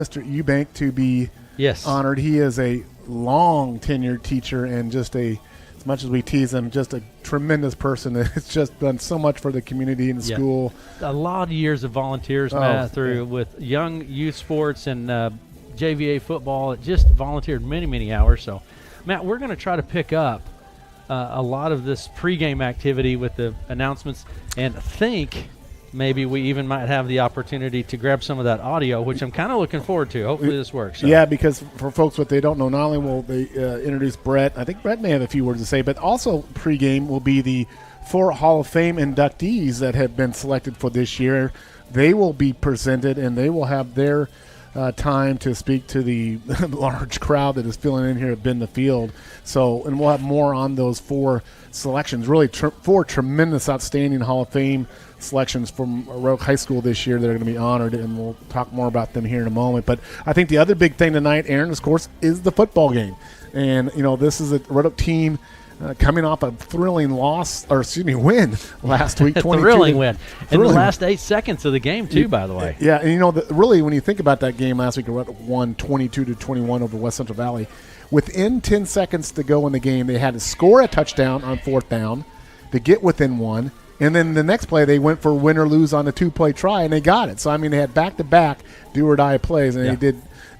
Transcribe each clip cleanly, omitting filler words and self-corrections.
Mr. Eubank to be honored. He is a long tenured teacher and just as much as we tease him, just a tremendous person. It's just done so much for the community and the school. A lot of years of volunteers, Matt, with young youth sports and JVA football. It just volunteered many, many hours. So, Matt, we're going to try to pick up a lot of this pregame activity with the announcements and think maybe we even might have the opportunity to grab some of that audio, which I'm kind of looking forward to. Hopefully this works. So. Yeah, because for folks what they don't know, not only will they introduce Brett, I think Brett may have a few words to say, but also pregame will be the 4 Hall of Fame inductees that have been selected for this year. They will be presented, and they will have their time to speak to the large crowd that is filling in here at Bend the Field. So, and we'll have more on those 4 selections. Really, 4 tremendous, outstanding Hall of Fame selections from Rogue High School this year that are going to be honored, and we'll talk more about them here in a moment. But I think the other big thing tonight, Aaron, of course, is the football game. And, this is a Red Oak team coming off a thrilling win last week. Thrilling win. In the last 8 seconds of the game, too, by the way. Yeah, and, really, when you think about that game last week, Red Oak won 22-21 over West Central Valley. Within 10 seconds to go in the game, they had to score a touchdown on 4th down to get within 1. And then the next play, they went for win or lose on a 2-play try, and they got it. So, they had back-to-back do-or-die plays, and they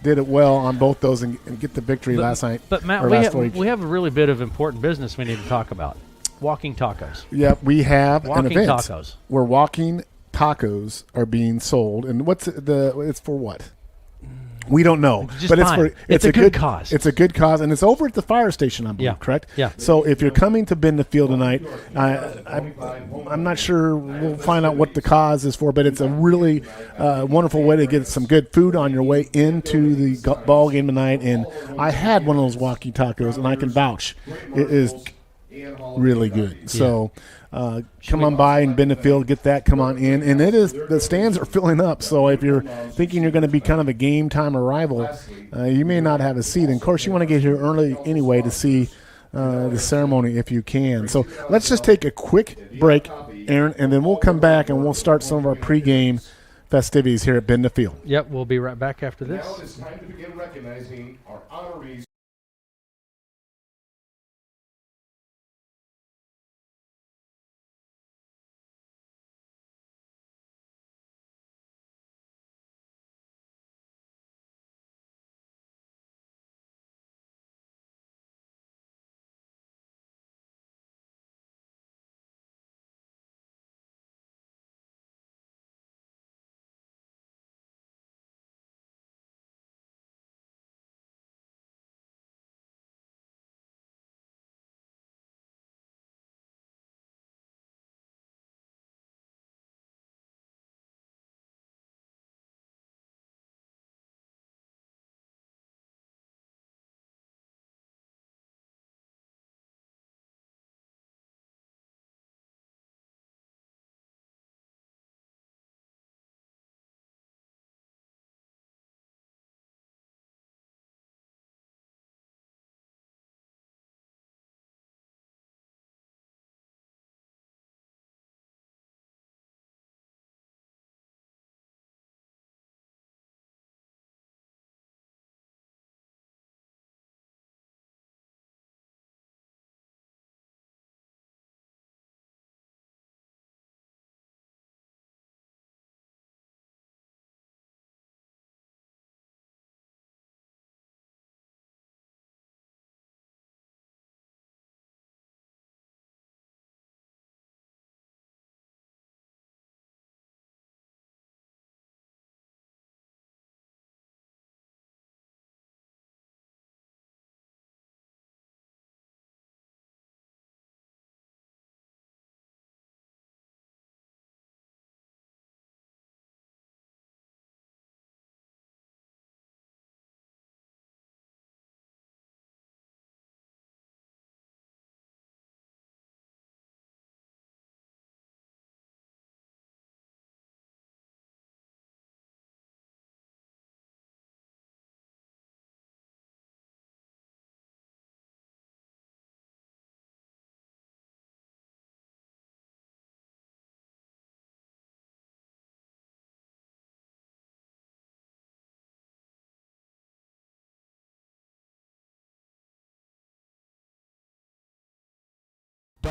did it well on both those and get the victory last night. But, Matt, we have a really bit of important business we need to talk about. Walking tacos. Yeah, we have an event tacos. Where walking tacos are being sold. And it's for what? We don't know, but it's a good cause. It's a good cause, and it's over at the fire station, I believe. Correct? Yeah. So if you're coming to Bend the Field tonight, I'm not sure. We'll find out what the cause is for, but it's a really wonderful way to get some good food on your way into the ball game tonight. And I had one of those walkie tacos, and I can vouch it is really good. So. Come on by and Bend the Field, get that, come on in. And the stands are filling up, so if you're thinking you're going to be kind of a game time arrival, you may not have a seat. And, of course, you want to get here early anyway to see the ceremony if you can. So let's just take a quick break, Aaron, and then we'll come back and we'll start some of our pregame festivities here at Bend the Field. Yep, we'll be right back after this. Now it's time to begin recognizing our honorees.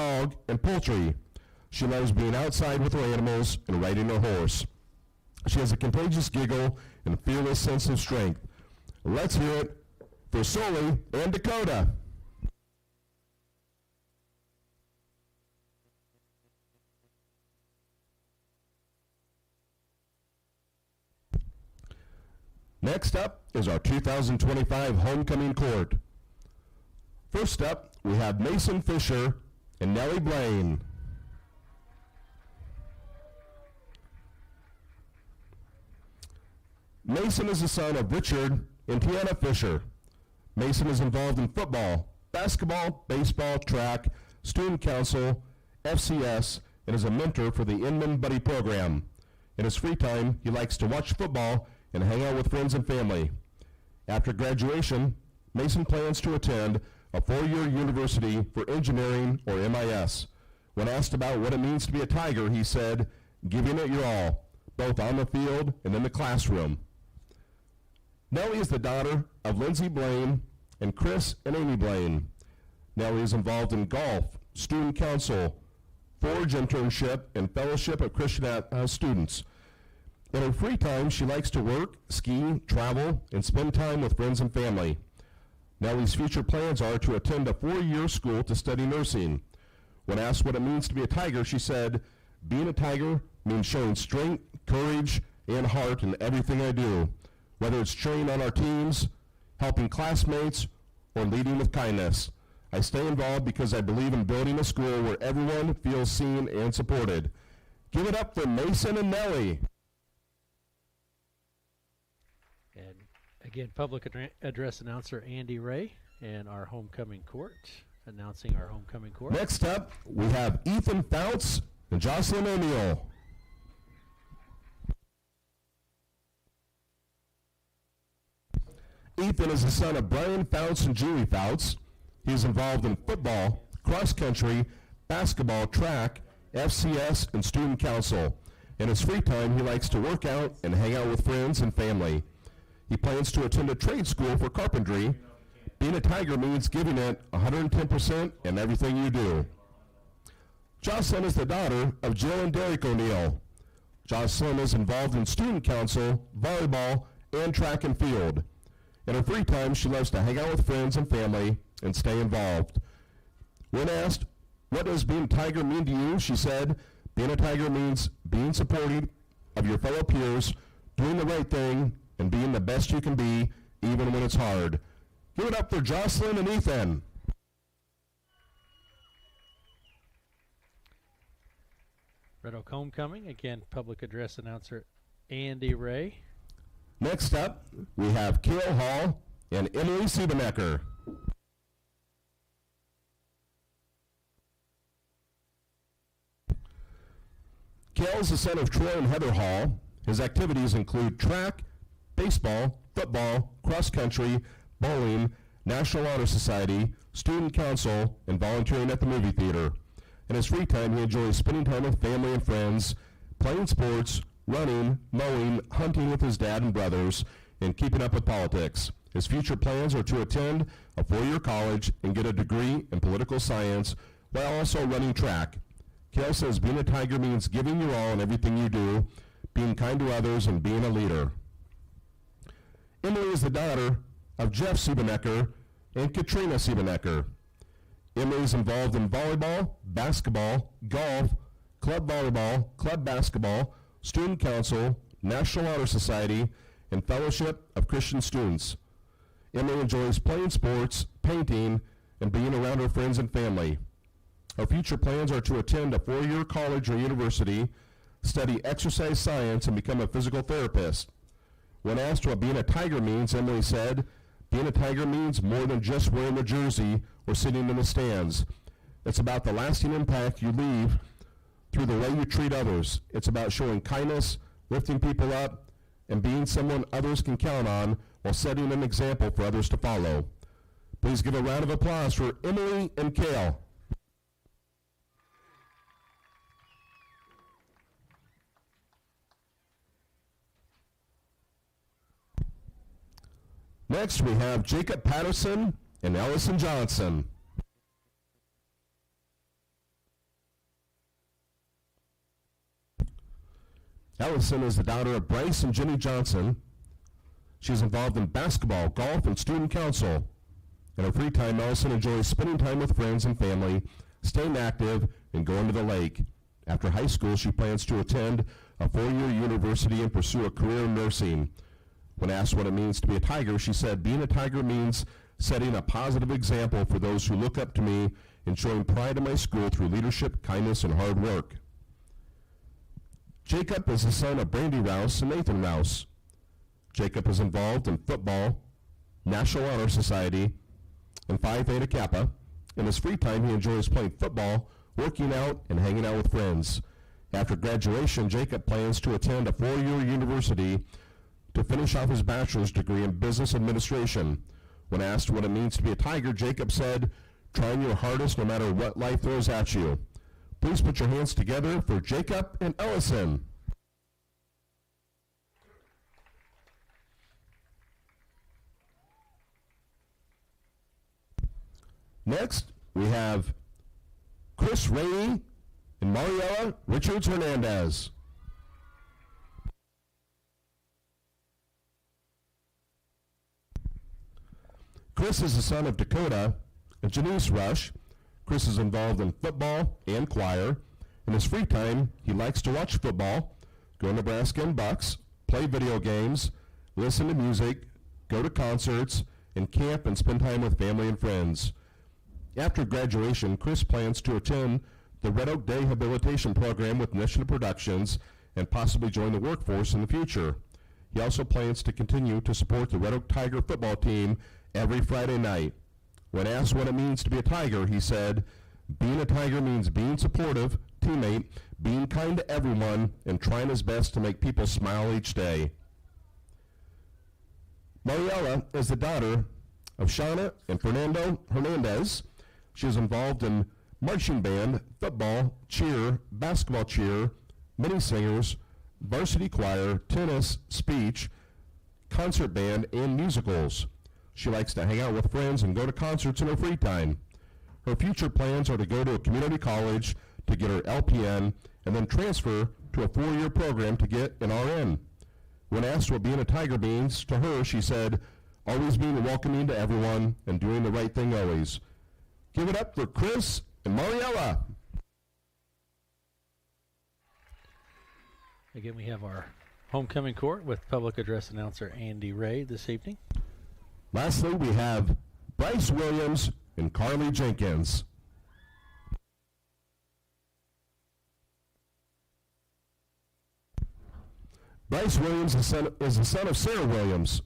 dog, and poultry. She loves being outside with her animals and riding her horse. She has a contagious giggle and a fearless sense of strength. Let's hear it for Sully and Dakota. Next up is our 2025 homecoming court. First up, we have Mason Fisher and Nellie Blaine. Mason is the son of Richard and Tiana Fisher. Mason is involved in football, basketball, baseball, track, student council, FCS, and is a mentor for the Inman Buddy program. In his free time, he likes to watch football and hang out with friends and family. After graduation, Mason plans to attend a 4-year university for engineering or MIS. When asked about what it means to be a Tiger, he said, "Giving it your all, both on the field and in the classroom." Nellie is the daughter of Lindsay Blaine and Chris and Amy Blaine. Nellie is involved in golf, student council, Forge internship, and fellowship of Christian students. In her free time, she likes to work, ski, travel, and spend time with friends and family. Nellie's future plans are to attend a 4-year school to study nursing. When asked what it means to be a Tiger, she said, "Being a Tiger means showing strength, courage, and heart in everything I do, whether it's cheering on our teams, helping classmates, or leading with kindness. I stay involved because I believe in building a school where everyone feels seen and supported." Give it up for Mason and Nellie. And again, public address announcer Andy Ray and our homecoming court, announcing our homecoming court. Next up, we have Ethan Fouts and Jocelyn O'Neill. Ethan is the son of Brian Fouts and Julie Fouts. He is involved in football, cross country, basketball, track, FCS, and student council. In his free time, he likes to work out and hang out with friends and family. He plans to attend a trade school for carpentry. Being a Tiger means giving it 110% in everything you do. Jocelyn is the daughter of Jill and Derek O'Neill. Jocelyn is involved in student council, volleyball, and track and field. In her free time, she loves to hang out with friends and family and stay involved. When asked, "What does being a Tiger mean to you?" she said, "Being a Tiger means being supportive of your fellow peers, doing the right thing, and being the best you can be, even when it's hard." Give it up for Jocelyn and Ethan. Red Oak Homecoming, again, public address announcer Andy Ray. Next up, we have Kale Hall and Emily Siebenecker. Kale is the son of Troy and Heather Hall. His activities include track, baseball, football, cross country, bowling, National Honor Society, student council, and volunteering at the movie theater. In his free time, he enjoys spending time with family and friends, playing sports, running, mowing, hunting with his dad and brothers, and keeping up with politics. His future plans are to attend a 4-year college and get a degree in political science while also running track. Kale says being a Tiger means giving your all in everything you do, being kind to others, and being a leader. Emily is the daughter of Jeff Siebenecker and Katrina Siebenecker. Emily is involved in volleyball, basketball, golf, club volleyball, club basketball, student council, National Honor Society, and fellowship of Christian students. Emily enjoys playing sports, painting, and being around her friends and family. Her future plans are to attend a 4-year college or university, study exercise science, and become a physical therapist. When asked what being a Tiger means, Emily said, "Being a Tiger means more than just wearing a jersey or sitting in the stands. It's about the lasting impact you leave through the way you treat others. It's about showing kindness, lifting people up, and being someone others can count on while setting an example for others to follow." Please give a round of applause for Emily and Kale. Next, we have Jacob Patterson and Ellison Johnson. Ellison is the daughter of Bryce and Jenny Johnson. She's involved in basketball, golf, and student council. In her free time, Ellison enjoys spending time with friends and family, staying active, and going to the lake. After high school, she plans to attend a 4-year university and pursue a career in nursing. When asked what it means to be a Tiger, she said, "Being a Tiger means setting a positive example for those who look up to me and showing pride in my school through leadership, kindness, and hard work." Jacob is the son of Brandy Rouse and Nathan Rouse. Jacob is involved in football, National Honor Society, and Phi Theta Kappa. In his free time, he enjoys playing football, working out, and hanging out with friends. After graduation, Jacob plans to attend a 4-year university to finish off his bachelor's degree in business administration. When asked what it means to be a Tiger, Jacob said, "Trying your hardest no matter what life throws at you." Please put your hands together for Jacob and Ellison. Next, we have Chris Rainey and Mariella Richards Hernandez. Chris is the son of Dakota and Janice Rush. Chris is involved in football and choir. In his free time, he likes to watch football, go to Nebraska and Bucks, play video games, listen to music, go to concerts, and camp and spend time with family and friends. After graduation, Chris plans to attend the Red Oak Day Habilitation Program with Initiative Productions and possibly join the workforce in the future. He also plans to continue to support the Red Oak Tiger football team every Friday night. When asked what it means to be a Tiger, he said, "Being a Tiger means being supportive, teammate, being kind to everyone, and trying his best to make people smile each day." Mariella is the daughter of Shauna and Fernando Hernandez. She is involved in marching band, football, cheer, basketball cheer, mini singers, varsity choir, tennis, speech, concert band, and musicals. She likes to hang out with friends and go to concerts in her free time. Her future plans are to go to a community college to get her LPN and then transfer to a 4-year program to get an RN. When asked what being a Tiger means to her, she said, "Always being welcoming to everyone and doing the right thing always." Give it up for Chris and Mariella. Again, we have our homecoming court with public address announcer Andy Ray this evening. Lastly, we have Bryce Williams and Carly Jenkins. Bryce Williams is the son of Sarah Williams.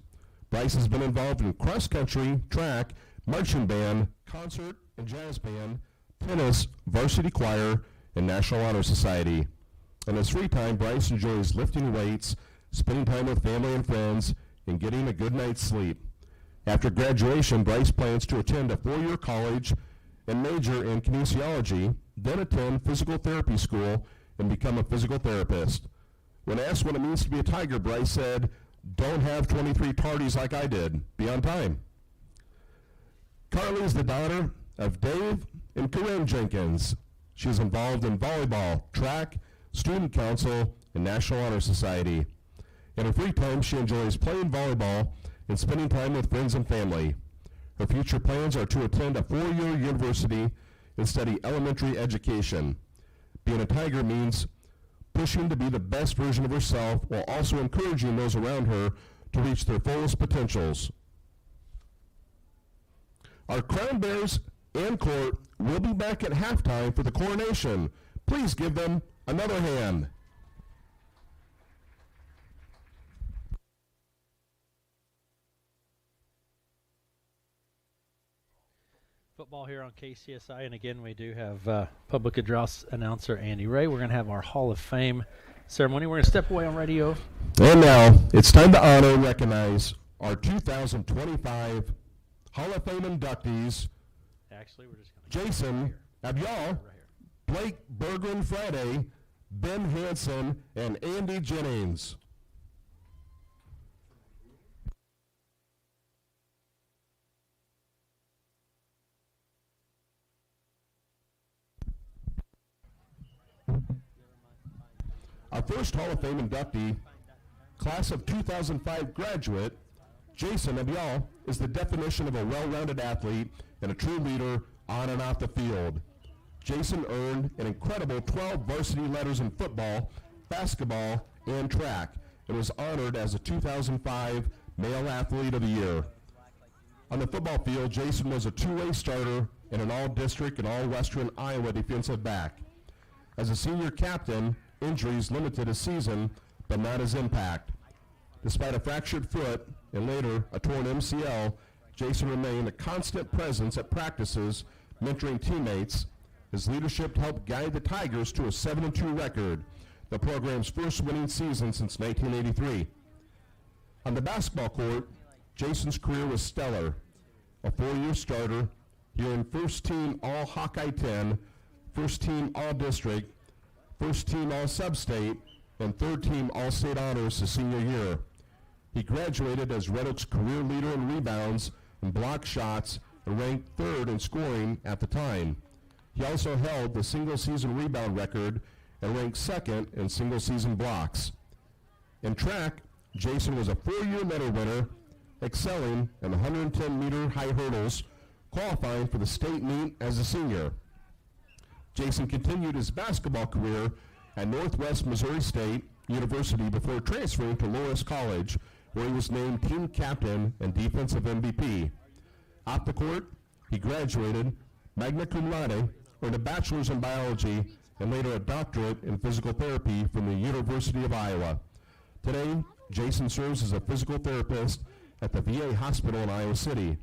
Bryce has been involved in cross country, track, marching band, concert and jazz band, tennis, varsity choir, and National Honor Society. In his free time, Bryce enjoys lifting weights, spending time with family and friends, and getting a good night's sleep. After graduation, Bryce plans to attend a 4-year college and major in kinesiology, then attend physical therapy school and become a physical therapist. When asked what it means to be a Tiger, Bryce said, "Don't have 23 tardies like I did. Be on time." Carly is the daughter of Dave and Corinne Jenkins. She is involved in volleyball, track, student council, and National Honor Society. In her free time, she enjoys playing volleyball and spending time with friends and family. Her future plans are to attend a 4-year university and study elementary education. Being a Tiger means pushing to be the best version of herself while also encouraging those around her to reach their fullest potentials. Our Crown Bears and court will be back at halftime for the coronation. Please give them another hand. Football here on KCSI, and again, we do have public address announcer Andy Ray. We're going to have our Hall of Fame ceremony. We're going to step away on radio. And now, it's time to honor and recognize our 2025 Hall of Fame inductees. Actually, we're just going to Jason Abyal, Blake Bergren Friday, Ben Hansen, and Andy Jennings. Our first Hall of Fame inductee, class of 2005 graduate, Jason Abial, is the definition of a well-rounded athlete and a true leader on and off the field. Jason earned an incredible 12 varsity letters in football, basketball, and track, and was honored as a 2005 Male Athlete of the Year. On the football field, Jason was a two-way starter and an all-district and all-Western Iowa defensive back. As a senior captain, injuries limited his season, but not his impact. Despite a fractured foot and later a torn MCL, Jason remained a constant presence at practices, mentoring teammates. His leadership helped guide the Tigers to a 7-2 record, the program's first winning season since 1983. On the basketball court, Jason's career was stellar. A 4-year starter, he earned first team All-Hawkeye 10, first team All-District, first team All-Sub-State, and third team All-State honors his senior year. He graduated as Red Oak's career leader in rebounds and block shots and ranked third in scoring at the time. He also held the single-season rebound record and ranked second in single-season blocks. In track, Jason was a 4-year medal winner, excelling in 110-meter high hurdles, qualifying for the state meet as a senior. Jason continued his basketball career at Northwest Missouri State University before transferring to Loras College, where he was named team captain and defensive MVP. Off the court, he graduated magna cum laude, earned a bachelor's in biology, and later a doctorate in physical therapy from the University of Iowa. Today, Jason serves as a physical therapist at the VA hospital in Iowa City.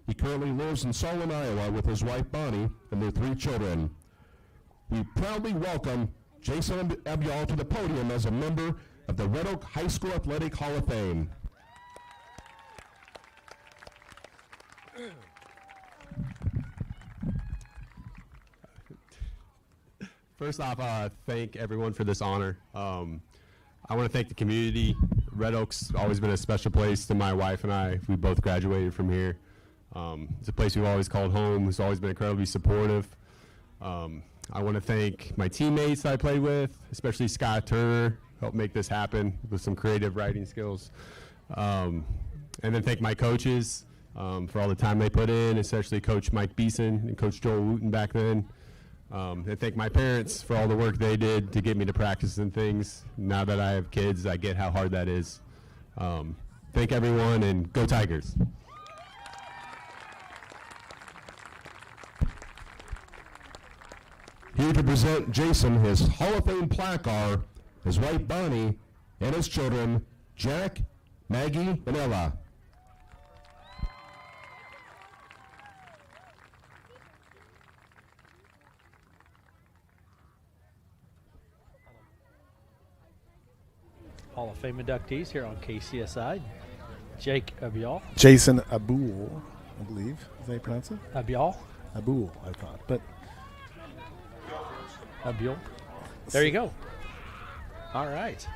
He currently lives in Solon, Iowa with his wife Bonnie and their 3 children. We proudly welcome Jason Abial to the podium as a member of the Red Oak High School Athletic Hall of Fame. First off, thank everyone for this honor. I want to thank the community. Red Oak's always been a special place to my wife and I. We both graduated from here. It's a place we've always called home. It's always been incredibly supportive. I want to thank my teammates that I played with, especially Scott Turner, helped make this happen with some creative writing skills. And then thank my coaches for all the time they put in, especially Coach Mike Beeson and Coach Joel Wooten back then. And thank my parents for all the work they did to get me to practice and things. Now that I have kids, I get how hard that is. Thank everyone, and go Tigers. Here to present Jason his Hall of Fame plaque are his wife Bonnie and his children Jack, Maggie, and Ella. Hall of Fame inductees here on KCSI. Jake Abial. Jason Abul, I believe. Is that how you pronounce it? Abial. Abul, I thought. But Abial. There you go. All right.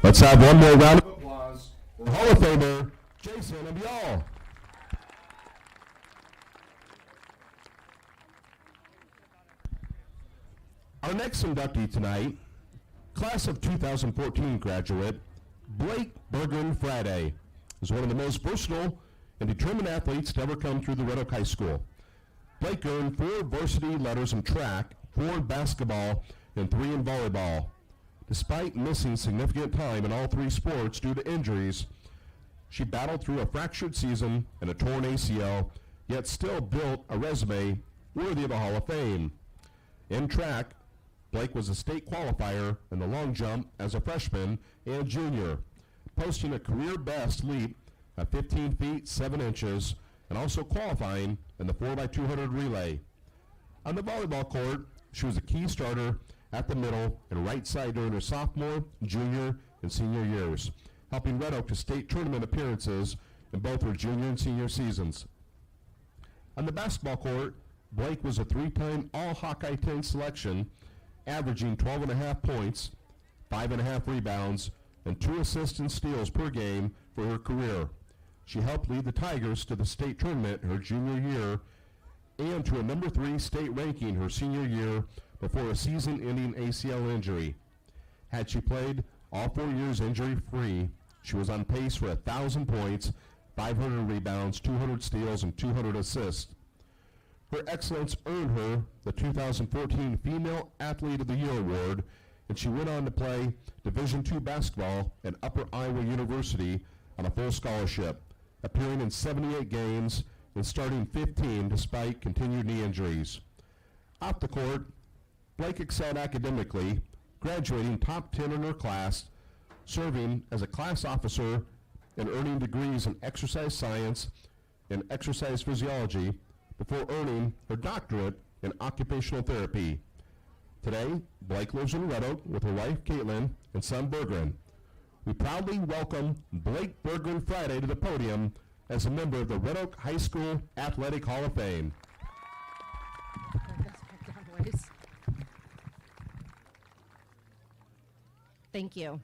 Let's have one more round of applause for Hall of Famer Jason Abial. Our next inductee tonight, class of 2014 graduate, Blake Bergen Friday, is one of the most versatile and determined athletes to ever come through the Red Oak High School. Blake earned 4 varsity letters in track, 4 in basketball, and 3 in volleyball. Despite missing significant time in all 3 sports due to injuries, she battled through a fractured season and a torn ACL, yet still built a resume worthy of a Hall of Fame. In track, Blake was a state qualifier in the long jump as a freshman and junior, posting a career best leap at 15 feet 7 inches and also qualifying in the 4x200 relay. On the volleyball court, she was a key starter at the middle and right side during her sophomore, junior, and senior years, helping Red Oak to state tournament appearances in both her junior and senior seasons. On the basketball court, Blake was a 3-time All-Hawkeye 10 selection, averaging 12.5 points, 5.5 rebounds, and 2 assists and steals per game for her career. She helped lead the Tigers to the state tournament her junior year and to a number 3 state ranking her senior year before a season-ending ACL injury. Had she played all 4 years injury-free, she was on pace for 1,000 points, 500 rebounds, 200 steals, and 200 assists. Her excellence earned her the 2014 Female Athlete of the Year award, and she went on to play Division II basketball at Upper Iowa University on a full scholarship, appearing in 78 games and starting 15 despite continued knee injuries. Off the court, Blake excelled academically, graduating top 10 in her class, serving as a class officer and earning degrees in exercise science and exercise physiology before earning her doctorate in occupational therapy. Today, Blake lives in Red Oak with her wife, Caitlin, and son, Bergren. We proudly welcome Blake Bergren Friday to the podium as a member of the Red Oak High School Athletic Hall of Fame. Thank you.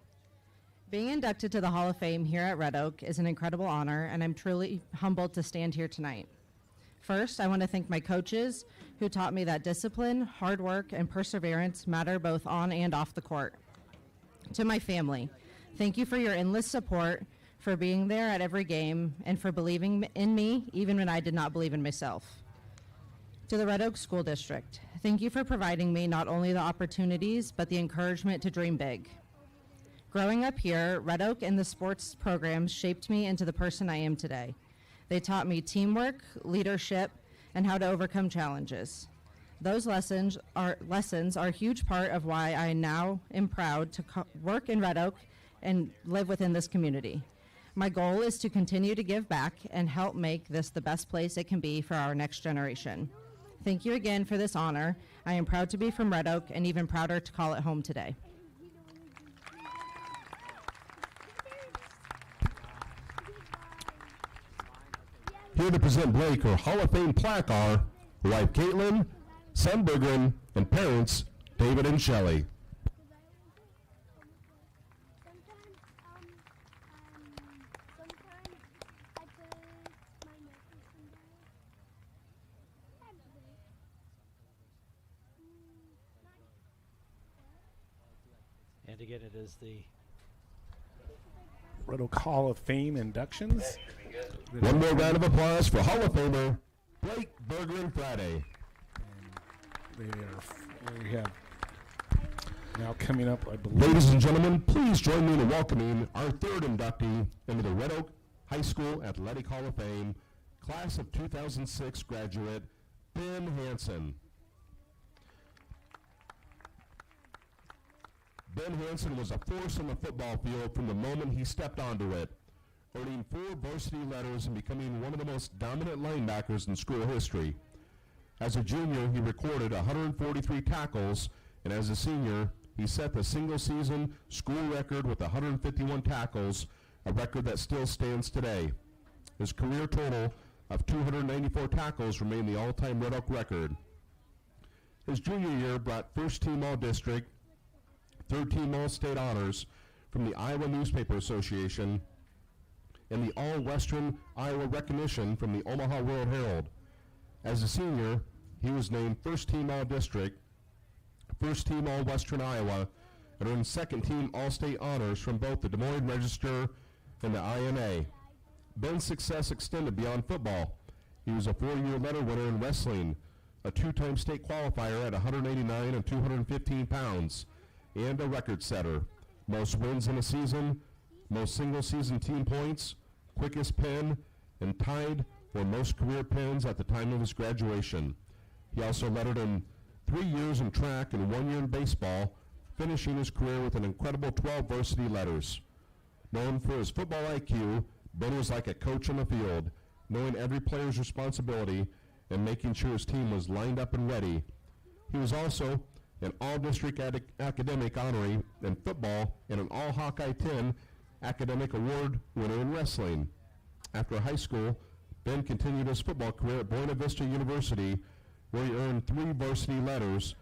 Being inducted to the Hall of Fame here at Red Oak is an incredible honor, and I'm truly humbled to stand here tonight. First, I want to thank my coaches who taught me that discipline, hard work, and perseverance matter both on and off the court. To my family, thank you for your endless support, for being there at every game, and for believing in me even when I did not believe in myself. To the Red Oak School District, thank you for providing me not only the opportunities, but the encouragement to dream big. Growing up here, Red Oak and the sports programs shaped me into the person I am today. They taught me teamwork, leadership, and how to overcome challenges. Those lessons are a huge part of why I now am proud to work in Red Oak and live within this community. My goal is to continue to give back and help make this the best place it can be for our next generation. Thank you again for this honor. I am proud to be from Red Oak and even prouder to call it home today. Here to present Blake her Hall of Fame plaque are her wife Caitlin, son Bergren, and parents David and Shelley. And again, it is the Red Oak Hall of Fame inductions. One more round of applause for Hall of Famer Blake Bergren Friday. We have now coming up, I believe. Ladies and gentlemen, please join me in welcoming our third inductee into the Red Oak High School Athletic Hall of Fame, class of 2006 graduate, Ben Hansen. Ben Hansen was a force on the football field from the moment he stepped onto it, earning 4 varsity letters and becoming one of the most dominant linebackers in school history. As a junior, he recorded 143 tackles, and as a senior, he set the single-season school record with 151 tackles, a record that still stands today. His career total of 294 tackles remained the all-time Red Oak record. His junior year brought first-team All-District, third-team All-State honors from the Iowa Newspaper Association, and the All-Western Iowa recognition from the Omaha World Herald. As a senior, he was named first-team All-District, first-team All-Western Iowa, and earned second-team All-State honors from both the Des Moines Register and the INA. Ben's success extended beyond football. He was a 4-year letter winner in wrestling, a 2-time state qualifier at 189 and 215 pounds, and a record setter. Most wins in a season, most single-season team points, quickest pen, and tied for most career pens at the time of his graduation. He also lettered in 3 years in track and 1 year in baseball, finishing his career with an incredible 12 varsity letters. Known for his football IQ, Ben was like a coach on the field, knowing every player's responsibility and making sure his team was lined up and ready. He was also an All-District Academic honoree in football and an All-Hawkeye 10 Academic Award winner in wrestling. After high school, Ben continued his football career at Buena Vista University, where he earned 3 varsity letters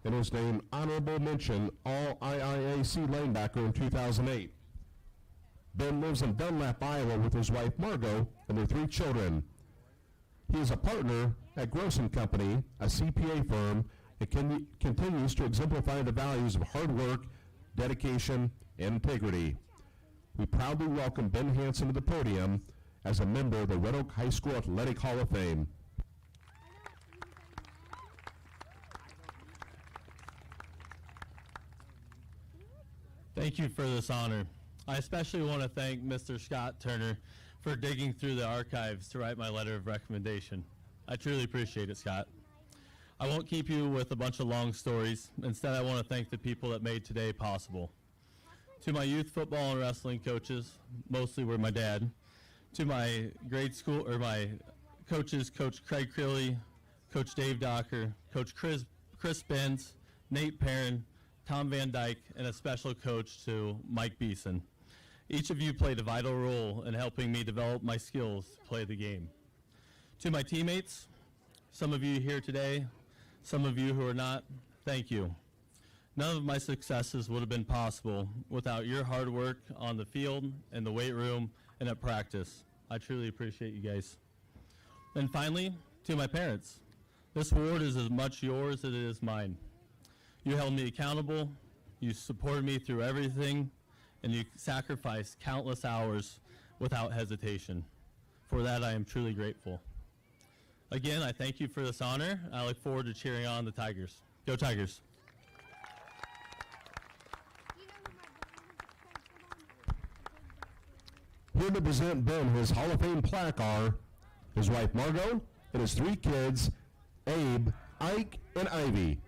and was named Honorable Mention All-IIAC linebacker in 2008. Ben lives in Dunlap, Iowa with his wife Margot and their 3 children. He is a partner at Gross & Company, a CPA firm, and continues to exemplify the values of hard work, dedication, and integrity. We proudly welcome Ben Hansen to the podium as a member of the Red Oak High School Athletic Hall of Fame. Thank you for this honor. I especially want to thank Mr. Scott Turner for digging through the archives to write my letter of recommendation. I truly appreciate it, Scott. I won't keep you with a bunch of long stories. Instead, I want to thank the people that made today possible. To my youth football and wrestling coaches, mostly were my dad. To my grade school, or my coaches, Coach Craig Crilley, Coach Dave Docker, Coach Chris Benz, Nate Perrin, Tom Van Dyke, and a special coach to Mike Beeson. Each of you played a vital role in helping me develop my skills to play the game. To my teammates, some of you here today, some of you who are not, thank you. None of my successes would have been possible without your hard work on the field, in the weight room, and at practice. I truly appreciate you guys. And finally, to my parents, this award is as much yours as it is mine. You held me accountable, you supported me through everything, and you sacrificed countless hours without hesitation. For that, I am truly grateful. Again, I thank you for this honor. I look forward to cheering on the Tigers. Go Tigers. Here to present Ben his Hall of Fame plaque are his wife Margot and his 3 kids, Abe, Ike, and Ivy.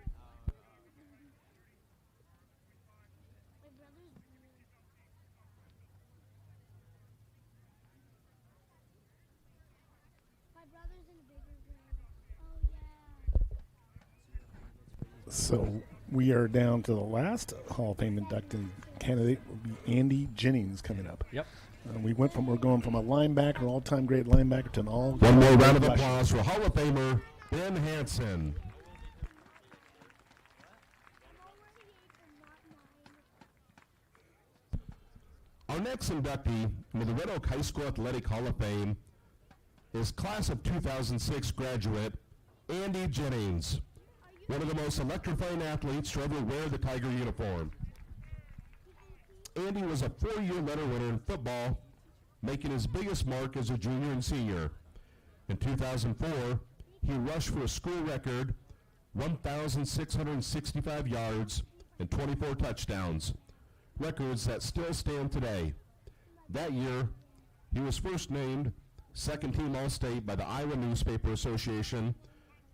So we are down to the last Hall of Fame inducted candidate will be Andy Jennings coming up. Yep. We're going from a linebacker, all-time great linebacker, to an all. One more round of applause for Hall of Famer Ben Hansen. Our next inductee into the Red Oak High School Athletic Hall of Fame is class of 2006 graduate Andy Jennings, one of the most electrifying athletes to ever wear the Tiger uniform. Andy was a 4-year letter winner in football, making his biggest mark as a junior and senior. In 2004, he rushed for a school record 1,665 yards and 24 touchdowns, records that still stand today. That year, he was first named second team All-State by the Iowa Newspaper Association,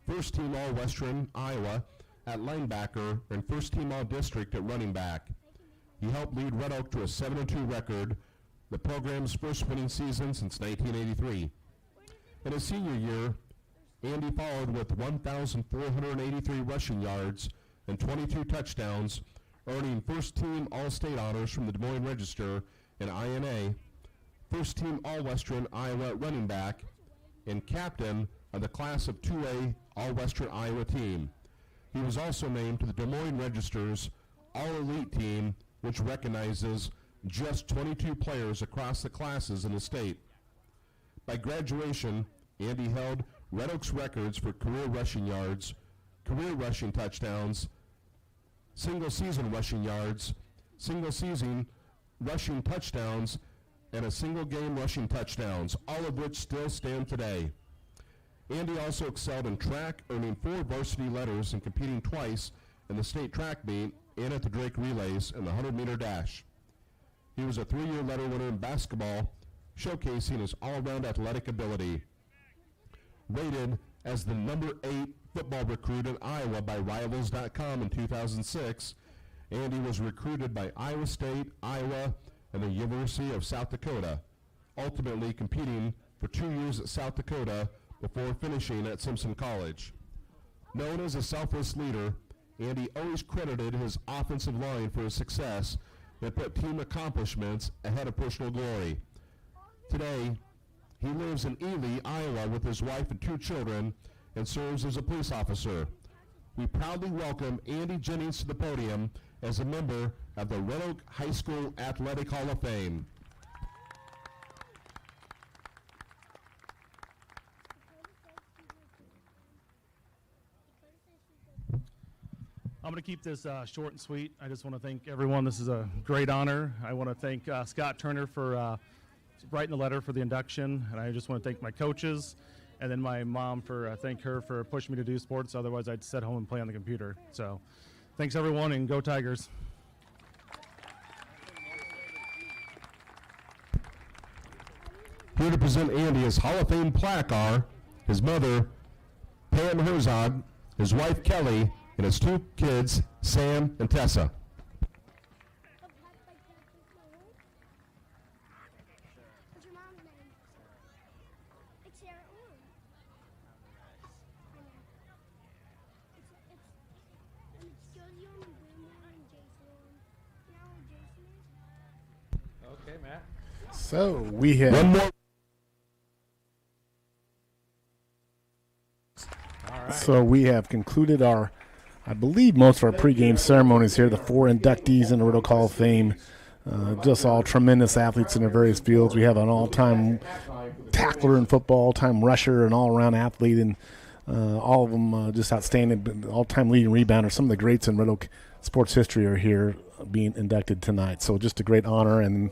first team All-Western Iowa at linebacker, and first team All-District at running back. He helped lead Red Oak to a 7-2 record, the program's first winning season since 1983. In his senior year, Andy followed with 1,483 rushing yards and 22 touchdowns, earning first team All-State honors from the Des Moines Register and INA, first team All-Western Iowa running back, and captain of the class of 2A All-Western Iowa team. He was also named to the Des Moines Register's All-Elite team, which recognizes just 22 players across the classes in the state. By graduation, Andy held Red Oak's records for career rushing yards, career rushing touchdowns, single-season rushing yards, single-season rushing touchdowns, and a single-game rushing touchdowns, all of which still stand today. Andy also excelled in track, earning 4 varsity letters and competing twice in the state track meet and at the Drake Relays in the 100-meter dash. He was a 3-year letter winner in basketball, showcasing his all-around athletic ability. Rated as the number 8 football recruit in Iowa by Rivals.com in 2006, Andy was recruited by Iowa State, Iowa, and the University of South Dakota, ultimately competing for 2 years at South Dakota before finishing at Simpson College. Known as a selfless leader, Andy always credited his offensive line for his success and put team accomplishments ahead of personal glory. Today, he lives in Ely, Iowa with his wife and 2 children and serves as a police officer. We proudly welcome Andy Jennings to the podium as a member of the Red Oak High School Athletic Hall of Fame. I'm going to keep this short and sweet. I just want to thank everyone. This is a great honor. I want to thank Scott Turner for writing the letter for the induction, and I just want to thank my coaches, and then my mom for thank her for pushing me to do sports. Otherwise, I'd sit home and play on the computer. So, thanks everyone, and go Tigers. Here to present Andy his Hall of Fame plaque are his mother, Pam Herzog, his wife, Kelly, and his 2 kids, Sam and Tessa. What's your mom's name? It's Sarah Orr. It's Josie Orr and Bruno and Jason Orr. You know who Jason is? Okay, Matt. So we have One more. All right. So we have concluded I believe most of our pregame ceremonies here. The 4 inductees in the Red Oak Hall of Fame, just all tremendous athletes in their various fields. We have an all-time tackler in football, all-time rusher, and all-around athlete, and all of them just outstanding, all-time leading rebounder. Some of the greats in Red Oak sports history are here being inducted tonight. So just a great honor, and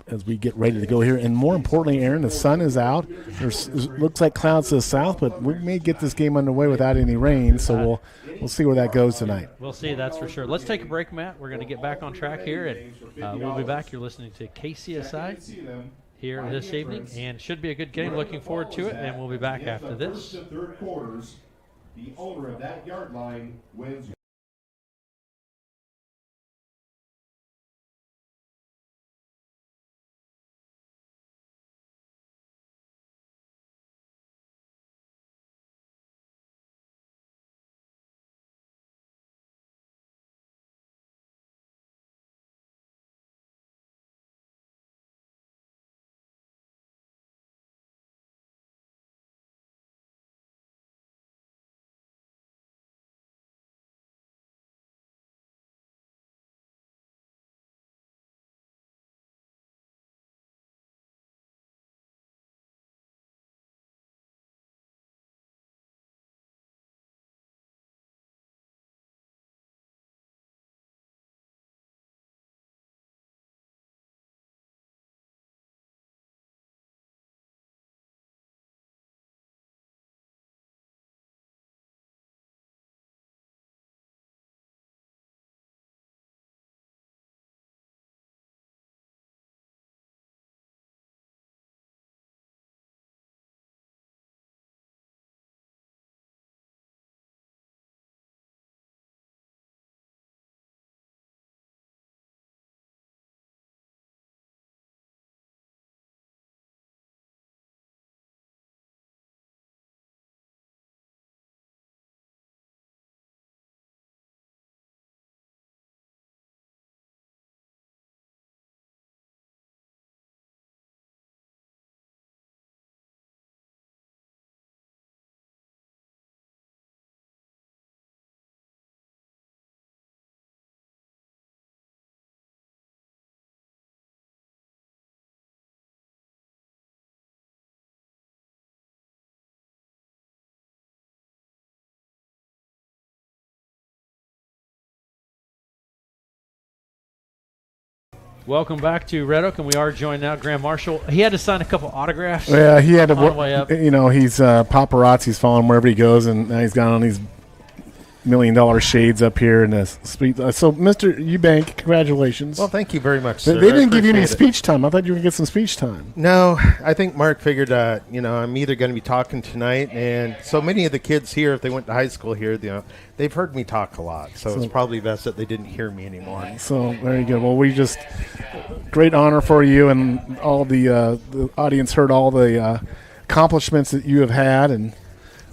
as we get ready to go here. And more importantly, Aaron, the sun is out. It looks like clouds to the south, but we may get this game underway without any rain, so we'll see where that goes tonight. We'll see, that's for sure. Let's take a break, Matt. We're going to get back on track here, and we'll be back. You're listening to KCSI here this evening, and should be a good game. Looking forward to it, and we'll be back after this. Third quarters, the owner of that yard line wins. Welcome back to Red Oak, and we are joined now, Graham Marshall. He had to sign a couple autographs. Yeah, he had to on the way up. You know, he's paparazzi's following wherever he goes, and now he's got on these $1 million shades up here in the street. So, Mr. Eubank, congratulations. Well, thank you very much, They sir. didn't give you any appreciate it. speech time. I thought you were going to get some speech time. No, I think Mark figured, I'm either going to be talking tonight, and so many of the kids here, if they went to high school here, they've heard me talk a lot, so it's probably best that they didn't hear me anymore. So, very good. Well, great honor for you, and all the audience heard all the accomplishments that you have had, and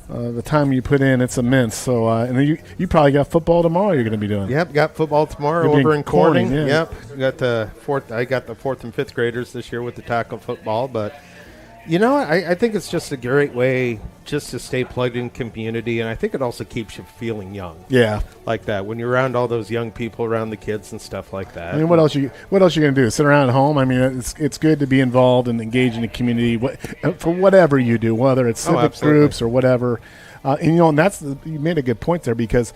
the time you put in, it's immense. So, and then you probably got football tomorrow. You're going to be doing. Yep, got football tomorrow You're over in Corning. yeah. Yep, got the fourth and fifth graders this year with the tackle football. But I think it's just a great way just to stay plugged in community, and I think it also keeps you feeling young. Yeah, like that when you're around all those young people, around the kids and stuff like that. I mean, what else you going to do? Sit around at home? I mean, it's good to be involved and engage in the community for whatever you do, whether it's civic groups or whatever. And that's you made a good point there, because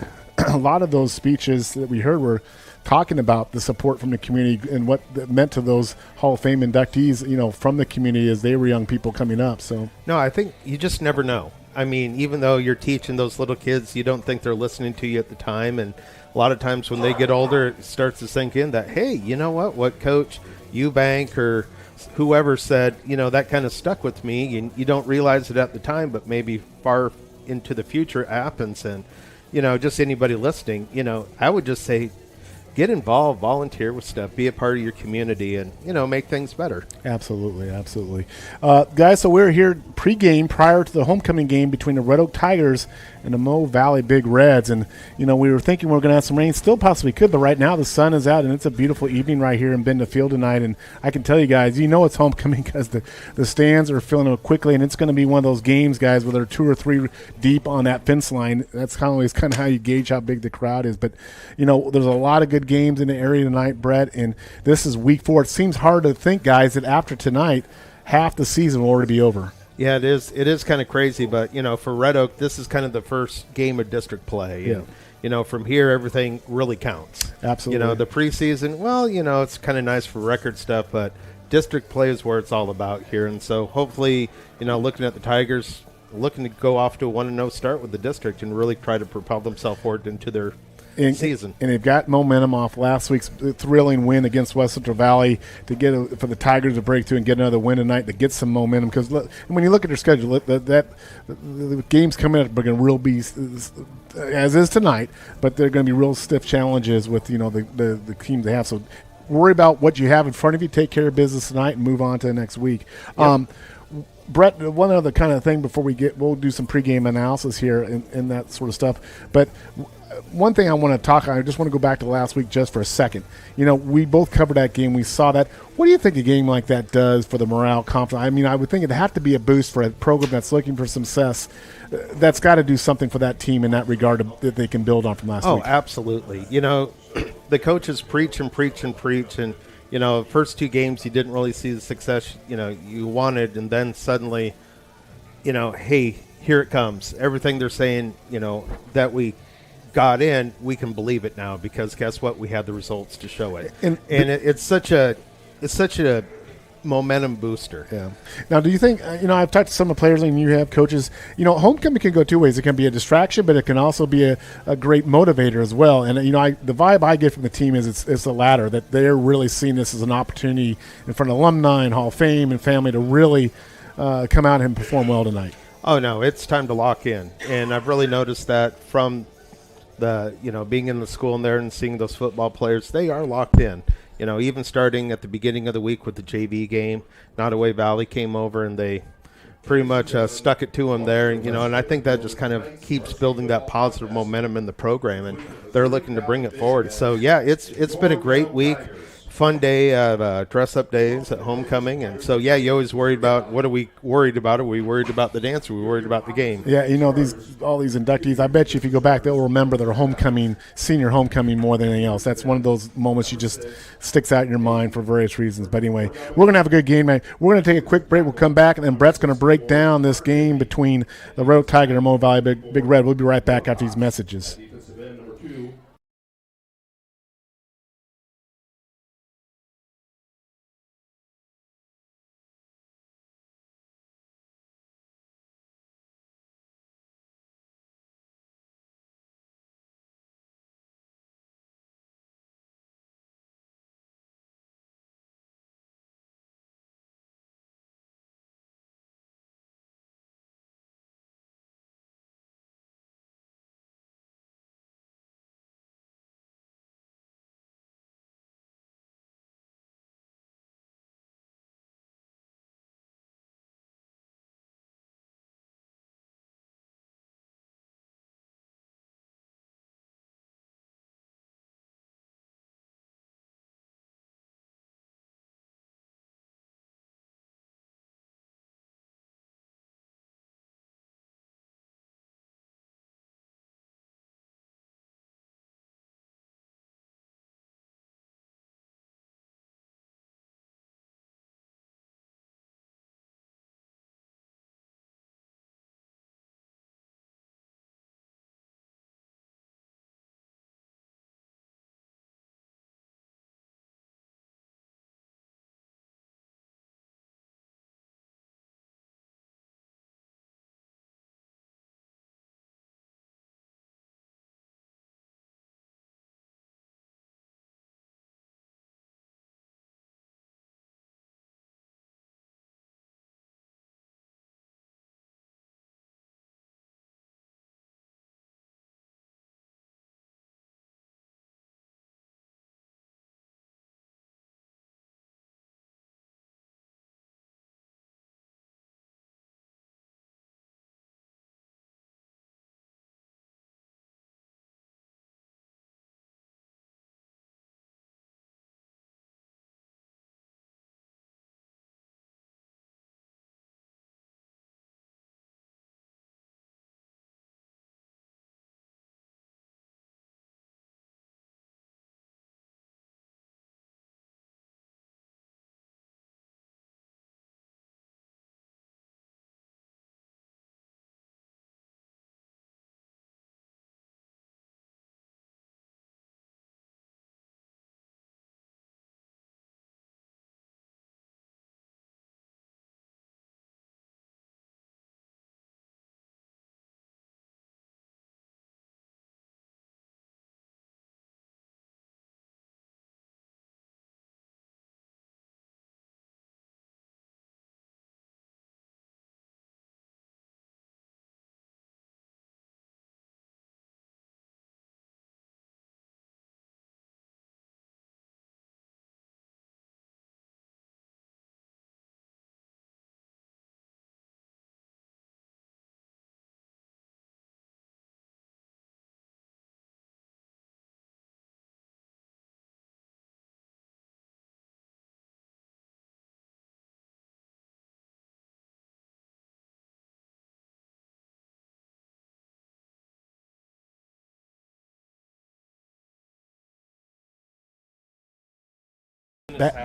a lot of those speeches that we heard were talking about the support from the community and what that meant to those Hall of Fame inductees, from the community as they were young people coming up. So No, I think you just never know. I mean, even though you're teaching those little kids, you don't think they're listening to you at the time. And a lot of times when they get older, it starts to sink in that, hey, you know what Coach Eubank or whoever said, that kind of stuck with me. You don't realize it at the time, but maybe far into the future it happens. And, just anybody listening, I would just say, get involved, volunteer with stuff, be a part of your community, and, make things better. Absolutely, absolutely. Guys, so we're here pregame prior to the homecoming game between the Red Oak Tigers and the Mo Valley Big Reds. And, we were thinking we were going to have some rain. Still possibly could, but right now the sun is out, and it's a beautiful evening right here in Bend Field tonight. And I can tell you guys, it's homecoming because the stands are filling up quickly, and it's going to be one of those games, guys, where they're 2 or 3 deep on that fence line. That's kind of how you gauge how big the crowd is. But, there's a lot of good games in the area tonight, Brett, and this is week 4. It seems hard to think, guys, that after tonight, half the season will already be over. Yeah, it is. It is kind of crazy, but for Red Oak, this is kind of the first game of district play. Yeah. And, from here, everything really counts. Absolutely. The preseason, well, it's kind of nice for record stuff, but district play is where it's all about here. And so hopefully, looking at the Tigers, looking to go off to a 1-0 start with the district and really try to propel themselves forward into their season. And they've got momentum off last week's thrilling win against West Central Valley to for the Tigers to break through and get another win tonight to get some momentum. Because when you look at their schedule, the games coming up are going to be as is tonight, but they're going to be real stiff challenges with the teams they have. So worry about what you have in front of you, take care of business tonight, and move on to the next week. Yep. Brett, one other kind of thing before we'll do some pregame analysis here and that sort of stuff. But one thing I want to I just want to go back to last week just for a second. We both covered that game. We saw that. What do you think a game like that does for the morale, confidence? I mean, I would think it'd have to be a boost for a program that's looking for success. That's got to do something for that team in that regard that they can build on from last week. Oh, absolutely. The coaches preach and preach and preach, and first 2 games you didn't really see the success you wanted, and then suddenly, hey, here it comes. Everything they're saying, that we got in, we can believe it now because guess what? We had the results to show it, and it's such a momentum booster. Yeah. Now, do you think I've talked to some of the players, and you have coaches. Homecoming can go 2 ways. It can be a distraction, but it can also be a great motivator as well. And the vibe I get from the team is it's the latter, that they're really seeing this as an opportunity in front of alumni and Hall of Fame and family to really come out and perform well tonight. Oh no, it's time to lock in, and I've really noticed that from the being in the school in there and seeing those football players, they are locked in. Even starting at the beginning of the week with the JV game, Nottoway Valley came over and they pretty much stuck it to them there. And, and I think that just kind of keeps building that positive momentum in the program, and they're looking to bring it forward. So, yeah, it's been a great week. Fun day of dress-up days at homecoming. And so, yeah, you always worried about what are we worried about? Are we worried about the dance? Are we worried about the game? Yeah, all these inductees, I bet you if you go back, they'll remember their senior homecoming more than anything else. That's one of those moments you just sticks out in your mind for various reasons. But anyway, we're going to have a good game, man. We're going to take a quick break. We'll come back, and then Brett's going to break down this game between the Red Oak Tiger and Mo Valley Big Red. We'll be right back after these messages.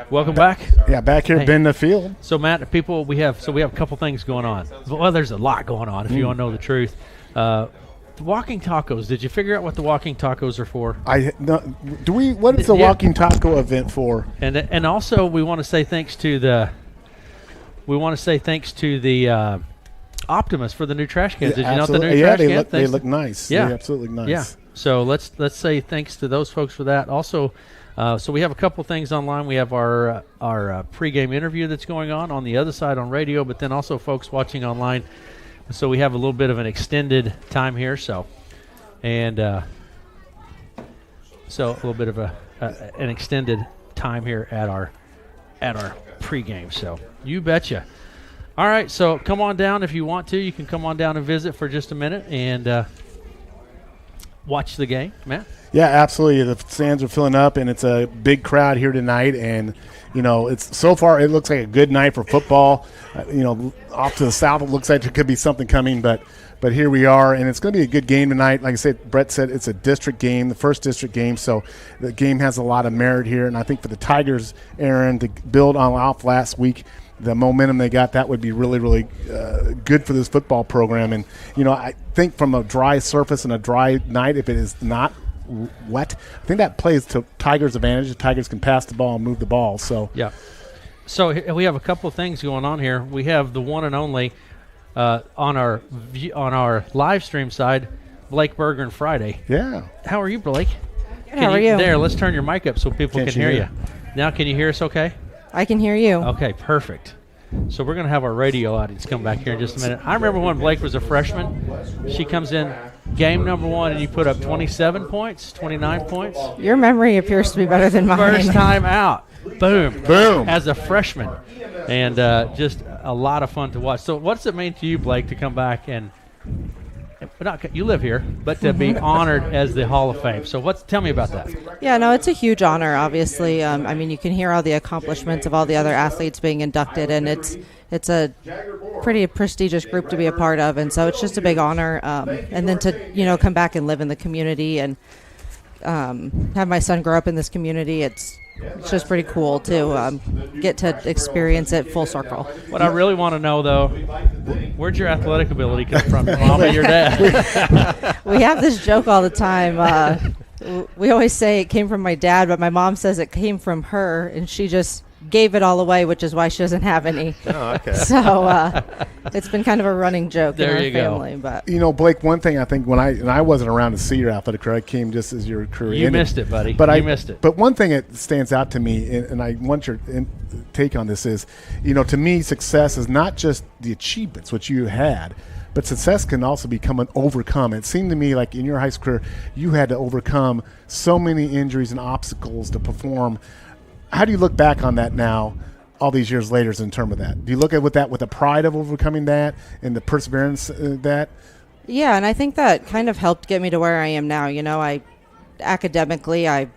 Welcome back. Yeah, back here, Hey. been the field. So Matt, people, we have a couple things going on. Well, there's a lot going on if you want to know the truth. The walking tacos. Did you figure out what the walking tacos are for? What is the Yeah. walking taco event for? And also we want to say thanks to the Optimus for the new trash cans. Did you know the new trash cans? They look nice. Yeah, They absolutely nice. Yeah. So let's say thanks to those folks for that. Also, so we have a couple things online. We have our pregame interview that's going on the other side on radio, but then also folks watching online. So we have a little bit of an extended time here. So a little bit of an extended time here at our pregame. So you betcha. All right, so come on down if you want to. You can come on down and visit for just a minute and watch the game, Matt. Yeah, absolutely. The stands are filling up, and it's a big crowd here tonight. And it's so far it looks like a good night for football. Off to the south, it looks like there could be something coming, but here we are, and it's going to be a good game tonight. Like I said, Brett said it's a district game, the first district game, so the game has a lot of merit here. And I think for the Tigers, Aaron, to build off last week, the momentum they got, that would be really, really good for this football program. And, I think from a dry surface and a dry night, if it is not wet, I think that plays to Tigers' advantage. The Tigers can pass the ball and move the ball. So yeah. So we have a couple of things going on here. We have the one and only on our live stream side, Blake Berger and Friday. Yeah. How are you, Blake? Good, how are you? There, let's turn your mic up so people Can't can you hear hear? you. Now, can you hear us okay? I can hear you. Okay, perfect. So we're going to have our radio audience come back here in just a minute. I remember when Blake was a freshman. She comes in game number 1, and you put up 27 points, 29 points. Your memory appears to be better than mine. First time out. Boom. Boom. As a freshman. And just a lot of fun to watch. So what's it mean to you, Blake, to come back and you live here, but to be honored as the Hall of Fame? So tell me about that. Yeah, no, it's a huge honor, obviously. You can hear all the accomplishments of all the other athletes being inducted, and it's a pretty prestigious group to be a part of, and so it's just a big honor. And then to, come back and live in the community and have my son grow up in this community, it's just pretty cool to get to experience it full circle. What I really want to know, though, where'd your athletic ability come from, your mom or your dad? We have this joke all the time. We always say it came from my dad, but my mom says it came from her, and she just gave it all away, which is why she doesn't have any. Oh, okay. So it's been kind of a running joke There in you our go. family. But Blake, one thing I think when I wasn't around to see your athletic career, I came just as your career You ended. missed it, buddy. But You missed it. But one thing that stands out to me, and I want your take on this, is, to me, success is not just the achievements, which you had, but success can also become an overcome. It seemed to me like in your high school career, you had to overcome so many injuries and obstacles to perform. How do you look back on that now, all these years later, in terms of that? Do you look at with the pride of overcoming that and the perseverance that? yeah, and I think that kind of helped get me to where I am now. Academically, I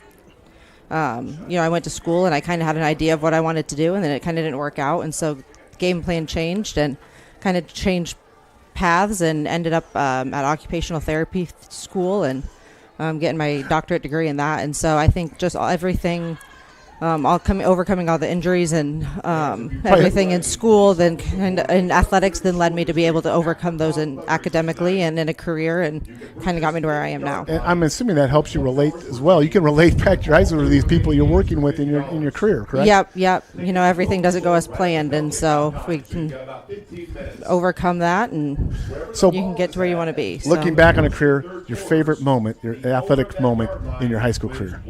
went to school and I kind of had an idea of what I wanted to do, and then it kind of didn't work out, and so game plan changed and kind of changed paths and ended up at occupational therapy school and getting my doctorate degree in that. And so I think just everything, overcoming all the injuries and everything in school, then in athletics, then led me to be able to overcome those academically and in a career, and kind of got me to where I am now. And I'm assuming that helps you relate as well. You can relate back to your high school to these people you're working with in your career, correct? Yep. Everything doesn't go as planned, and so if we can overcome that, and So you can get to where you want to be. So. looking back on a career, your favorite moment, your athletic moment in your high school career?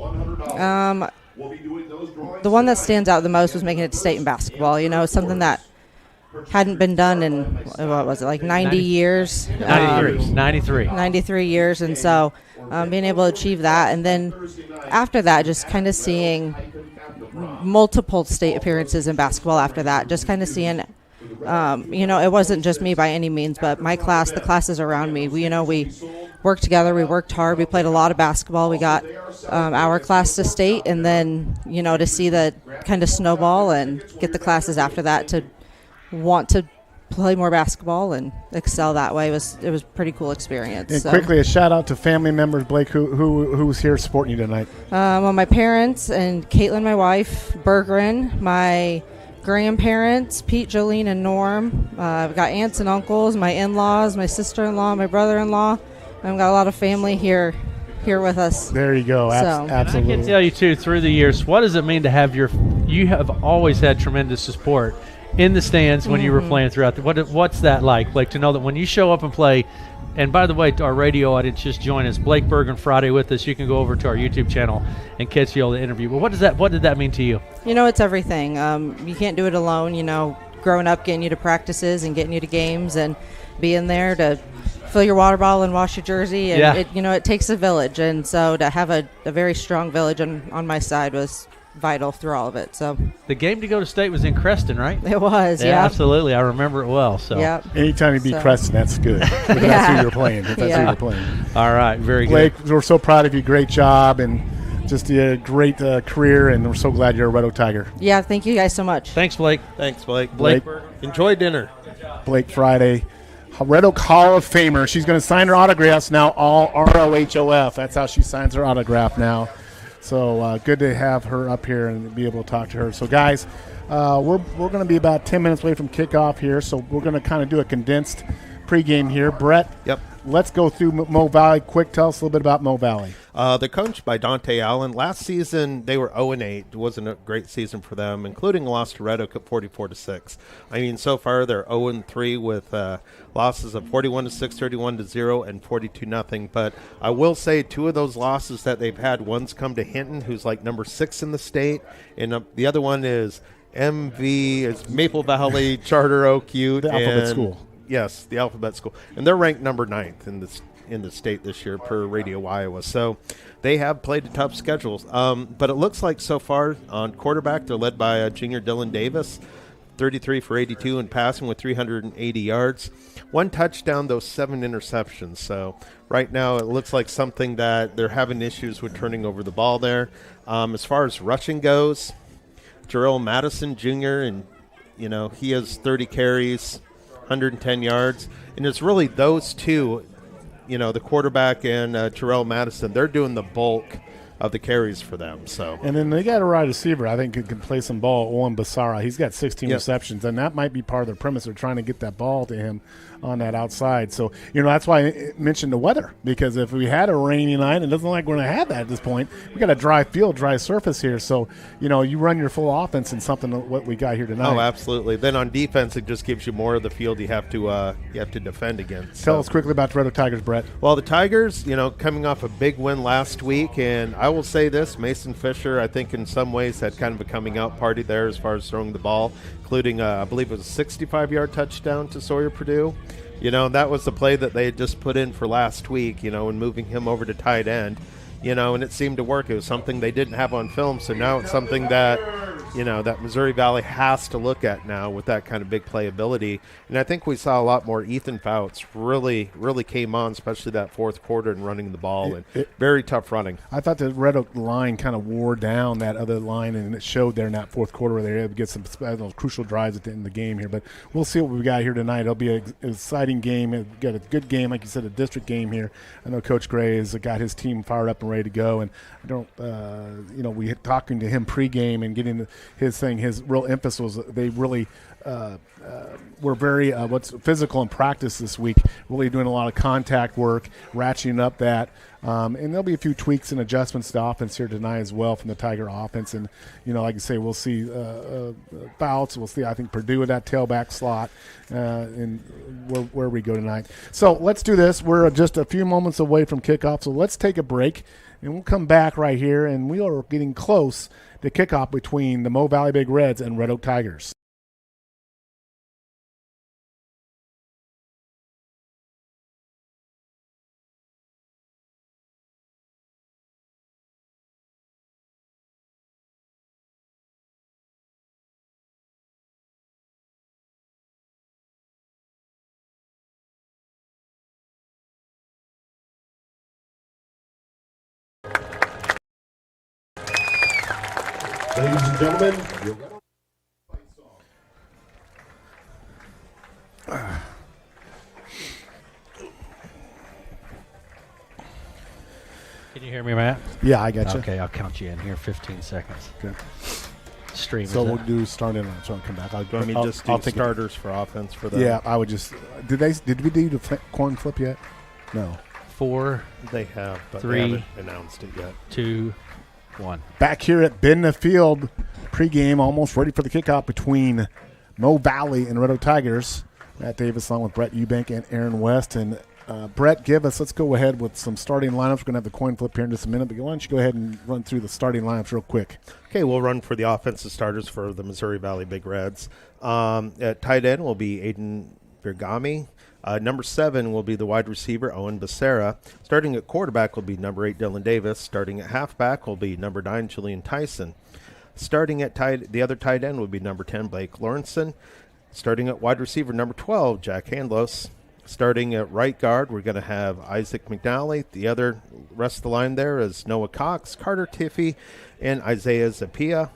The one that stands out the most was making it to state in basketball. Something that hadn't been done in, what was it, like 90 years? 93 years. And so being able to achieve that. And then after that, just kind of seeing multiple state appearances in basketball after that. Just kind of seeing, it wasn't just me by any means, but my class, the classes around me, we worked together, we worked hard, we played a lot of basketball. We got our class to state, and then, to see the kind of snowball and get the classes after that to want to play more basketball and excel that way. It was a pretty cool experience. And so. quickly, a shout out to family members, Blake, who was here supporting you tonight. Well, my parents and Caitlin, my wife, Bergeron, my grandparents, Pete, Jolene, and Norm. I've got aunts and uncles, my in-laws, my sister-in-law, my brother-in-law. I've got a lot of family here with us. There you go. Absolutely. I can tell you, too, through the years, what does it mean to have you have always had tremendous support in the stands when you were playing throughout. What's that like to know that when you show up and play, and by the way, to our radio audience, just join us, Blake Bergen Friday with us. You can go over to our YouTube channel and catch the interview. But what did that mean to you? It's everything. You can't do it alone. Growing up, getting you to practices and getting you to games and being there to fill your water bottle and wash your jersey. And it takes a village. And so to have a very strong village on my side was vital through all of it. So the game to go to state was in Creston, right? It was, yeah. Absolutely. I remember it well. So anytime you beat Creston, that's good. If that's who you're playing. All right, very good. Blake, we're so proud of you. Great job and just a great career, and we're so glad you're a Red Oak Tiger. Yeah, thank you guys so much. Thanks, Blake. Thanks, Blake. Blake. Enjoy dinner. Blake Friday, Red Oak Hall of Famer. She's going to sign her autographs now, all ROHOF. That's how she signs her autograph now. So good to have her up here and be able to talk to her. So, guys, we're going to be about 10 minutes away from kickoff here, so we're going to kind of do a condensed pregame here. Brett, let's go through Mo Valley quick. Tell us a little bit about Mo Valley. They're coached by Dante Allen. Last season, they were 0-8. It wasn't a great season for them, including a loss to Red Oak at 44-6. I mean, so far they're 0-3 with losses of 41-6, 31-0, and 42-0. But I will say 2 of those losses that they've had, one's come to Hinton, who's like number 6 in the state, and the other one is is Maple Valley Charter Oak Ute. The alphabet school. Yes, the alphabet school. And they're ranked number 9th in the state this year per Radio Iowa. So they have played a tough schedule. But it looks like so far on quarterback, they're led by junior Dylan Davis, 33 for 82 and passing with 380 yards. 1 touchdown, those 7 interceptions. So right now it looks like something that they're having issues with turning over the ball there. As far as rushing goes, Jarrell Madison Jr., and, he has 30 carries, 110 yards. And it's really those two, the quarterback and Terrell Madison, they're doing the bulk of the carries for them. So, and then they got a wide receiver, I think, who can play some ball, Owen Basara. He's got 16 receptions, and that might be part of their premise. They're trying to get that ball to him on that outside. So, that's why I mentioned the weather, because if we had a rainy night, it doesn't look like we're going to have that at this point. We got a dry field, dry surface here. So, you run your full offense in something what we got here tonight. Oh, absolutely. Then on defense, it just gives you more of the field you have to defend against. Tell us quickly about the Red Oak Tigers, Brett. Well, the Tigers, coming off a big win last week, and I will say this, Mason Fisher, I think in some ways had kind of a coming out party there as far as throwing the ball, including, I believe it was a 65-yard touchdown to Sawyer Purdue. That was the play that they had just put in for last week, and moving him over to tight end, and it seemed to work. It was something they didn't have on film, so now it's something that, that Missouri Valley has to look at now with that kind of big playability. And I think we saw a lot more Ethan Fouts really, really came on, especially that fourth quarter and running the ball, and very tough running. I thought the Red Oak line kind of wore down that other line, and it showed there in that fourth quarter where they were able to get some crucial drives at the end of the game here. But we'll see what we got here tonight. It'll be an exciting game. We've got a good game, like you said, a district game here. I know Coach Gray has got his team fired up and ready to go, and I don't, we had talking to him pregame and getting his thing. His real emphasis was they really were very physical in practice this week, really doing a lot of contact work, ratcheting up that. And there'll be a few tweaks and adjustments to offense here tonight as well from the Tiger offense. And, like you say, we'll see Fouts. We'll see, I think, Purdue at that tailback slot and where we go tonight. So let's do this. We're just a few moments away from kickoff, so let's take a break. And we'll come back right here, and we are getting close to kickoff between the Mo Valley Big Reds and Red Oak Tigers. Ladies and gentlemen, you hear me, Matt? Yeah, I got you. Okay, I'll count you in here. 15 seconds. Okay. Stream. So is we'll up. do start in. So I'll come back. Do you want me to just do starters for offense for that? Yeah, I would just. Did we do the coin flip yet? No. 4, They have, but 3, they haven't announced it yet. 2, 1. Back here at Bend the Field, pregame almost ready for the kickoff between Mo Valley and Red Oak Tigers. Matt Davis along with Brett Eubank and Aaron West. And Brett, let's go ahead with some starting lineups. We're going to have the coin flip here in just a minute, but why don't you go ahead and run through the starting lineups real quick. Okay, we'll run for the offensive starters for the Missouri Valley Big Reds. At tight end will be Aiden Pregame. Number 7 will be the wide receiver, Owen Becerra. Starting at quarterback will be number 8, Dylan Davis. Starting at halfback will be number 9, Julian Tyson. Starting at the other tight end will be number 10, Blake Lawrenson. Starting at wide receiver, number 12, Jack Handlos. Starting at right guard, we're going to have Isaac McNally. The rest of the line there is Noah Cox, Carter Tiffey, and Isaiah Zapia.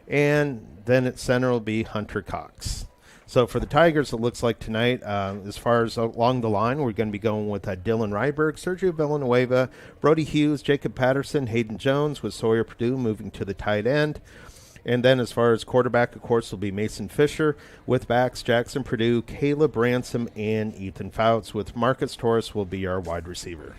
And then at center will be Hunter Cox. So for the Tigers, it looks like tonight, as far as along the line, we're going to be going with Dylan Ryberg, Sergio Villanueva, Brody Hughes, Jacob Patterson, Hayden Jones, with Sawyer Purdue moving to the tight end. And then as far as quarterback, of course, will be Mason Fisher, with backs Jackson Purdue, Caleb Ransom, and Ethan Fouts, with Marcus Torres will be our wide receiver.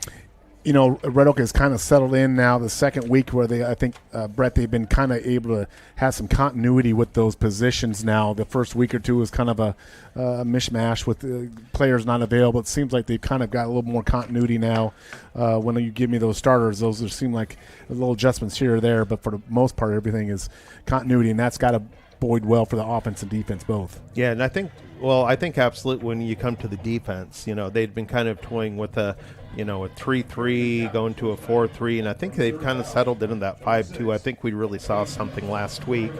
You know, Red Oak has kind of settled in now the second week where Brett, they've been kind of able to have some continuity with those positions now. The first week or two was kind of a mishmash with players not available. It seems like they've kind of got a little more continuity now. When you give me those starters, those seem like little adjustments here or there, but for the most part, everything is continuity, and that's got to bode well for the offense and defense both. Yeah, and I think absolutely when you come to the defense, they'd been kind of toying with a 3-3 going to a 4-3, and I think they've kind of settled into that 5-2. I think we really saw something last week,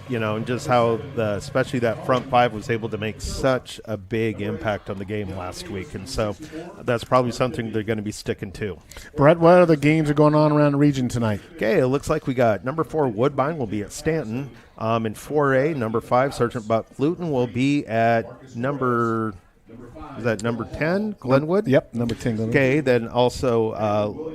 and just how especially that front five was able to make such a big impact on the game last week, and so that's probably something they're going to be sticking to. Brett, what other games are going on around the region tonight? Okay, it looks like we got number 4 Woodbine will be at Stanton. In 4A, number 5 Sergeant Buck Luton will be at number 10, Glenwood? Yep, number 10, Glenwood. Okay, then also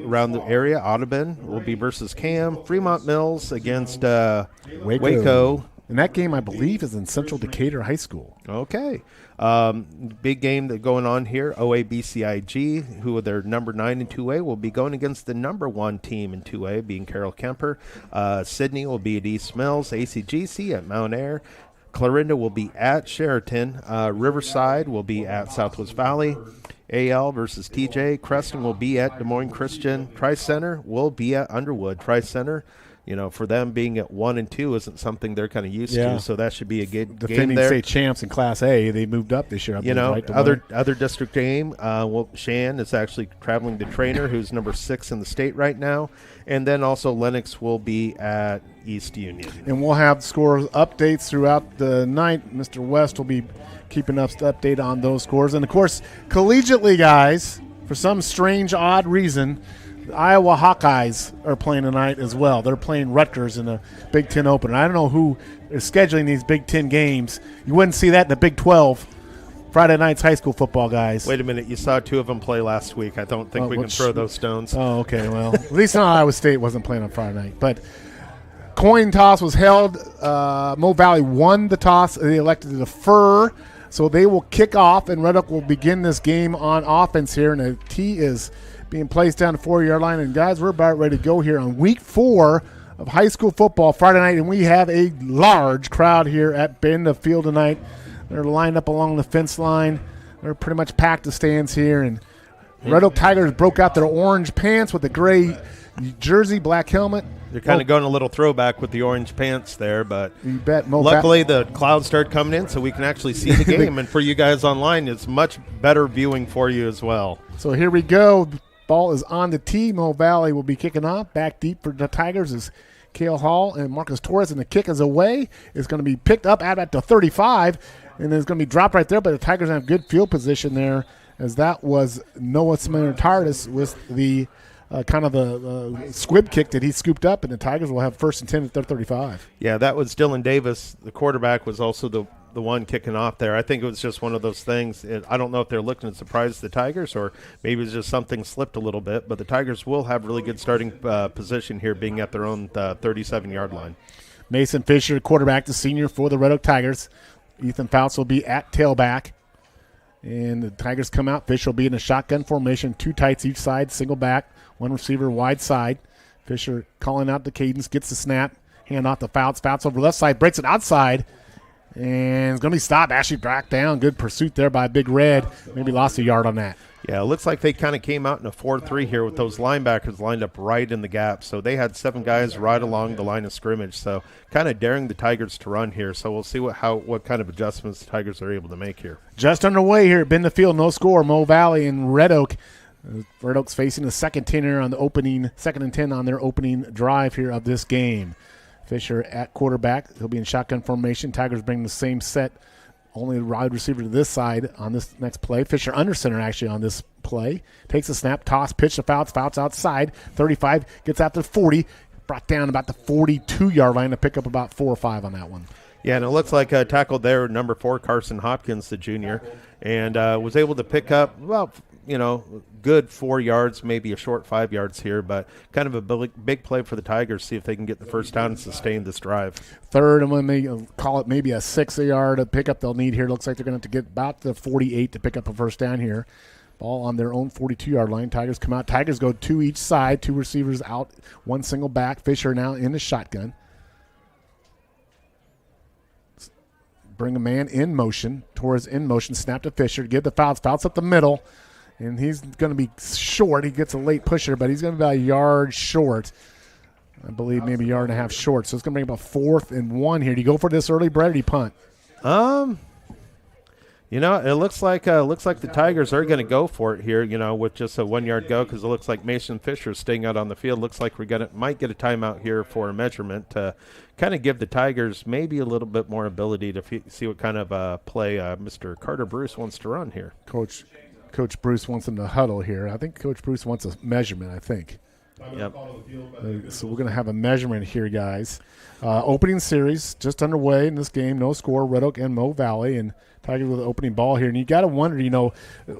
around the area, Audubon will be versus Cam. Fremont Mills against Waco. And that game, I believe, is in Central Decatur High School. Okay. Big game that going on here. OABCIG, who are their number 9 in 2A, will be going against the number 1 team in 2A, being Carroll Kemper. Sydney will be at East Mills. ACGC at Mount Ayr. Clarinda will be at Sheraton. Riverside will be at Southwest Valley. AL versus TJ. Creston will be at Des Moines Christian. Tri-Center will be at Underwood. Tri-Center, for them being at 1 and 2 isn't something they're kind of used to, so that should be a good defending game there. State champs in Class A, they moved up this year. Other district game. Shan is actually traveling to Trainer, who's number 6 in the state right now, and then also Lennox will be at East Union. And we'll have scores updates throughout the night. Mr. West will be keeping us to update on those scores, and of course, collegiately, guys, for some strange, odd reason, the Iowa Hawkeyes are playing tonight as well. They're playing Rutgers in the Big Ten Open. I don't know who is scheduling these Big Ten games. You wouldn't see that in the Big 12. Friday night's high school football, guys. Wait a minute. You saw 2 of them play last week. I don't think we can throw those stones. Oh, okay. Well, at least not Iowa State wasn't playing on Friday night. But coin toss was held. Mo Valley won the toss. They elected to defer. So they will kick off, and Red Oak will begin this game on offense here. And the tee is being placed down the 4-yard line. And, guys, we're about ready to go here on week 4 of high school football Friday night. And we have a large crowd here at Bend the Field tonight. They're lined up along the fence line. They're pretty much packed the stands here. And Red Oak Tigers broke out their orange pants with the gray jersey, black helmet. They're kind of going a little throwback with the orange pants there, but you bet. Luckily the clouds started coming in so we can actually see the game. And for you guys online, it's much better viewing for you as well. So here we go. Ball is on the tee. Mo Valley will be kicking off. Back deep for the Tigers is Cale Hall and Marcus Torres, and the kick is away. It's going to be picked up at the 35, and it's going to be dropped right there, but the Tigers have good field position there, as that was Noah Simonitardis with the kind of a squib kick that he scooped up, and the Tigers will have 1st and 10 at their 35. Yeah, that was Dylan Davis. The quarterback was also the the one kicking off there. I think it was just one of those things. I don't know if they're looking to surprise the Tigers or maybe it's just something slipped a little bit, but the Tigers will have really good starting position here being at their own 37-yard line. Mason Fisher, quarterback, the senior for the Red Oak Tigers. Ethan Fouts will be at tailback. And the Tigers come out. Fisher will be in a shotgun formation, 2 tights each side, single back, 1 receiver wide side. Fisher calling out the cadence, gets the snap, hand off to Fouts. Fouts over left side, breaks it outside, and it's going to be stopped. Actually back down. Good pursuit there by Big Red. Maybe lost a yard on that. Yeah, it looks like they kind of came out in a 4-3 here with those linebackers lined up right in the gap. So they had 7 guys right along the line of scrimmage. So kind of daring the Tigers to run here. So we'll see what kind of adjustments the Tigers are able to make here. Just underway here at Bend the Field, no score. Mo Valley and Red Oak. Red Oak's facing the second and 10 on their opening drive here of this game. Fisher at quarterback. He'll be in shotgun formation. Tigers bring the same set. Only wide receiver to this side on this next play. Fisher under center actually on this play. Takes a snap, toss, pitch to Fouts. Fouts outside. 35, gets out to 40. Brought down about the 42-yard line to pick up about 4 or 5 on that one. Yeah, and it looks like tackled there, number 4, Carson Hopkins, the junior, and was able to pick up about, good 4 yards, maybe a short 5 yards here, but kind of a big play for the Tigers, see if they can get the first down and sustain this drive. Third, and when they call it maybe a 6-yard pickup they'll need here. Looks like they're going to have to get about the 48 to pick up a first down here. Ball on their own 42-yard line. Tigers come out. Tigers go 2 each side, 2 receivers out, 1 single back. Fisher now in the shotgun. Bring a man in motion, Torres in motion, snap to Fisher, give the Fouts. Fouts up the middle. And he's going to be short. He gets a late pusher, but he's going to be about a yard short. I believe maybe a yard and a half short. So it's going to bring about 4th and 1 here. Do you go for this early, Brett, or do you punt? It looks like the Tigers are going to go for it here, with just a 1-yard go because it looks like Mason Fisher is staying out on the field. Looks like might get a timeout here for a measurement to kind of give the Tigers maybe a little bit more ability to see what kind of play Mr. Carter Bruce wants to run here. Coach Bruce wants them to huddle here. I think Coach Bruce wants a measurement, I think. Yep. So we're going to have a measurement here, guys. Opening series just underway in this game. No score, Red Oak and Mo Valley. And Tigers with the opening ball here. And you got to wonder,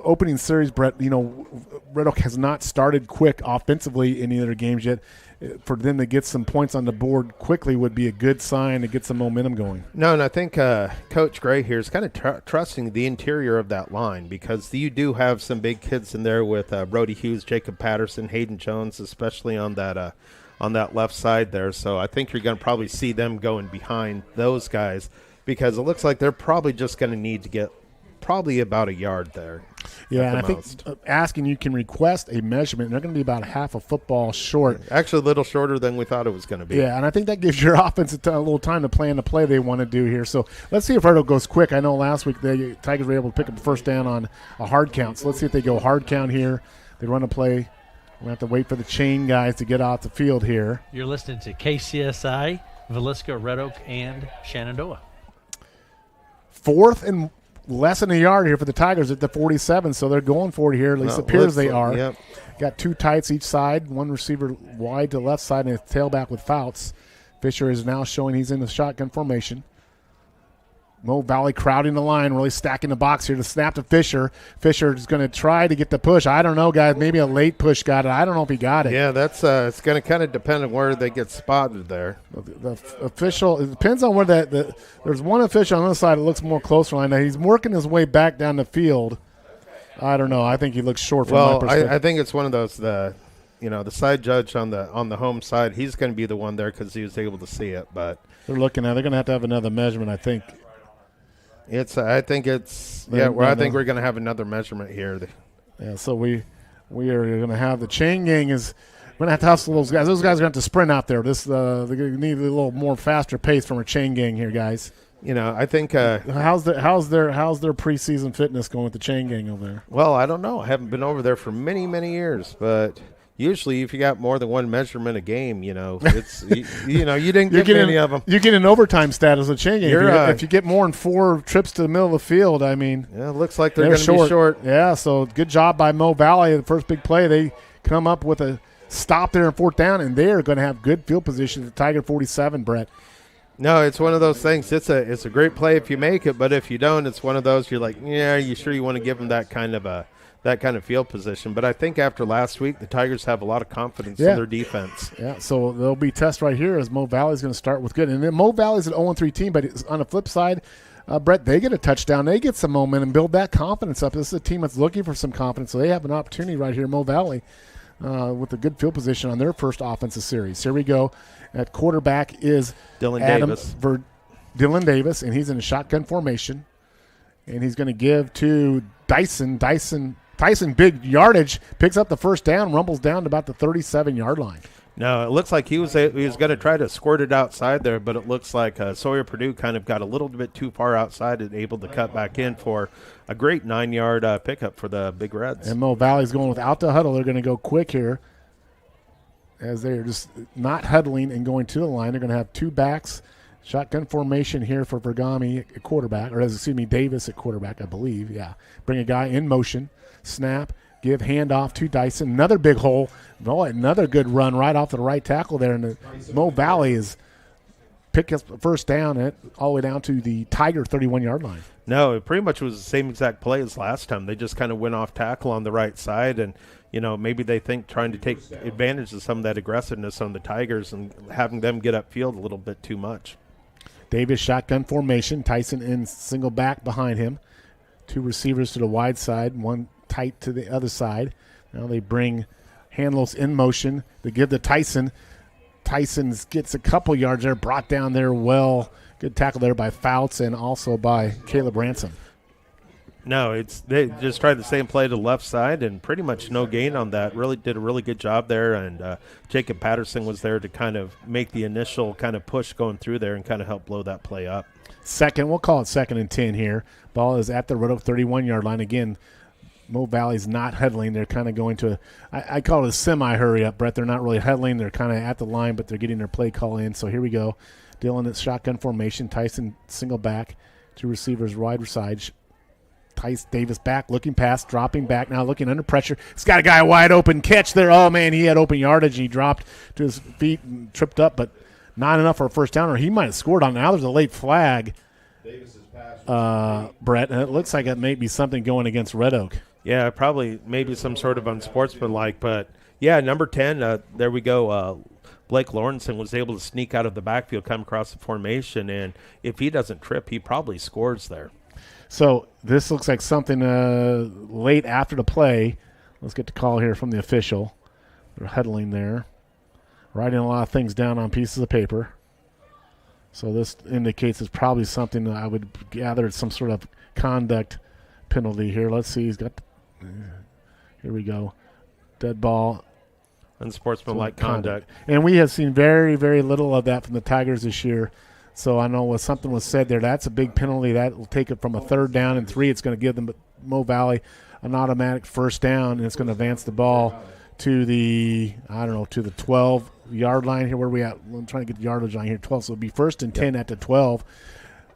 opening series, Brett, Red Oak has not started quick offensively in either games yet. For them to get some points on the board quickly would be a good sign to get some momentum going. No, and I think Coach Gray here is kind of trusting the interior of that line because you do have some big kids in there with Brody Hughes, Jacob Patterson, Hayden Jones, especially on that left side there. So I think you're going to probably see them going behind those guys because it looks like they're probably just going to need to get probably about a yard there. Yeah, and I think asking you can request a measurement. They're going to be about half a football short. Actually, a little shorter than we thought it was going to be. Yeah, and I think that gives your offense a little time to plan the play they want to do here. So let's see if Red Oak goes quick. I know last week the Tigers were able to pick up the first down on a hard count. So let's see if they go hard count here. They run a play. We're going to have to wait for the chain guys to get off the field here. You're listening to KCSI, Villisca, Red Oak, and Shenandoah. 4th and less than a yard here for the Tigers at the 47, so they're going for it here. At least it appears they are. Yep. Got 2 tights each side, 1 receiver wide to the left side, and a tailback with Fouts. Fisher is now showing he's in the shotgun formation. Mo Valley crowding the line, really stacking the box here to snap to Fisher. Fisher is going to try to get the push. I don't know, guys. Maybe a late push got it. I don't know if he got it. Yeah, that's it's going to kind of depend on where they get spotted there. The official, it depends on where there's one official on this side that looks more closer line. Now he's working his way back down the field. I don't know. I think he looks short from my perspective. I think it's one of those the side judge on the home side. He's going to be the one there because he was able to see it. But they're looking at. They're going to have another measurement, I think. I think we're going to have another measurement here. Yeah, so we are going to have the chain gang is going to have to hustle those guys. Those guys are going to have to sprint out there. They're going to need a little more faster pace from a chain gang here, guys. I think how's their preseason fitness going with the chain gang over there? Well, I don't know. I haven't been over there for many, many years, but usually if you got more than one measurement a game, it's you didn't get any of them. You get an overtime status with chain gang. If you get more than 4 trips to the middle of the field, I mean, it looks like they're going to be short. Yeah, so good job by Mo Valley. The first big play, they come up with a stop there in 4th down, and they are going to have good field position at Tiger 47, Brett. No, it's one of those things. It's a great play if you make it, but if you don't, it's one of those you're like, yeah, are you sure you want to give them that kind of field position? But I think after last week, the Tigers have a lot of confidence in their defense. Yeah, so there'll be test right here as Mo Valley's going to start with good. And then Mo Valley's an 0-3 team, but on the flip side, Brett, they get a touchdown. They get some momentum, build that confidence up. This is a team that's looking for some confidence, so they have an opportunity right here, Mo Valley, with a good field position on their first offensive series. Here we go. At quarterback is Dylan Davis, and he's in a shotgun formation. And he's going to give to Dyson. Dyson, big yardage, picks up the first down, rumbles down to about the 37-yard line. No, it looks like he was going to try to squirt it outside there, but it looks like Sawyer Purdue kind of got a little bit too far outside and able to cut back in for a great 9-yard pickup for the Big Reds. And Mo Valley's going without the huddle. They're going to go quick here as they're just not huddling and going to the line. They're going to have two backs. Shotgun formation here for Pregame at quarterback, or Davis at quarterback, I believe. Yeah. Bring a guy in motion, snap, give handoff to Dyson. Another big hole. Oh, another good run right off the right tackle there. And Mo Valley is pick up the first down all the way down to the Tiger 31-yard line. No, it pretty much was the same exact play as last time. They just kind of went off tackle on the right side, and maybe they think trying to take advantage of some of that aggressiveness on the Tigers and having them get upfield a little bit too much. Davis shotgun formation. Tyson in single back behind him. Two receivers to the wide side, one tight to the other side. Now they bring Hanlos in motion. They give to Tyson. Tyson gets a couple yards there, brought down there well. Good tackle there by Fouts and also by Caleb Ransom. No, they just tried the same play to the left side and pretty much no gain on that. Really did a really good job there, and Jacob Patterson was there to kind of make the initial kind of push going through there and kind of help blow that play up. We'll call it 2nd and 10 here. Ball is at the Red Oak 31-yard line. Again, Mo Valley's not huddling. They're kind of going to I call it a semi-hurry-up, Brett. They're not really huddling. They're kind of at the line, but they're getting their play call in. So here we go. Dylan at shotgun formation. Tyson single back. Two receivers wide side. Tice Davis back, looking past, dropping back, now looking under pressure. He's got a guy wide open catch there. Oh, man, he had open yardage, and he dropped to his feet and tripped up, but not enough for a first down, or he might have scored on. Now there's a late flag, Brett, and it looks like it may be something going against Red Oak. Yeah, probably maybe some sort of unsportsmanlike, but, yeah, number 10, there we go. Blake Lawrenson was able to sneak out of the backfield, come across the formation, and if he doesn't trip, he probably scores there. So this looks like something late after the play. Let's get the call here from the official. They're huddling there, writing a lot of things down on pieces of paper. So this indicates it's probably something that I would gather it's some sort of conduct penalty here. Let's see. He's got here we go. Dead ball. Unsportsmanlike conduct. And we have seen very, very little of that from the Tigers this year. So I know when something was said there, that's a big penalty. That will take it from a 3rd down and 3. It's going to give them Mo Valley an automatic first down, and it's going to advance the ball to the 12-yard line here. Where are we at? I'm trying to get the yardage on here. 12, so it'll be 1st and 10 at the 12.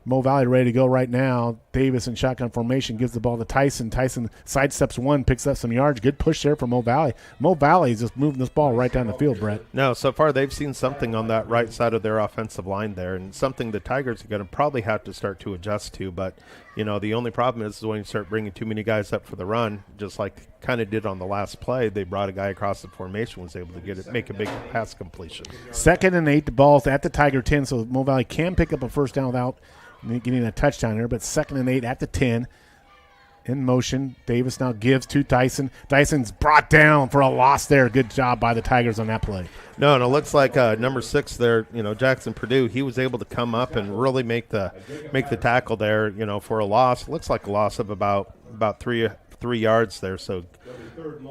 Mo Valley ready to go right now. Davis in shotgun formation gives the ball to Tyson. Tyson sidesteps one, picks up some yards. Good push there for Mo Valley. Mo Valley is just moving this ball right down the field, Brett. No, so far they've seen something on that right side of their offensive line there, and something the Tigers are going to probably have to start to adjust to. But, the only problem is when you start bringing too many guys up for the run, just like kind of did on the last play, they brought a guy across the formation, was able to make a big pass completion. 2nd and 8, the ball's at the Tiger 10, so Mo Valley can pick up a first down without getting a touchdown here, but 2nd and 8 at the 10. In motion, Davis now gives to Tyson. Tyson's brought down for a loss there. Good job by the Tigers on that play. No, and it looks like number 6 there, Jackson Purdue, he was able to come up and really make the tackle there, for a loss. Looks like a loss of about 3 yards there, so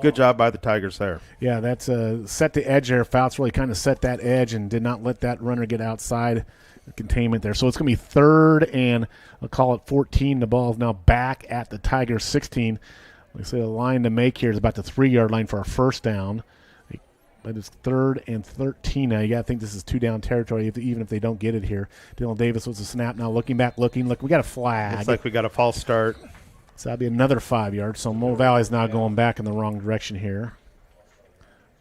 good job by the Tigers there. Yeah, that's set the edge there. Fouts really kind of set that edge and did not let that runner get outside containment there. So it's going to be 3rd and I'll call it 14. The ball is now back at the Tigers 16. Like I say, the line to make here is about the 3-yard line for a first down. But it's 3rd and 13 now. You got to think this is 2-down territory, even if they don't get it here. Dylan Davis was a snap now. Looking back, look, we got a flag. Looks like we got a false start. So that'll be another 5 yards. So Mo Valley's now going back in the wrong direction here.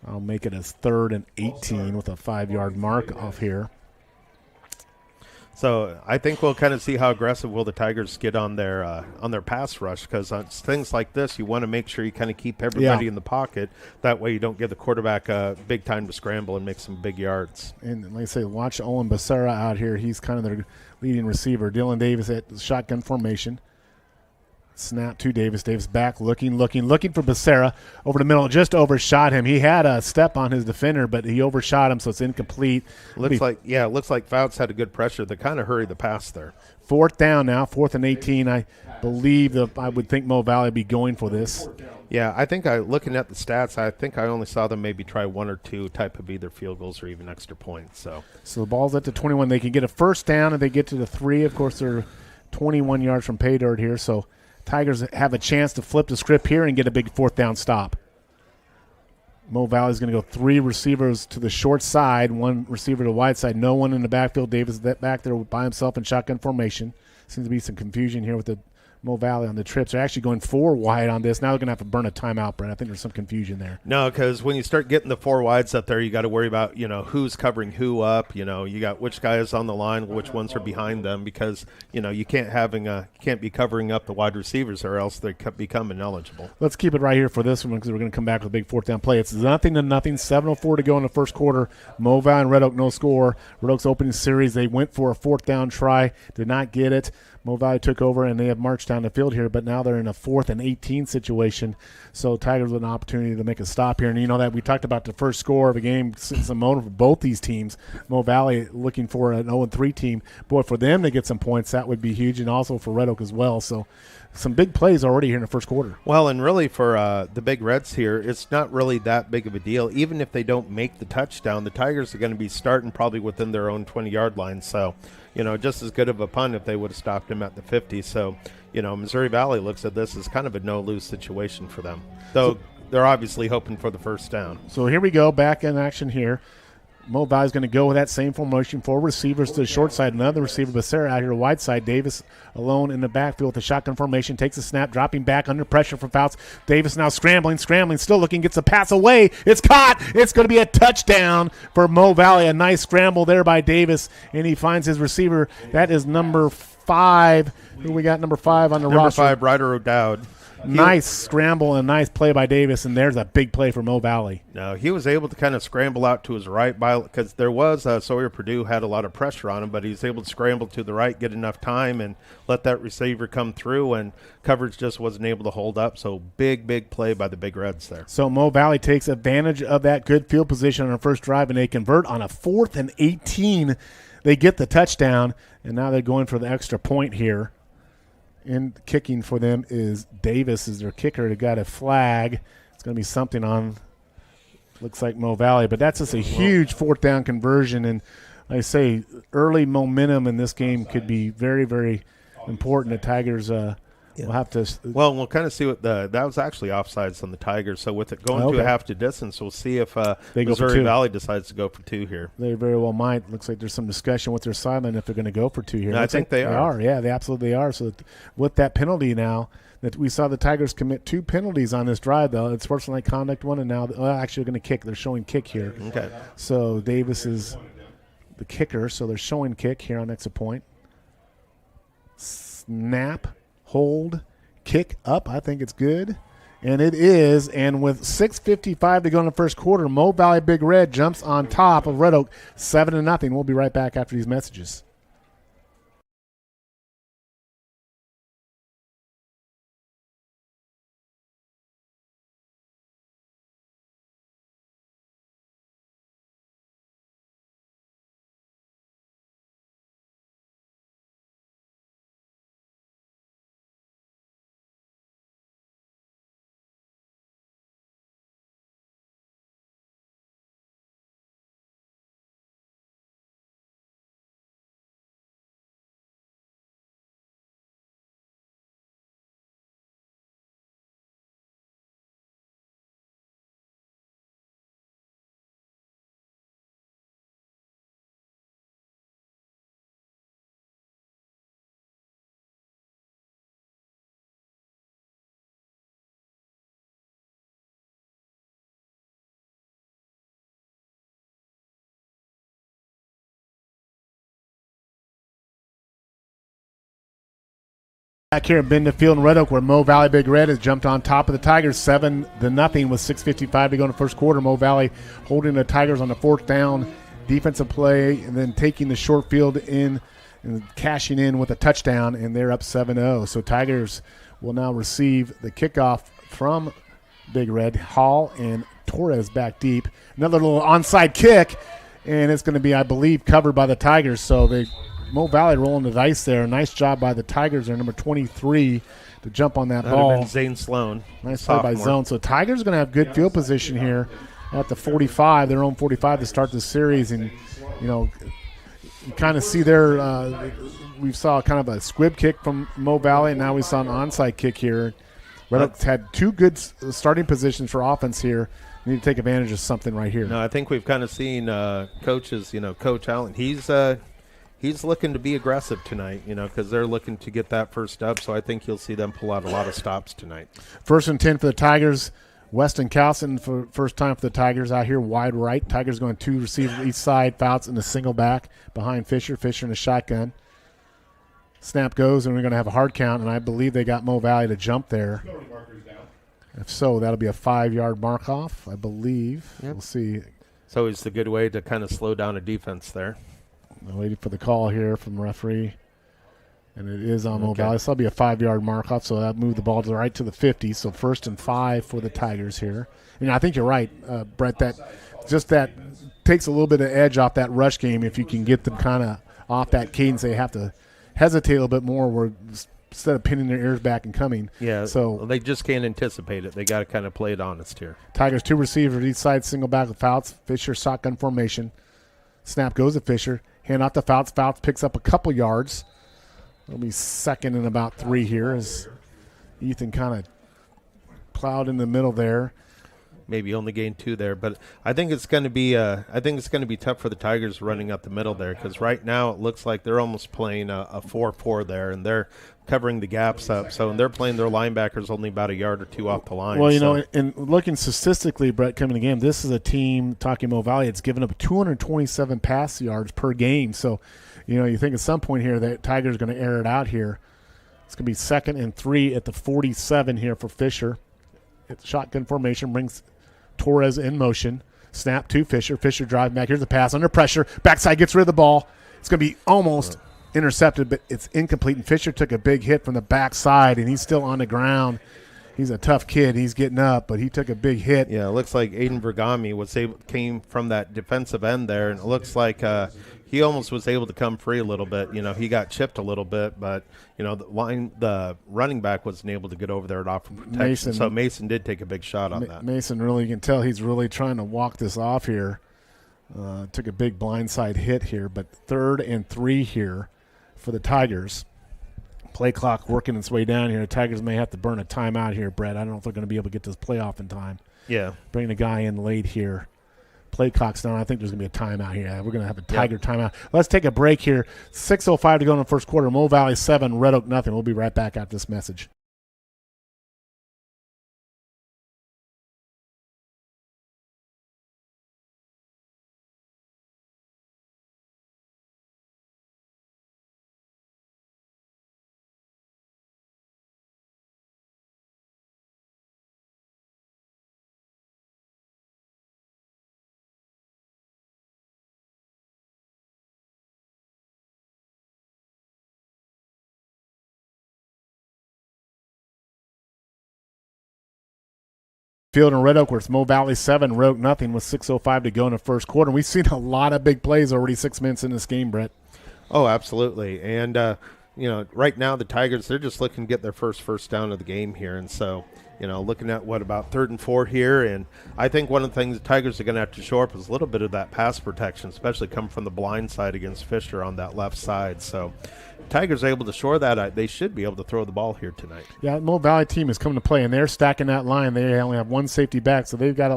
I'll make it as 3rd and 18 with a 5-yard mark off here. So I think we'll kind of see how aggressive will the Tigers get on their pass rush, because on things like this, you want to make sure you kind of keep everybody in the pocket. That way you don't give the quarterback a big time to scramble and make some big yards. And like I say, watch Owen Becerra out here. He's kind of their leading receiver. Dylan Davis at shotgun formation. Snap to Davis. Davis back, looking for Becerra. Over the middle, just overshot him. He had a step on his defender, but he overshot him, so it's incomplete. Looks like Fouts had a good pressure that kind of hurried the pass there. 4th down now, 4th and 18. I believe I would think Mo Valley would be going for this. Yeah, I think looking at the stats, I think I only saw them maybe try 1 or 2 type of either field goals or even extra points. So the ball's at the 21. They can get a first down if they get to the 3. Of course, they're 21 yards from pay dirt here, so Tigers have a chance to flip the script here and get a big 4th down stop. Mo Valley's going to go 3 receivers to the short side, 1 receiver to the wide side. No one in the backfield. Davis back there by himself in shotgun formation. Seems to be some confusion here with the Mo Valley on the trips. They're actually going 4 wide on this. Now they're going to have to burn a timeout, Brent. I think there's some confusion there. No, because when you start getting the 4 wides up there, you got to worry about, who's covering who up. You got which guy is on the line, which ones are behind them, because, you can't be covering up the wide receivers or else they become ineligible. Let's keep it right here for this one because we're going to come back with a big 4th down play. It's 0-0, 7:04 to go in the first quarter. Mo Valley and Red Oak no score. Red Oak's opening series, they went for a 4th down try, did not get it. Mo Valley took over, and they have marched down the field here, but now they're in a 4th and 18 situation. So Tigers with an opportunity to make a stop here. And that we talked about the first score of the game, some motive for both these teams. Mo Valley looking for an 0-3 team. Boy, for them to get some points, that would be huge, and also for Red Oak as well. So some big plays already here in the first quarter. Well, and really for the Big Reds here, it's not really that big of a deal. Even if they don't make the touchdown, the Tigers are going to be starting probably within their own 20-yard line. So, just as good of a punt if they would have stopped him at the 50. So, Missouri Valley looks at this as kind of a no-lose situation for them. Though they're obviously hoping for the first down. So here we go, back in action here. Mo Valley's going to go with that same formation. 4 receivers to the short side. Another receiver, Becerra, out here to wide side. Davis alone in the backfield with the shotgun formation. Takes a snap, dropping back under pressure from Fouts. Davis now scrambling, still looking, gets a pass away. It's caught. It's going to be a touchdown for Mo Valley. A nice scramble there by Davis, and he finds his receiver. That is number 5. Who we got number 5 on the roster? Number 5, Ryder O'Dowd. Nice scramble and nice play by Davis, and there's a big play for Mo Valley. No, he was able to kind of scramble out to his right because there was Sawyer Purdue had a lot of pressure on him, but he was able to scramble to the right, get enough time, and let that receiver come through, and coverage just wasn't able to hold up. So big play by the Big Reds there. So Mo Valley takes advantage of that good field position on their first drive, and they convert on a 4th and 18. They get the touchdown, and now they're going for the extra point here. And kicking for them is Davis is their kicker. They got a flag. It's going to be something on, looks like Mo Valley. But that's just a huge 4th down conversion. And like I say, early momentum in this game could be very, very important. The Tigers will have to. Well, we'll kind of see what that was actually offsides on the Tigers. So with it going to a half to distance, we'll see if Missouri Valley decides to go for 2 here. They very well might. Looks like there's some discussion with their sideline if they're going to go for 2 here. No, I think they are. Yeah, they absolutely are. So with that penalty now, that we saw the Tigers commit 2 penalties on this drive, though. It's sportsmanlike conduct one, and now actually going to kick. They're showing kick here. Okay. So Davis is the kicker, so they're showing kick here on extra point. Snap, hold, kick up. I think it's good. And it is. And with 6:55 to go in the first quarter, Mo Valley Big Red jumps on top of Red Oak 7-0. We'll be right back after these messages. Back here in Bend Field in Red Oak, where Mo Valley Big Red has jumped on top of the Tigers 7-0 with 6:55 to go in the first quarter. Mo Valley holding the Tigers on the fourth down defensive play and then taking the short field in and cashing in with a touchdown, and they're up 7-0. So Tigers will now receive the kickoff from Big Red. Hall and Torres back deep. Another little onside kick, and it's going to be, I believe, covered by the Tigers. So Mo Valley rolling the dice there. Nice job by the Tigers there, number 23, to jump on that ball. Have been Zane Sloan. Nice play by Zone. So Tigers going to have good field position here at the 45, their own 45 to start this series. And, you kind of see there, we saw kind of a squib kick from Mo Valley, and now we saw an onside kick here. Red Oaks had two good starting positions for offense here. We need to take advantage of something right here. No, I think we've kind of seen coaches, Coach Allen, he's looking to be aggressive tonight, because they're looking to get that first dub. So I think you'll see them pull out a lot of stops tonight. 1st and 10 for the Tigers. Weston Cowson for first time for the Tigers out here wide right. Tigers going 2 receivers each side. Fouts in the single back behind Fisher. Fisher in a shotgun. Snap goes, and we're going to have a hard count, and I believe they got Mo Valley to jump there. If so, that'll be a 5-yard mark off, I believe. Yep. We'll see. It's always a good way to kind of slow down a defense there. I'm waiting for the call here from the referee. And it is on Mo Valley. So that'll be a 5-yard mark off, so that moved the ball right to the 50. So 1st and 5 for the Tigers here. And I think you're right, Brett, that takes a little bit of edge off that rush game if you can get them kind of off that cadence. They have to hesitate a little bit more where instead of pinning their ears back and coming. Yeah, so they just can't anticipate it. They got to kind of play it honest here. Tigers 2 receivers each side, single back with Fouts. Fisher shotgun formation. Snap goes to Fisher. Hand out to Fouts. Fouts picks up a couple yards. It'll be 2nd and about 3 here as Ethan kind of plowed in the middle there. Maybe only gained 2 there, but I think it's going to be tough for the Tigers running up the middle there, because right now it looks like they're almost playing a 4-4 there, and they're covering the gaps up. So and they're playing their linebackers only about a yard or 2 off the line. Well, and looking statistically, Brett, coming to the game, this is a team, talking Mo Valley, it's given up 227 pass yards per game. So, you think at some point here that Tigers are going to air it out here. It's going to be 2nd and 3 at the 47 here for Fisher. It's shotgun formation, brings Torres in motion. Snap to Fisher. Fisher driving back. Here's the pass under pressure. Backside gets rid of the ball. It's going to be almost intercepted, but it's incomplete. And Fisher took a big hit from the backside, and he's still on the ground. He's a tough kid. He's getting up, but he took a big hit. Yeah, it looks like Aiden Pregame came from that defensive end there, and it looks like he almost was able to come free a little bit. He got chipped a little bit, but the running back wasn't able to get over there and offer protection. So Mason did take a big shot on that. Mason really, you can tell he's really trying to walk this off here. Took a big blindside hit here, but 3rd and 3 here for the Tigers. Play clock working its way down here. The Tigers may have to burn a timeout here, Brett. I don't know if they're going to be able to get this playoff in time. Yeah. Bring the guy in late here. Play clock's down. I think there's going to be a timeout here. We're going to have a Tiger timeout. Let's take a break here. 6:05 to go in the first quarter. Mo Valley 7, Red Oak nothing. We'll be right back after this message. Field in Red Oak, where it's Mo Valley 7, Red Oak nothing with 6:05 to go in the first quarter. And we've seen a lot of big plays already 6 minutes in this game, Brett. Oh, absolutely. And, right now the Tigers, they're just looking to get their first down of the game here. And so, looking at about 3rd and 4 here. And I think one of the things the Tigers are going to have to show up is a little bit of that pass protection, especially coming from the blind side against Fisher on that left side. So Tigers are able to shore that. They should be able to throw the ball here tonight. Yeah, Mo Valley team is coming to play, and they're stacking that line. They only have one safety back, so they've got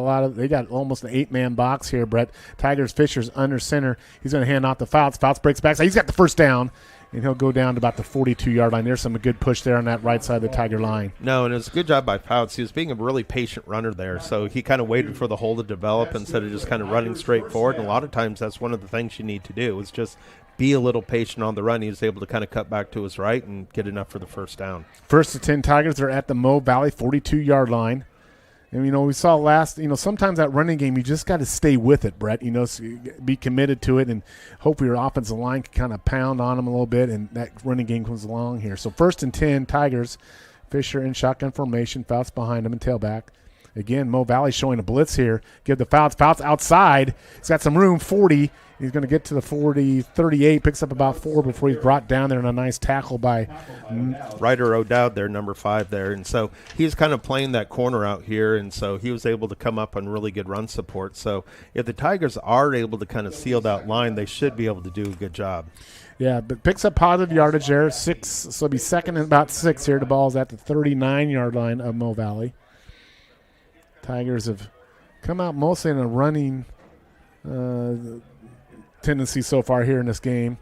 almost an 8-man box here, Brett. Tigers, Fisher's under center. He's going to hand off the Fouts. Fouts breaks back. So he's got the first down, and he'll go down to about the 42-yard line. There's some good push there on that right side of the Tiger line. No, and it's a good job by Fouts. He was being a really patient runner there, so he kind of waited for the hole to develop instead of just kind of running straight forward. And a lot of times that's one of the things you need to do is just be a little patient on the run. He was able to kind of cut back to his right and get enough for the first down. First and 10 Tigers are at the Mo Valley 42-yard line. And, we saw last, sometimes that running game, you just got to stay with it, Brett. So you be committed to it and hope your offensive line can kind of pound on them a little bit, and that running game comes along here. So first and 10, Tigers. Fisher in shotgun formation, Fouts behind him and tailback. Again, Mo Valley showing a blitz here. Give the Fouts outside. He's got some room, 40. He's going to get to the 40, 38, picks up about 4 before he's brought down there, and a nice tackle by Ryder O'Dowd there, number 5 there. And so he's kind of playing that corner out here, and so he was able to come up on really good run support. So if the Tigers are able to kind of seal that line, they should be able to do a good job. Yeah, but picks up positive yardage there, 6, so it'll be second and about 6 here. The ball's at the 39-yard line of Mo Valley. Tigers have come out mostly in a running tendency so far here in this game.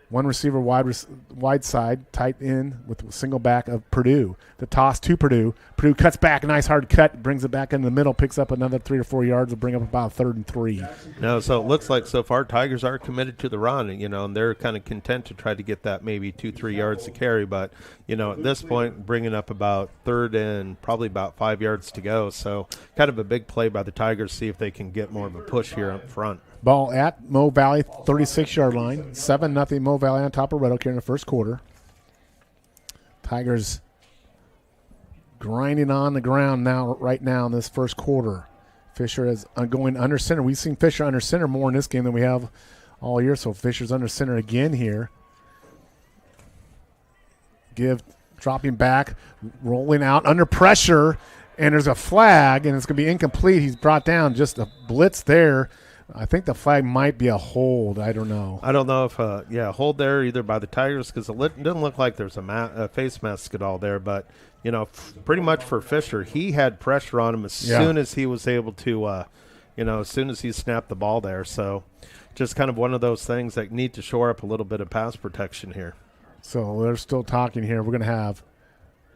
One receiver wide side, tight end with a single back of Purdue. The toss to Purdue. Purdue cuts back, nice hard cut, brings it back in the middle, picks up another 3 or 4 yards, will bring up about 3rd and 3. No, so it looks like so far Tigers are committed to the run, and they're kind of content to try to get that maybe 2-3 yards to carry. But, at this point, bringing up about 3rd and probably about 5 yards to go. So kind of a big play by the Tigers, see if they can get more of a push here up front. Ball at Mo Valley, 36-yard line. 7-0 Mo Valley on top of Red Oak here in the first quarter. Tigers grinding on the ground right now in this first quarter. Fisher is going under center. We've seen Fisher under center more in this game than we have all year, so Fisher's under center again here. Dropping back, rolling out, under pressure, and there's a flag, and it's going to be incomplete. He's brought down, just a blitz there. I think the flag might be a hold. I don't know. I don't know if hold there either by the Tigers, because it didn't look like there's a face mask at all there. But pretty much for Fisher, he had pressure on him as soon as he was able to, as soon as he snapped the ball there. So just kind of one of those things that need to shore up a little bit of pass protection here. So they're still talking here. We're going to have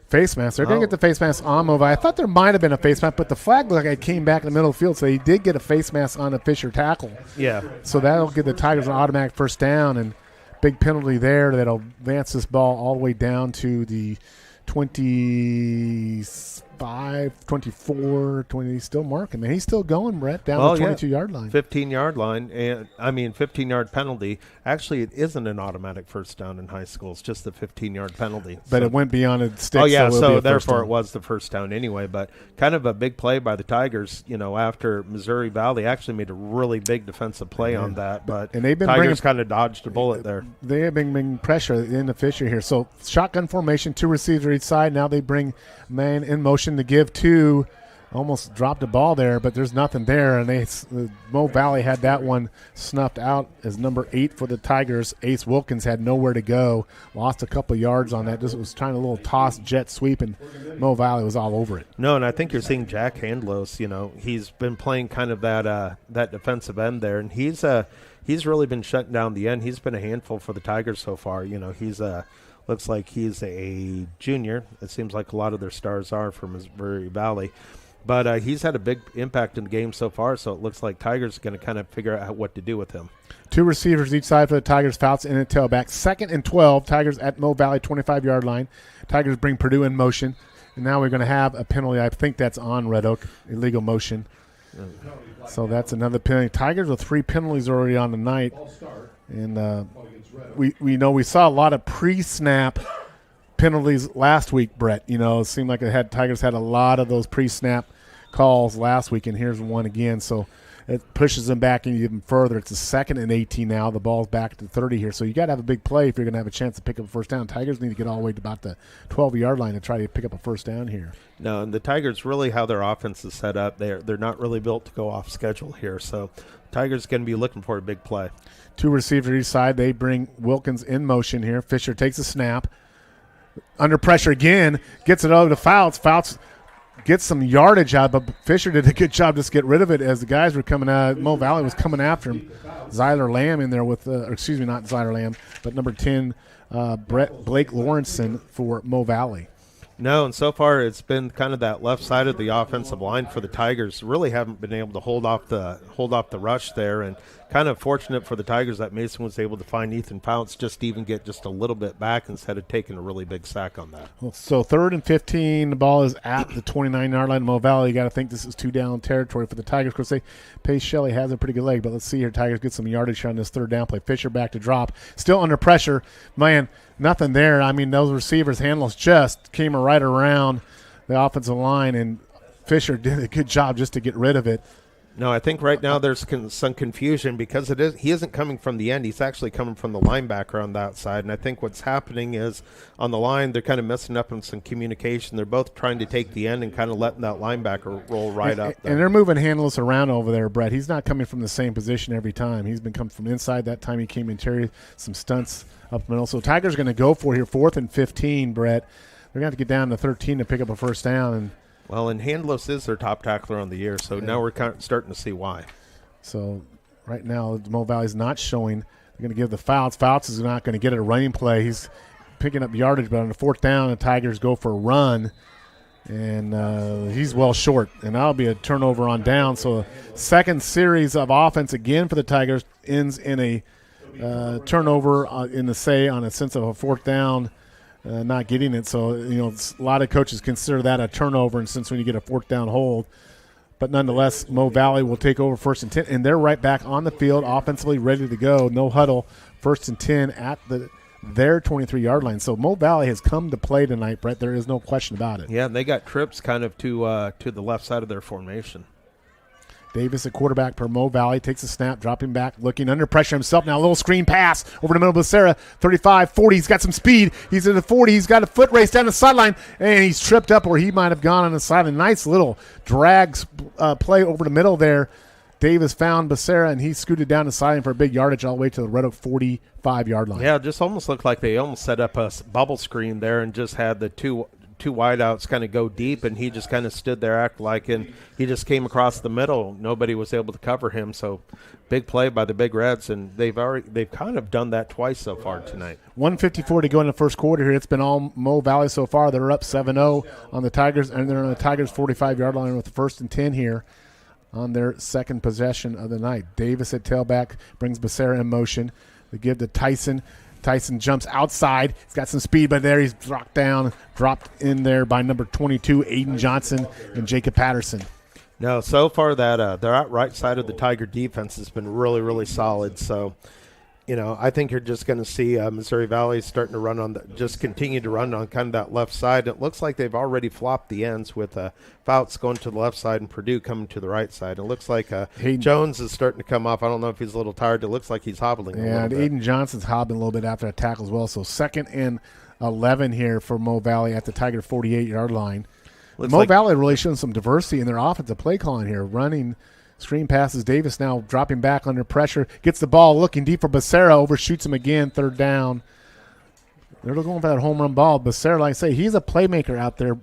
face mask. They're going to get the face mask on Mo Valley. I thought there might have been a face mask, but the flag looked like it came back in the middle of the field, so he did get a face mask on the Fisher tackle. Yeah. So that'll give the Tigers an automatic first down, and big penalty there that'll advance this ball all the way down to the 25, 24, 20. He's still marking, man. He's still going, Brett, down the 22-yard line. 15-yard line, and 15-yard penalty. Actually, it isn't an automatic first down in high school. It's just the 15-yard penalty. But it went beyond a stick. Oh, yeah, so therefore it was the first down anyway. But kind of a big play by the Tigers, after Missouri Valley actually made a really big defensive play on that. But and they've been Tigers kind of dodged a bullet there. They have been bringing pressure in the Fisher here. So shotgun formation, 2 receivers each side. Now they bring man in motion to give to. Almost dropped the ball there, but there's nothing there, and Mo Valley had that one snuffed out as number 8 for the Tigers. Ace Wilkins had nowhere to go, lost a couple yards on that. Just was trying a little toss jet sweep, and Mo Valley was all over it. No, and I think you're seeing Jack Handlos. He's been playing kind of that defensive end there, and he's really been shutting down the end. He's been a handful for the Tigers so far. He's looks like he's a junior. It seems like a lot of their stars are from Missouri Valley. But he's had a big impact in the game so far, so it looks like Tigers are going to kind of figure out what to do with him. 2 receivers each side for the Tigers, Fouts and a tailback. 2nd and 12, Tigers at Mo Valley 25-yard line. Tigers bring Purdue in motion. And now we're going to have a penalty. I think that's on Red Oak, illegal motion. So that's another penalty. Tigers with 3 penalties already on the night. And we saw a lot of pre-snap penalties last week, Brett. It seemed like Tigers had a lot of those pre-snap calls last week, and here's one again. So it pushes them back even further. It's a 2nd and 18 now. The ball's back to 30 here. So you got to have a big play if you're going to have a chance to pick up a first down. Tigers need to get all the way to about the 12-yard line to try to pick up a first down here. No, and the Tigers really, how their offense is set up, they're not really built to go off schedule here. So Tigers going to be looking for a big play. 2 receivers each side. They bring Wilkins in motion here. Fisher takes a snap. Under pressure again, gets it over to Fouts. Fouts get some yardage out, but Fisher did a good job just get rid of it as the guys were coming out. Mo Valley was coming after him. Zyler Lamb in there with, not Zyler Lamb, but number 10, Blake Lawrenson for Mo Valley. No, and so far it's been kind of that left side of the offensive line for the Tigers. Really haven't been able to hold off the rush there, and kind of fortunate for the Tigers that Mason was able to find Ethan Pounce just to even get just a little bit back instead of taking a really big sack on that. So 3rd and 15, the ball is at the 29-yard line. Mo Valley, you got to think this is 2-down territory for the Tigers. Of course, Pace Shelley has a pretty good leg, but let's see here. Tigers get some yardage on this 3rd down play. Fisher back to drop, still under pressure. Man, nothing there. I mean, those receivers, handles just came right around the offensive line, and Fisher did a good job just to get rid of it. No, I think right now there's some confusion because he isn't coming from the end. He's actually coming from the linebacker on that side. And I think what's happening is on the line, they're kind of messing up on some communication. They're both trying to take the end and kind of letting that linebacker roll right up there. And they're moving handless around over there, Brett. He's not coming from the same position every time. He's been coming from inside. That time he came interior, some stunts up the middle. So Tigers going to go for here, 4th and 15, Brett. They're going to have to get down to 13 to pick up a first down. And Handless is their top tackler on the year, so now we're kind of starting to see why. So right now, Mo Valley's not showing. They're going to give the Fouts. Fouts is not going to get a running play. He's picking up yardage, but on the 4th down, the Tigers go for a run, and he's well short, and that'll be a turnover on down. So second series of offense again for the Tigers ends in a turnover in the on a sense of a 4th down. Not getting it. So, a lot of coaches consider that a turnover, and since when you get a 4th down hold. But nonetheless, Mo Valley will take over 1st and 10, and they're right back on the field, offensively ready to go. No huddle, 1st and 10 at their 23-yard line. So Mo Valley has come to play tonight, Brett. There is no question about it. Yeah, and they got trips kind of to the left side of their formation. Davis, a quarterback per Mo Valley, takes a snap, dropping back, looking under pressure himself. Now a little screen pass over the middle of Becerra, 35, 40. He's got some speed. He's in the 40. He's got a foot race down the sideline, and he's tripped up where he might have gone on the sideline. Nice little drag play over the middle there. Davis found Becerra, and he scooted down the sideline for a big yardage all the way to the Red Oak 45-yard line. Yeah, it just almost looked like they almost set up a bubble screen there and just had the two wideouts kind of go deep, and he just kind of stood there, act like, and he just came across the middle. Nobody was able to cover him. So big play by the Big Reds, and they've kind of done that twice so far tonight. 1:54 to go in the first quarter here. It's been all Mo Valley so far. They're up 7-0 on the Tigers, and they're on the Tigers' 45-yard line with the 1st and 10 here on their second possession of the night. Davis at tailback brings Becerra in motion. They give to Tyson. Tyson jumps outside. He's got some speed, but there he's dropped in there by number 22, Aiden Johnson and Jacob Patterson. No, so far that their outright side of the Tiger defense has been really, really solid. So, I think you're just going to see Missouri Valley starting to continue to run on kind of that left side. It looks like they've already flopped the ends with Fouts going to the left side and Purdue coming to the right side. It looks like Jones is starting to come off. I don't know if he's a little tired. It looks like he's hobbling a little bit. Aiden Johnson's hobbling a little bit after a tackle as well. So 2nd and 11 here for Mo Valley at the Tiger 48-yard line. Mo Valley really showing some diversity in their offensive play calling here, running screen passes. Davis now dropping back under pressure. Gets the ball looking deep for Becerra. Overshoots him again. 3rd down. They're going for that home run ball. Becerra, like I say, he's a playmaker out there,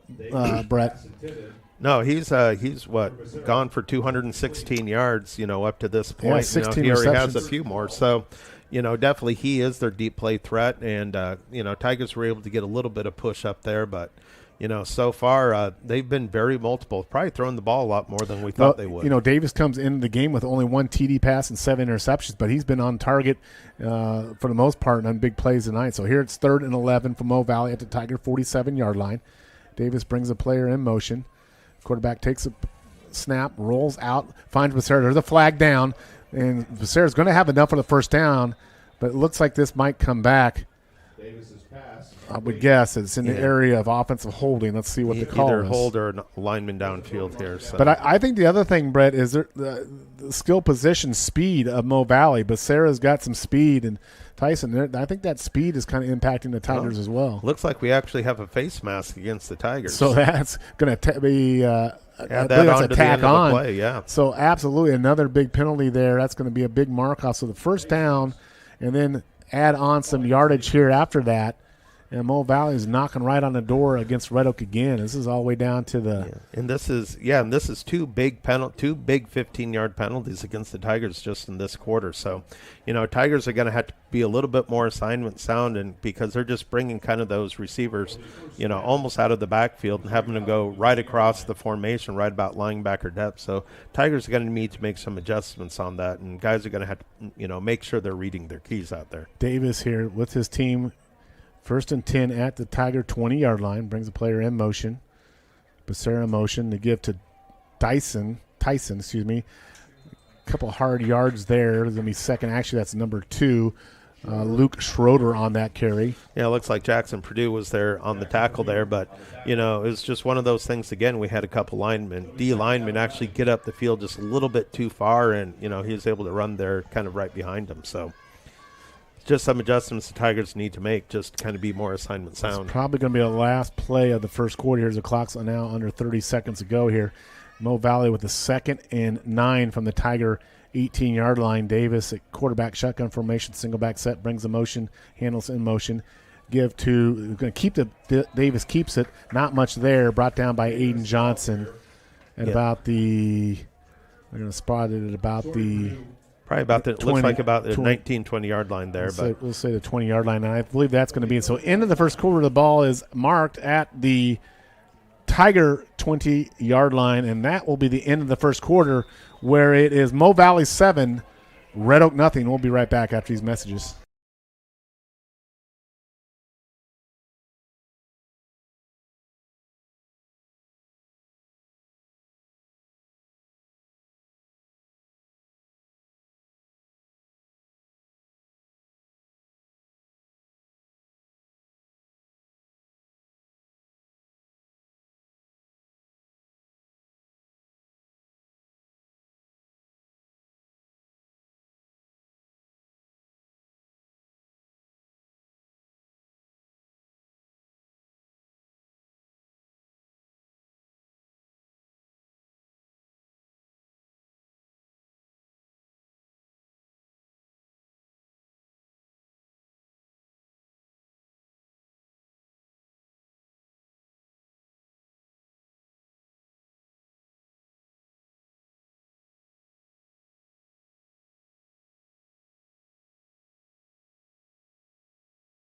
Brett. No, he's gone for 216 yards, up to this point. Yeah, 16 he already receptions. has a few more. So, definitely he is their deep play threat. And, Tigers were able to get a little bit of push up there, but so far they've been very multiple, probably throwing the ball a lot more than we thought they would. Davis comes into the game with only 1 TD pass and 7 interceptions, but he's been on target for the most part on big plays tonight. So here it's 3rd and 11 for Mo Valley at the Tiger 47-yard line. Davis brings a player in motion. Quarterback takes a snap, rolls out, finds Becerra. There's a flag down, and Becerra's going to have enough for the first down, but it looks like this might come back. I would guess it's in the area of offensive holding. Let's see what the call is. Either hold or a lineman downfield here. So. But I think the other thing, Brett, is the skill position speed of Mo Valley. Becerra's got some speed, and Tyson, I think that speed is kind of impacting the Tigers as well. Looks like we actually have a face mask against the Tigers. So that's going to be add that on to the end of the play, yeah. So absolutely another big penalty there. That's going to be a big mark off. So the first down, and then add on some yardage here after that. And Mo Valley is knocking right on the door against Red Oak again. This is all the way down to the And this is two big 15-yard penalties against the Tigers just in this quarter. So, Tigers are going to have to be a little bit more assignment sound, and because they're just bringing kind of those receivers, almost out of the backfield and having them go right across the formation, right about linebacker depth. So Tigers are going to need to make some adjustments on that, and guys are going to have to, make sure they're reading their keys out there. Davis here with his team. 1st and 10 at the Tiger 20-yard line. Brings the player in motion. Becerra in motion to give to Tyson, A couple hard yards there. There's going to be second. Actually, that's number 2. Luke Schroeder on that carry. Yeah, it looks like Jackson Purdue was there on the tackle there, but, it was just one of those things. Again, we had a couple D linemen actually get up the field just a little bit too far, and, he was able to run there kind of right behind him. So just some adjustments the Tigers need to make, just to kind of be more assignment sound. It's probably going to be the last play of the first quarter. Here's the clock's now under 30 seconds to go here. Mo Valley with the 2nd and 9 from the Tiger 18-yard line. Davis at quarterback shotgun formation, single back set, brings the motion, handles in motion. Give to, going to keep Davis keeps it. Not much there. Brought down by Aiden Johnson at about the, they're going to spot it at about the, probably about the, 20, looks like about the 19, 20-yard line there. We'll say the 20-yard line, and I believe that's going to be it. So end of the first quarter, the ball is marked at the Tiger 20-yard line, and that will be the end of the first quarter, where it is Mo Valley 7, Red Oak nothing. We'll be right back after these messages.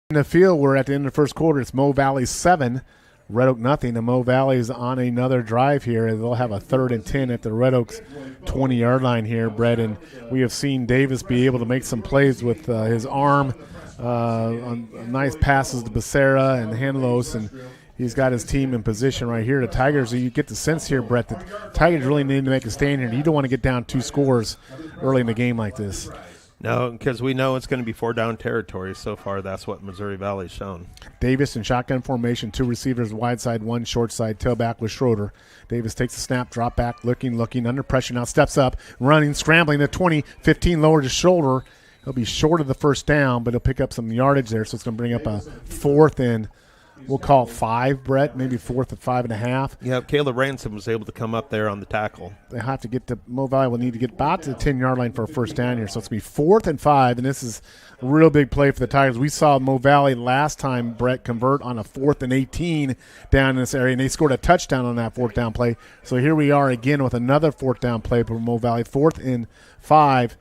In the field, we're at the end of the first quarter. It's Mo Valley 7, Red Oak nothing. And Mo Valley's on another drive here. They'll have a 3rd and 10 at the Red Oaks 20-yard line here, Brett. And we have seen Davis be able to make some plays with his arm, on nice passes to Becerra and Hanlos, and he's got his team in position right here. The Tigers, you get the sense here, Brett, that Tigers really need to make a stand here. You don't want to get down 2 scores early in the game like this. No, because we know it's going to be 4-down territory. So far, that's what Missouri Valley's shown. Davis in shotgun formation, 2 receivers, wide side, 1 short side, tailback with Schroeder. Davis takes the snap, drop back, looking, under pressure now, steps up, running, scrambling to 20, 15, lowers his shoulder. He'll be short of the first down, but he'll pick up some yardage there, so it's going to bring up a 4th and we'll call it 5, Brett, maybe 4th at 5.5. Yeah, Caleb Ransom was able to come up there on the tackle. They have to get to Mo Valley. Will need to get about to the 10-yard line for a first down here. So it's going to be 4th and 5, and this is a real big play for the Tigers. We saw Mo Valley last time, Brett, convert on a 4th and 18 down in this area, and they scored a touchdown on that 4th down play. So here we are again with another 4th down play for Mo Valley, 4th and 5.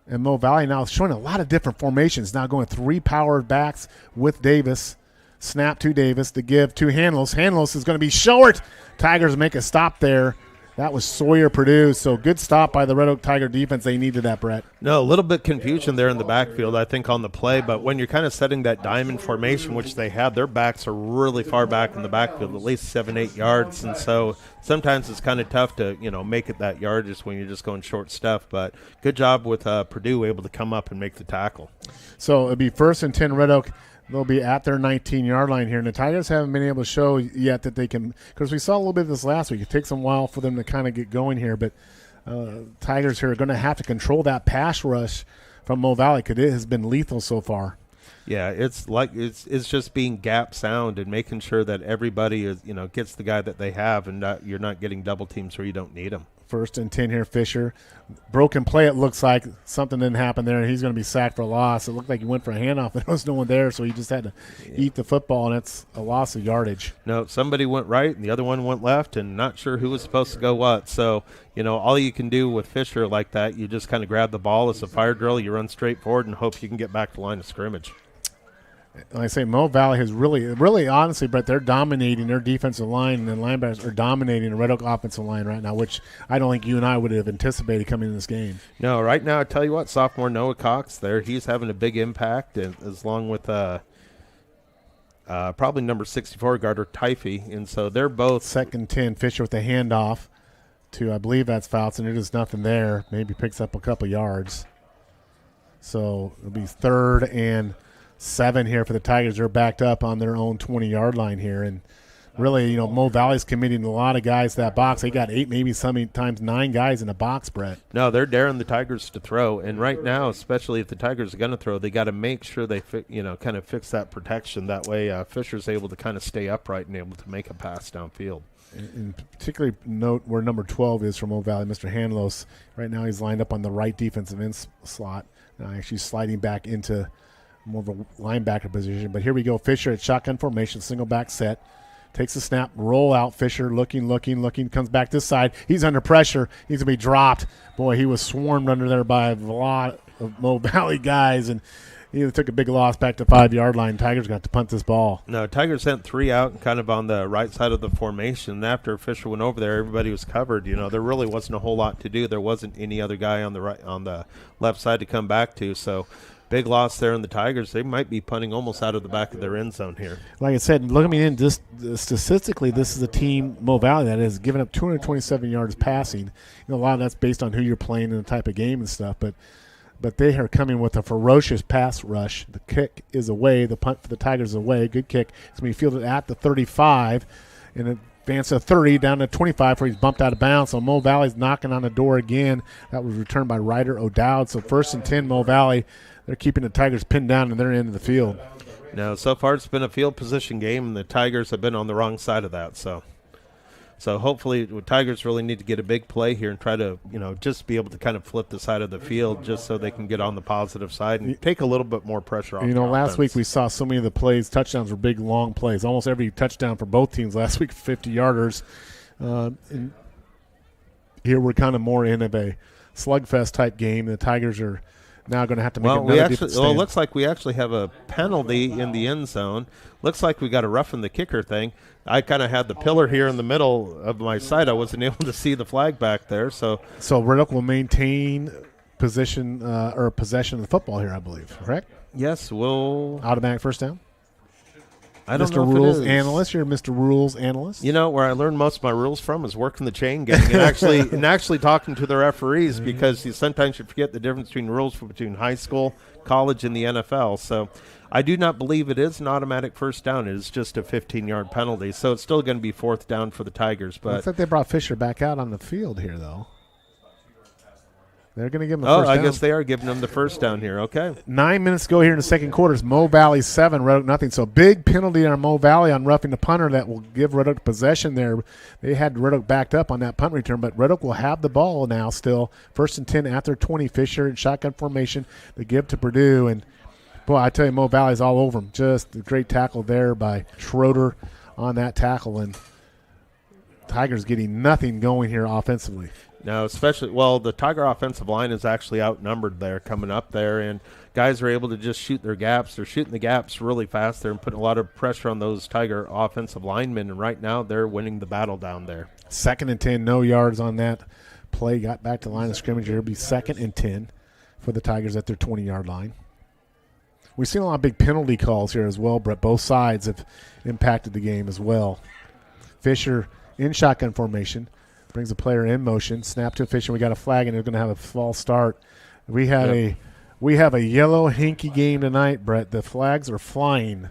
And Mo Valley now showing a lot of different formations, now going 3 powered backs with Davis. Snap to Davis, to give to Hanlos. Hanlos is going to be short. Tigers make a stop there. That was Sawyer Purdue. So good stop by the Red Oak Tiger defense. They needed that, Brett. No, a little bit confusion there in the backfield, I think, on the play. But when you're kind of setting that diamond formation, which they have, their backs are really far back in the backfield, at least 7-8 yards. And so sometimes it's kind of tough to, make it that yardage when you're just going short stuff. But good job with Purdue able to come up and make the tackle. So it'll be 1st and 10 Red Oak. They'll be at their 19-yard line here. And the Tigers haven't been able to show yet that they can, because we saw a little bit of this last week. It takes a while for them to kind of get going here. But Tigers here are going to have to control that pass rush from Mo Valley because it has been lethal so far. Yeah, it's just being gap sound and making sure that everybody is, gets the guy that they have, and you're not getting double teams where you don't need them. First and 10 here, Fisher. Broken play, it looks like. Something didn't happen there, and he's going to be sacked for a loss. It looked like he went for a handoff, and there was no one there, so he just had to eat the football, and it's a loss of yardage. No, somebody went right, and the other one went left, and not sure who was supposed to go what. So, all you can do with Fisher like that, you just kind of grab the ball as a fire drill, you run straight forward, and hope you can get back to line of scrimmage. Like I say, Mo Valley has really, honestly, Brett, they're dominating their defensive line, and then linebackers are dominating the Red Oak offensive line right now, which I don't think you and I would have anticipated coming in this game. No, right now, I tell you what, sophomore Noah Cox there, he's having a big impact, and as long with probably number 64, Gardner Tyfee, and so they're both. Second 10, Fisher with the handoff to, I believe that's Fouts, and there's nothing there. Maybe picks up a couple yards. So it'll be 3rd and 7 here for the Tigers. They're backed up on their own 20-yard line here, and really, Mo Valley's committing a lot of guys to that box. They got 8, maybe sometimes 9 guys in the box, Brett. No, they're daring the Tigers to throw, and right now, especially if the Tigers are going to throw, they got to make sure they kind of fix that protection. That way, Fisher's able to kind of stay upright and able to make a pass downfield. And particularly note where number 12 is from Mo Valley, Mr. Hanlos. Right now, he's lined up on the right defensive end slot, actually sliding back into more of a linebacker position. But here we go. Fisher at shotgun formation, single back set. Takes the snap, roll out. Fisher looking, comes back this side. He's under pressure. He's going to be dropped. Boy, he was swarmed under there by a lot of Mo Valley guys, and he took a big loss back to 5-yard line. Tigers got to punt this ball. No, Tigers sent 3 out kind of on the right side of the formation. And after Fisher went over there, everybody was covered. There really wasn't a whole lot to do. There wasn't any other guy on the left side to come back to, so big loss there in the Tigers. They might be punting almost out of the back of their end zone here. Like I said, looking in, just statistically, this is a team, Mo Valley, that has given up 227 yards passing. A lot of that's based on who you're playing and the type of game and stuff, but they are coming with a ferocious pass rush. The kick is away. The punt for the Tigers is away. Good kick. It's going to be fielded at the 35, and advance to 30 down to 25 where he's bumped out of bounds. So Mo Valley's knocking on the door again. That was returned by Ryder O'Dowd. So 1st and 10, Mo Valley. They're keeping the Tigers pinned down in their end of the field. No, so far it's been a field position game, and the Tigers have been on the wrong side of that. So hopefully the Tigers really need to get a big play here and try to, just be able to kind of flip the side of the field just so they can get on the positive side and take a little bit more pressure off. Last week we saw so many of the plays, touchdowns were big, long plays. Almost every touchdown for both teams last week, 50-yarders. And here we're kind of more in of a slugfest type game. The Tigers are now going to have to make another defensive stand. It looks like we actually have a penalty in the end zone. Looks like we got a rough in the kicker thing. I kind of had the pillar here in the middle of my sight. I wasn't able to see the flag back there. So Red Oak will maintain possession of the football here, I believe. Correct? Yes, we'll automatic first down. I don't know Mr. if Rules it is. Analyst. You're Mr. Rules Analyst. Where I learned most of my rules from is working the chain gang and actually talking to the referees because sometimes you forget the difference between rules between high school, college, and the NFL. So I do not believe it is an automatic first down. It is just a 15-yard penalty. So it's still going to be 4th down for the Tigers. But looks like they brought Fisher back out on the field here, though. They're going to give him a first down. I guess they are giving him the first down here. Okay. 9 minutes to go here in the second quarter. It's Mo Valley 7, Red Oak nothing. So big penalty on Mo Valley on roughing the punter that will give Red Oak possession there. They had Red Oak backed up on that punt return, but Red Oak will have the ball now still. 1st and 10 after 20. Fisher in shotgun formation. They give to Purdue. And, boy, I tell you, Mo Valley's all over him. Just a great tackle there by Schroeder on that tackle. And Tigers getting nothing going here offensively. No, the Tiger offensive line is actually outnumbered there coming up there, and guys are able to just shoot their gaps. They're shooting the gaps really fast there and putting a lot of pressure on those Tiger offensive linemen, and right now they're winning the battle down there. 2nd and 10, no yards on that play. Got back to the line of scrimmage. It'll be 2nd and 10 for the Tigers at their 20-yard line. We've seen a lot of big penalty calls here as well, Brett. Both sides have impacted the game as well. Fisher in shotgun formation. Brings a player in motion. Snap to Fisher. We got a flag, and they're going to have a false start. We have a yellow hanky game tonight, Brett. The flags are flying.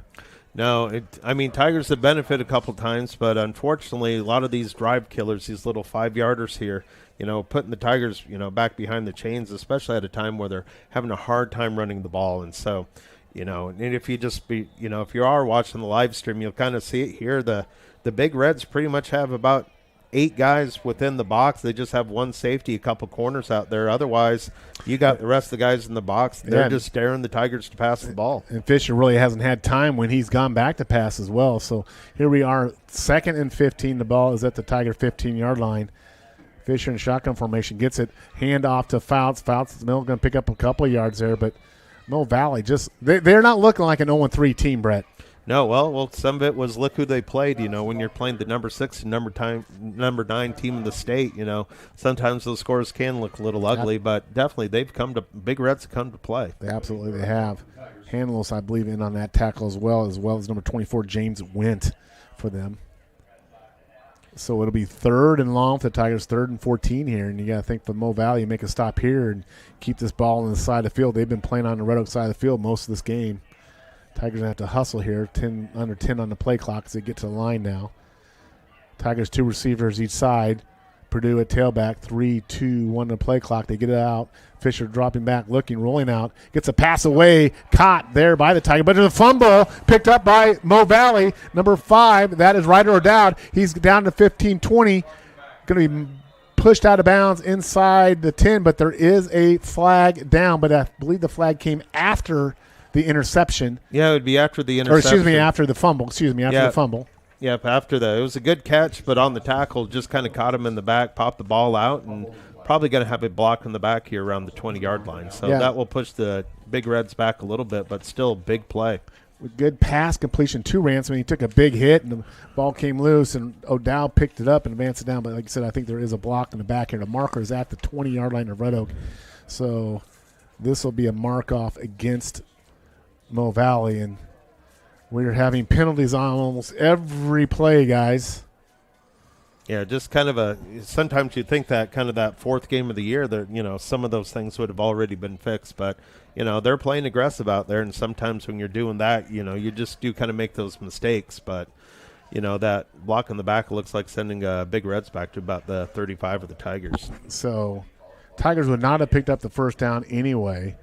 No, Tigers have benefited a couple times, but unfortunately, a lot of these drive killers, these little 5-yarders here, putting the Tigers, back behind the chains, especially at a time where they're having a hard time running the ball. And so, and if you just if you are watching the live stream, you'll kind of see it here. The Big Reds pretty much have about 8 guys within the box. They just have one safety, a couple corners out there. Otherwise, you got the rest of the guys in the box. They're just staring the Tigers to pass the ball. And Fisher really hasn't had time when he's gone back to pass as well. So here we are, 2nd and 15. The ball is at the Tiger 15-yard line. Fisher in shotgun formation gets it. Hand off to Fouts. Fouts is going to pick up a couple of yards there, but Mill Valley they're not looking like an 0-3 team, Brett. No, well, some of it was look who they played. When you're playing the number 6 and number 9 team in the state, sometimes those scores can look a little ugly, but definitely Big Reds have come to play. They absolutely have. Hanlos, I believe, in on that tackle as well as number 24, James Went, for them. So it'll be 3rd and long for the Tigers, 3rd and 14 here, and you got to think for Mo Valley, make a stop here and keep this ball on the side of the field. They've been playing on the Red Oak side of the field most of this game. Tigers going to have to hustle here, under 10 on the play clock as they get to the line now. Tigers 2 receivers each side. Purdue at tailback, 3, 2, 1 on the play clock. They get it out. Fisher dropping back, looking, rolling out. Gets a pass away, caught there by the Tiger. But there's a fumble picked up by Mo Valley, number 5. That is Ryder O'Dowd. He's down to 15-20. Going to be pushed out of bounds inside the 10, but there is a flag down. But I believe the flag came after the interception. Yeah, it would be after the interception. After the fumble. The fumble. Yep, after that. It was a good catch, but on the tackle, just kind of caught him in the back, popped the ball out, and probably going to have it blocked in the back here around the 20-yard line. So that will push the Big Reds back a little bit, but still big play. With good pass completion to Ransom. He took a big hit, and the ball came loose, and O'Dowd picked it up and advanced it down. But like I said, I think there is a block in the back here. The marker is at the 20-yard line of Red Oak. So this will be a mark-off against Mo Valley, and we're having penalties on almost every play, guys. Yeah, just kind of sometimes you think that kind of that 4th game of the year that, some of those things would have already been fixed, but, they're playing aggressive out there, and sometimes when you're doing that, you just do kind of make those mistakes, but, that block in the back looks like sending Big Reds back to about the 35 of the Tigers. So Tigers would not have picked up the first down anyway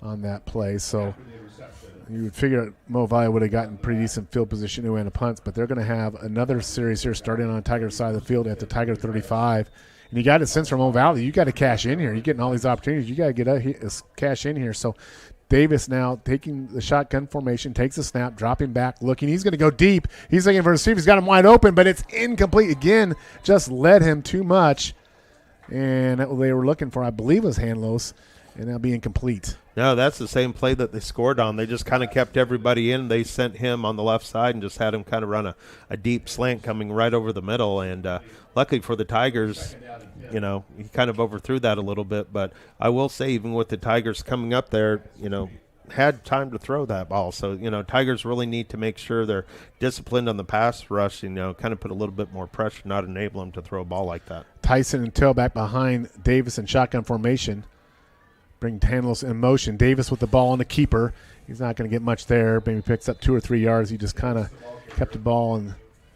on that play, so you would figure Mo Valley would have gotten pretty decent field position anyway in the punts, but they're going to have another series here starting on the Tiger side of the field at the Tiger 35. And you got a sense from Mo Valley, you got to cash in here. You're getting all these opportunities. You got to get cash in here. So Davis now taking the shotgun formation, takes a snap, dropping back, looking. He's going to go deep. He's looking for a receiver. He's got him wide open, but it's incomplete. Again, just led him too much. And that they were looking for, I believe, was Hanlos, and that'll be incomplete. No, that's the same play that they scored on. They just kind of kept everybody in. They sent him on the left side and just had him kind of run a deep slant coming right over the middle. And luckily for the Tigers, he kind of overthrew that a little bit. But I will say, even with the Tigers coming up there, had time to throw that ball. So, Tigers really need to make sure they're disciplined on the pass rush and, kind of put a little bit more pressure, not enable them to throw a ball like that. Tyson and tailback behind Davis in shotgun formation. Bring Hanlos in motion. Davis with the ball on the keeper. He's not going to get much there. Maybe picks up 2 or 3 yards. He just kind of kept the ball and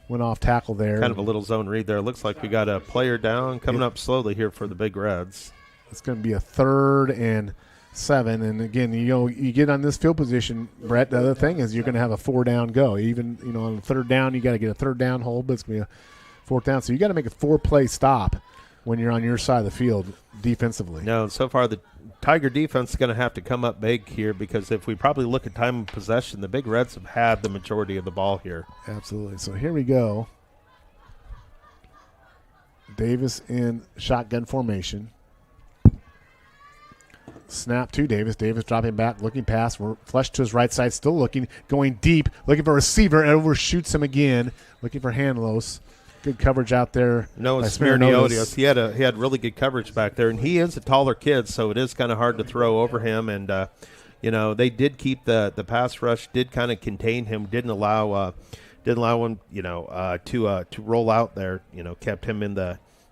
went off tackle there. Kind of a little zone read there. Looks like we got a player down coming up slowly here for the Big Reds. It's going to be a 3rd and 7. And, again, you get on this field position, Brett, the other thing is you're going to have a 4-down go. Even, on 3rd down, you got to get a 3rd down hold, but it's going to be a 4th down. So you got to make a 4-play stop when you're on your side of the field defensively. No, so far the Tiger defense is going to have to come up big here, because if we probably look at time of possession, the Big Reds have had the majority of the ball here. Absolutely. So here we go. Davis in shotgun formation. Snap to Davis. Davis dropping back, looking pass. We're flushed to his right side, still looking, going deep, looking for a receiver, and overshoots him again, looking for Hanlos. Good coverage out there. No, it's Smirniotis. He had really good coverage back there, and he is a taller kid, so it is kind of hard to throw over him. And they did keep the pass rush, did kind of contain him, didn't allow him to roll out there.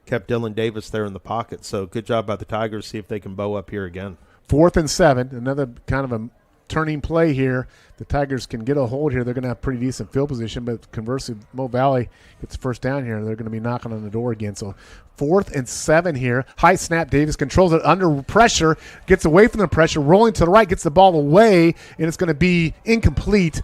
Kept Dylan Davis there in the pocket. So good job by the Tigers. See if they can bow up here again. 4th and 7. Another kind of a turning play here. The Tigers can get a hold here. They're going to have pretty decent field position, but conversely, Mo Valley gets the first down here, and they're going to be knocking on the door again. So 4th and 7 here. High snap. Davis controls it under pressure, gets away from the pressure, rolling to the right, gets the ball away, and it's going to be incomplete.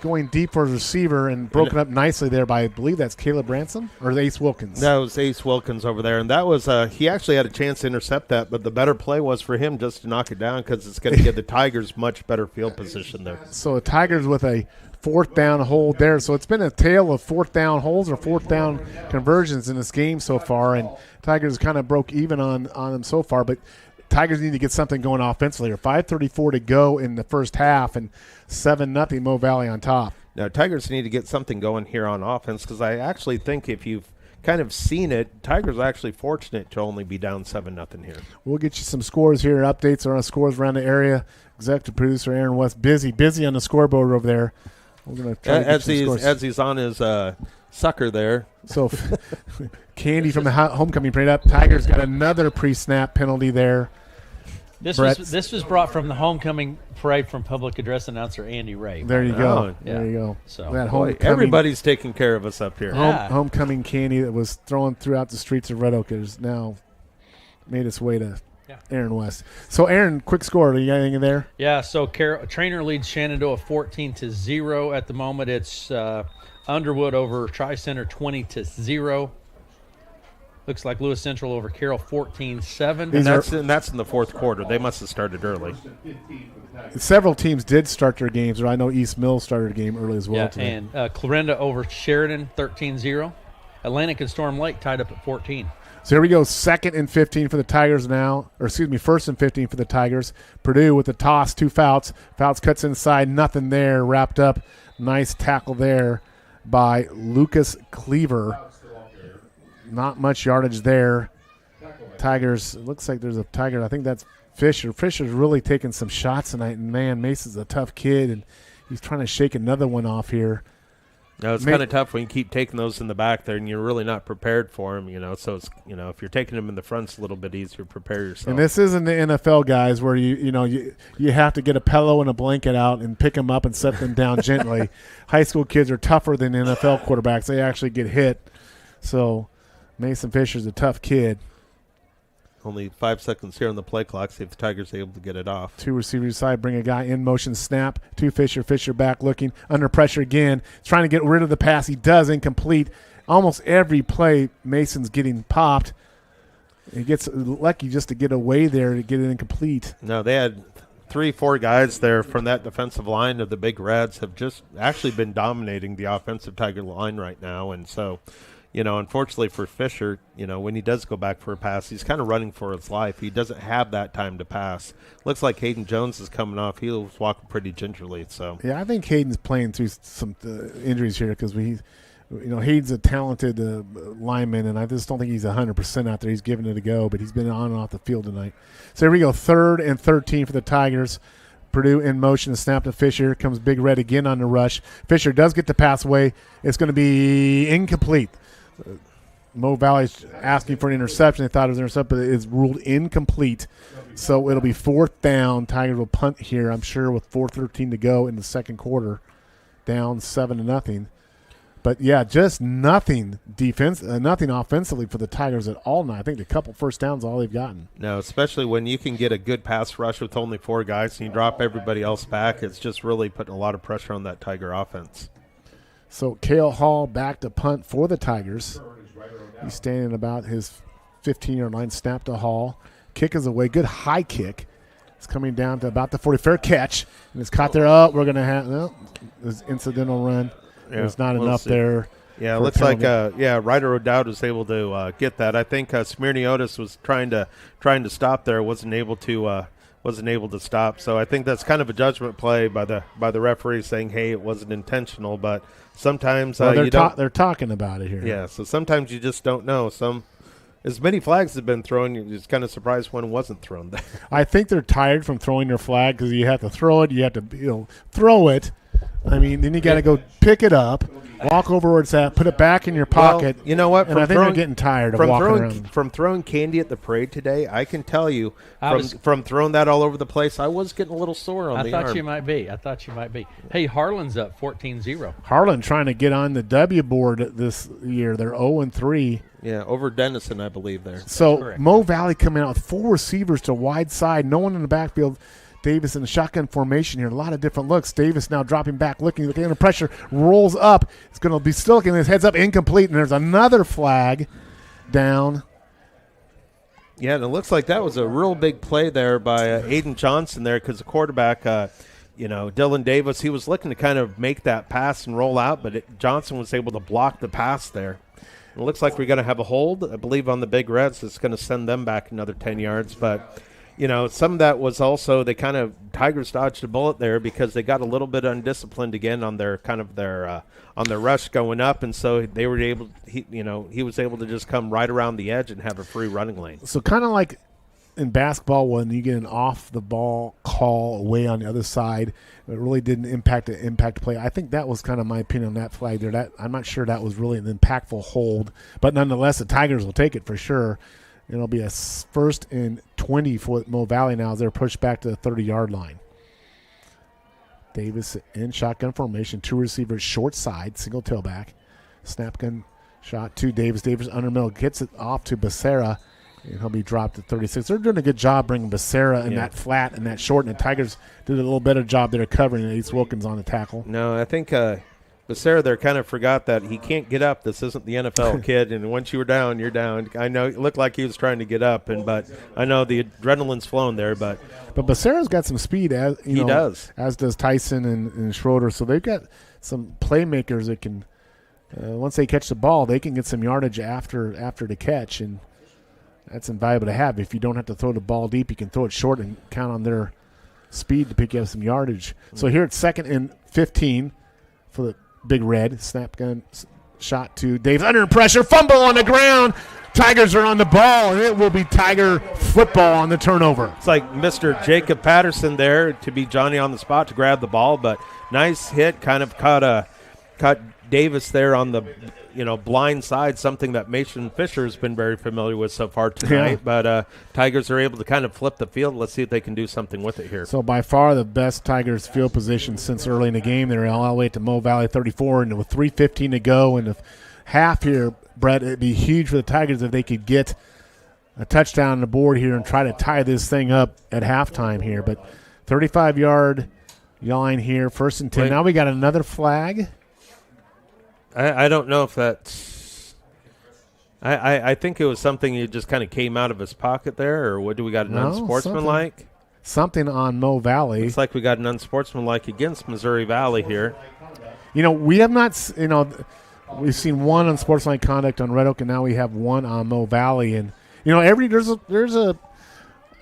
going deep for his receiver and broken up nicely there by, I believe that's Caleb Ransom or Ace Wilkins. That was Ace Wilkins over there, and that was he actually had a chance to intercept that, but the better play was for him just to knock it down because it's going to give the Tigers much better field position there. So the Tigers with a 4th down hold there. So it's been a tale of 4th down holds or 4th down conversions in this game so far, and Tigers kind of broke even on them so far, but Tigers need to get something going offensively. 5:34 to go in the first half, and 7-0 Mo Valley on top. Now, Tigers need to get something going here on offense because I actually think if you've kind of seen it, Tigers are actually fortunate to only be down 7-0 here. We'll get you some scores here, updates on scores around the area. Executive producer Aaron West busy on the scoreboard over there. We're going to try as he's on his sucker there. So Candy from the homecoming parade up. Tigers got another pre-snap penalty there. This was brought from the homecoming parade from public address announcer Andy Ray. There you go. Yeah. There you go. So that everybody's taking care of us up here. Homecoming candy that was thrown throughout the streets of Red Oak has now made its way to Aaron West. So, Aaron, quick score. You got anything there? Yeah, so Trainer leads Shenandoah 14-0 at the moment. It's Underwood over Tri-Center 20-0. Looks like Lewis Central over Carroll 14-7. And that's in the fourth quarter. They must have started early. Several teams did start their games, or I know East Mills started a game early as well today. And Clarinda over Sheridan 13-0. Atlantic and Storm Lake tied up at 14. So here we go, 2nd and 15 for the Tigers now, or excuse me, 1st and 15 for the Tigers. Purdue with the toss, 2 Fouts. Fouts cuts inside, nothing there, wrapped up. Nice tackle there by Lucas Cleaver. Not much yardage there. Tigers, it looks like there's a Tiger. I think that's Fisher. Fisher's really taking some shots tonight, and, man, Mason's a tough kid, and he's trying to shake another one off here. No, it's kind of tough when you keep taking those in the back there, and you're really not prepared for them, So, it's, if you're taking them in the front's a little bit easier to prepare yourself. And this isn't the NFL, guys, where you have to get a pillow and a blanket out and pick them up and set them down gently. High school kids are tougher than NFL quarterbacks. They actually get hit. So Mason Fisher's a tough kid. Only 5 seconds here on the play clock. See if the Tigers are able to get it off. 2 receivers side, bring a guy in motion, snap. 2 Fisher. Fisher back looking under pressure again. Trying to get rid of the pass. He does, incomplete. Almost every play, Mason's getting popped. He gets lucky just to get away there to get it incomplete. No, they had 3-4 guys there from that defensive line of the Big Reds have just actually been dominating the offensive Tiger line right now. And so, unfortunately for Fisher, when he does go back for a pass, he's kind of running for his life. He doesn't have that time to pass. Looks like Hayden Jones is coming off. He was walking pretty gingerly. So yeah, I think Hayden's playing through some injuries here because Hayden's a talented lineman, and I just don't think he's 100% out there. He's giving it a go, but he's been on and off the field tonight. So here we go, 3rd and 13 for the Tigers. Purdue in motion, snap to Fisher. Comes Big Red again on the rush. Fisher does get the pass away. It's going to be incomplete. Mo Valley's asking for an interception. They thought it was an interception, but it's ruled incomplete. So it'll be 4th down. Tigers will punt here, I'm sure, with 4:13 to go in the second quarter. Down 7-0. But, yeah, just nothing nothing offensively for the Tigers at all now. I think a couple first downs all they've gotten. No, especially when you can get a good pass rush with only 4 guys and you drop everybody else back. It's just really putting a lot of pressure on that Tiger offense. So Cale Hall back to punt for the Tigers. He's standing about his 15-yard line. Snap to Hall. Kick is away. Good high kick. It's coming down to about the 40. Fair catch. And it's caught there. Oh, we're going to have this incidental run. Yeah, There's not enough there. Yeah, it looks like Ryder O'Dowd was able to get that. I think Smirniotis was trying to stop there, wasn't able to stop. So I think that's kind of a judgment play by the referee saying, hey, it wasn't intentional. But sometimes they're talking about it here. Yeah, so sometimes you just don't know. As many flags have been thrown, you're just kind of surprised one wasn't thrown there. I think they're tired from throwing their flag because you have to throw it. You have to throw it. I mean, then you got to go pick it up, walk over where it's at, put it back in your pocket. Well, you know what? And I think they're getting tired of walking around. From throwing candy at the parade today, I can tell you from throwing that all over the place, I was getting a little sore on the arm. I thought you might be. Hey, Harlan's up 14-0. Harlan trying to get on the W board this year. They're 0-3. Yeah, over Denison, I believe there. So Mo Valley coming out with 4 receivers to wide side, no one in the backfield. Davis in the shotgun formation here. A lot of different looks. Davis now dropping back, looking under pressure, rolls up. It's going to be still looking. His heads up, incomplete, and there's another flag down. Yeah, and it looks like that was a real big play there by Aiden Johnson there, because the quarterback, Dylan Davis, he was looking to kind of make that pass and roll out, but Johnson was able to block the pass there. It looks like we're going to have a hold, I believe, on the Big Reds. It's going to send them back another 10 yards. But, some of that was also Tigers dodged a bullet there because they got a little bit undisciplined again on their on their rush going up, and so they were able. He was able to just come right around the edge and have a free running lane. So kind of like in basketball when you get an off-the-ball call away on the other side, it really didn't impact the play. I think that was kind of my opinion on that flag there. I'm not sure that was really an impactful hold, but nonetheless, the Tigers will take it for sure. It'll be a 1st and 20 for Mo Valley now as they're pushed back to the 30-yard line. Davis in shotgun formation, 2 receivers short side, single tailback. Snap gun shot to Davis. Davis under middle gets it off to Becerra. And he'll be dropped at 36. They're doing a good job bringing Becerra in that flat and that short, and the Tigers did a little better job there covering Ace Wilkins on the tackle. No, I think Becerra there kind of forgot that he can't get up. This isn't the NFL, kid, and once you were down, you're down. I know it looked like he was trying to get up, but I know the adrenaline's flowing there. But Becerra's got some speed, as does Tyson and Schroeder. So they've got some playmakers that can, once they catch the ball, they can get some yardage after the catch, and that's invaluable to have. If you don't have to throw the ball deep, you can throw it short and count on their speed to pick you up some yardage. So here it's 2nd and 15 for the Big Red. Snap gun shot to Davis. Under pressure, fumble on the ground. Tigers are on the ball, and it will be Tiger football on the turnover. It's like Mr. Jacob Patterson there to be Johnny on the spot to grab the ball, but nice hit, kind of caught Davis there on the blind side, something that Mason Fisher has been very familiar with so far tonight. Yeah. But Tigers are able to kind of flip the field. Let's see if they can do something with it here. So by far the best Tigers field position since early in the game. They're all the way to Mo Valley 34, and with 3:15 to go in the half here, Brett, it'd be huge for the Tigers if they could get a touchdown on the board here and try to tie this thing up at halftime here. But 35-yard line here, 1st and 10. Now we got another flag. I don't know if that's – I think it was something he just kind of came out of his pocket there, or what do we got, an unsportsmanlike? Something on Mo Valley. Looks like we got an unsportsmanlike against Missouri Valley here. We have not we've seen one unsportsmanlike conduct on Red Oak, and now we have one on Mo Valley. And, there's a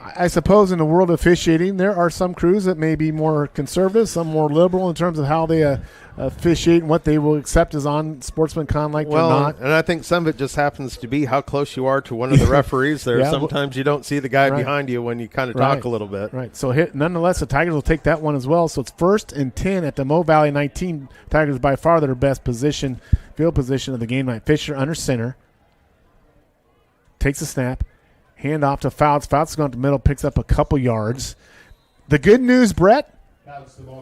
I suppose in the world of officiating, there are some crews that may be more conservative, some more liberal in terms of how they officiate and what they will accept as on sportsman conduct or not. And I think some of it just happens to be how close you are to one of the referees there. Yeah, sometimes you don't see the guy behind you when you kind of talk a little bit. Right. So nonetheless, the Tigers will take that one as well. So it's 1st and 10 at the Mo Valley 19. Tigers by far their best field position of the game night. Fisher under center. Takes a snap. Hand off to Fouts. Fouts is going to the middle, picks up a couple yards. The good news, Brett,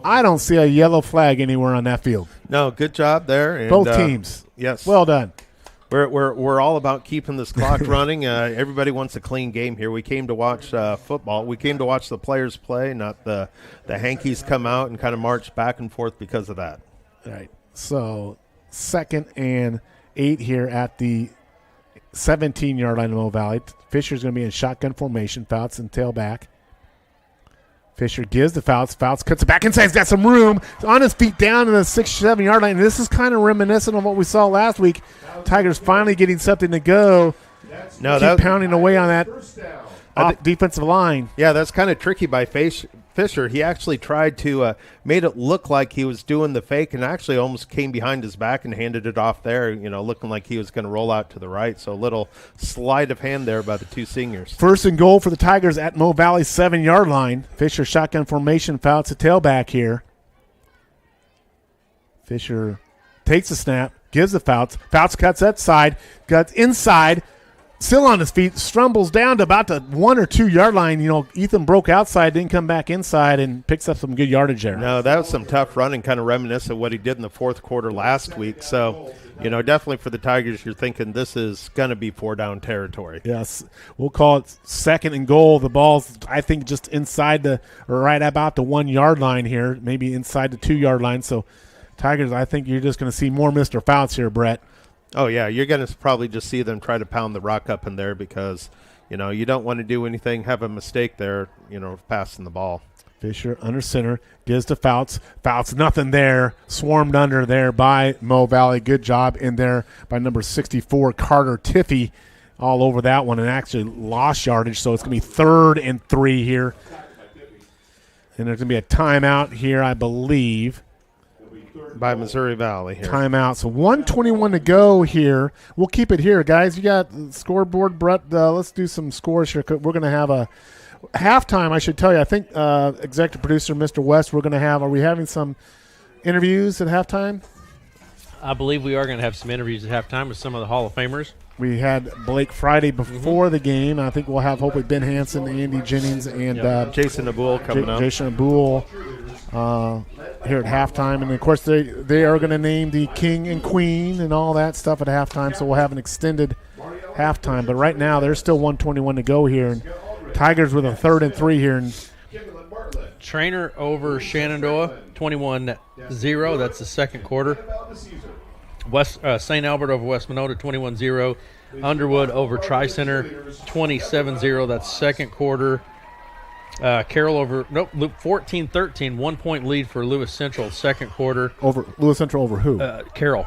I don't see a yellow flag anywhere on that field. No, good job there. And, both teams. Yes. Well done. We're all about keeping this clock running. Everybody wants a clean game here. We came to watch football. We came to watch the players play, not the Hankies come out and kind of march back and forth because of that. All right. So 2nd and 8 here at the 17-yard line of Mo Valley. Fisher's going to be in shotgun formation. Fouts and tailback. Fisher gives the Fouts. Fouts cuts it back inside. He's got some room. He's on his feet down in the 6-7-yard line. And this is kind of reminiscent of what we saw last week. Tigers finally getting something to go. Keep pounding away on that defensive line. Yeah, that's kind of tricky by Fisher. He actually tried to made it look like he was doing the fake and actually almost came behind his back and handed it off there, looking like he was going to roll out to the right. So a little sleight of hand there by the two seniors. 1st and goal for the Tigers at Mo Valley 7-yard line. Fisher shotgun formation, Fouts a tailback here. Fisher takes the snap, gives the Fouts. Fouts cuts that side, cuts inside. still on his feet, stumbles down to about the 1 or 2 yard line. Ethan broke outside, didn't come back inside, and picks up some good yardage there. No, that was some tough running, kind of reminiscent of what he did in the fourth quarter last week. So, definitely for the Tigers, you're thinking this is going to be 4-down territory. Yes, we'll call it 2nd and goal. The ball's, I think, just inside right about the 1 yard line here, maybe inside the 2 yard line. So, Tigers, I think you're just going to see more Mr. Fouts here, Brett. Oh, yeah, you're going to probably just see them try to pound the rock up in there because, you don't want to do anything, have a mistake there, passing the ball. Fisher under center, gives to Fouts. Fouts, nothing there. Swarmed under there by Mo Valley. Good job in there by number 64, Carter Tiffy, all over that one, and actually lost yardage, so it's going to be 3rd and 3 here. And there's going to be a timeout here, I believe. By Missouri Valley here. Timeout. So 1:21 to go here. We'll keep it here, guys. You got the scoreboard, Brett. Let's do some scores here. We're going to have a halftime, I should tell you. I think executive producer, Mr. West, are we having some interviews at halftime? I believe we are going to have some interviews at halftime with some of the Hall of Famers. We had Blake Friday before the game. I think we'll have hopefully Ben Hansen, Andy Jennings, and Jason Abul coming up. Jason Abul here at halftime. And, of course, they are going to name the king and queen and all that stuff at halftime, so we'll have an extended halftime. But right now there's still 1:21 to go here. And Tigers with a 3rd and 3 here. And Trainer over Shenandoah, 21-0. That's the second quarter. St. Albert over West Monona, 21-0. Underwood over Tri-Center, 27-0. That's second quarter. Carroll over 14-13. 1 point lead for Lewis Central, second quarter. Over Lewis Central over who? Carroll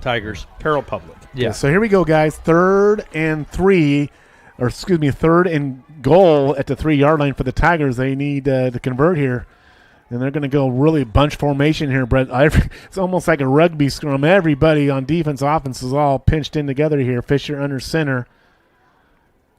Tigers. Carroll Public. Yeah. So here we go, guys. 3rd and 3. Or, 3rd and goal at the 3 yard line for the Tigers. They need to convert here. And they're going to go really bunch formation here, Brett. It's almost like a rugby scrum. Everybody on defense, offense is all pinched in together here. Fisher under center.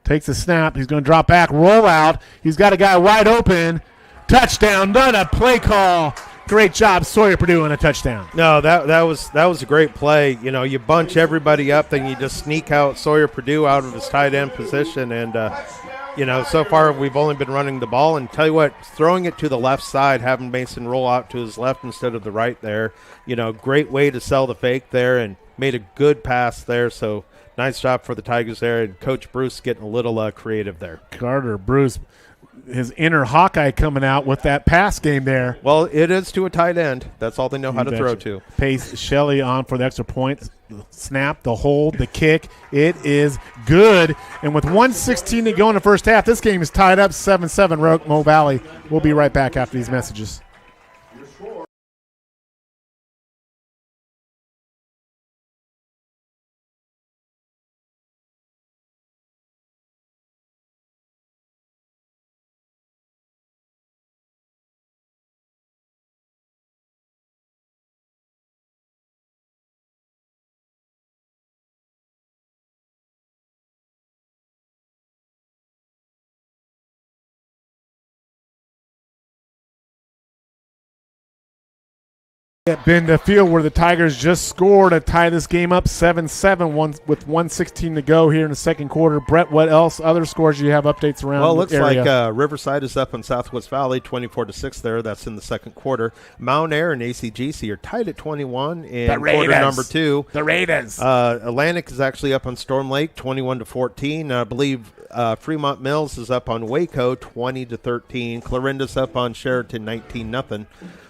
Takes a snap. He's going to drop back, roll out. He's got a guy wide open. Touchdown. Done a play call. Great job, Sawyer Purdue, and a touchdown. No, that was a great play. You bunch everybody up, then you just sneak out Sawyer Purdue out of his tight end position. And, so far we've only been running the ball. And tell you what, throwing it to the left side, having Mason roll out to his left instead of the right there, great way to sell the fake there and made a good pass there. So nice job for the Tigers there. And Coach Bruce getting a little creative there. Carter Bruce, his inner Hawkeye coming out with that pass game there. Well, it is to a tight end. That's all they know how to throw to. Pace Shelley on for the extra point. Snap, the hold, the kick. It is good. And with 1:16 to go in the first half, this game is tied up 7-7. Mo Valley. We'll be right back after these messages. At Bend Field, where the Tigers just scored to tie this game up 7-7 with 1:16 to go here in the second quarter. Brett, what else? Other scores you have updates around? Well, it looks the area? like Riverside is up on Southwest Valley, 24-6 there. That's in the second quarter. Mount Air and ACGC are tied at 21 in quarter number 2. The Raiders. Atlantic is actually up on Storm Lake, 21-14. I believe Fremont Mills is up on Waco, 20-13. Clarinda's up on Sheraton, 19-0.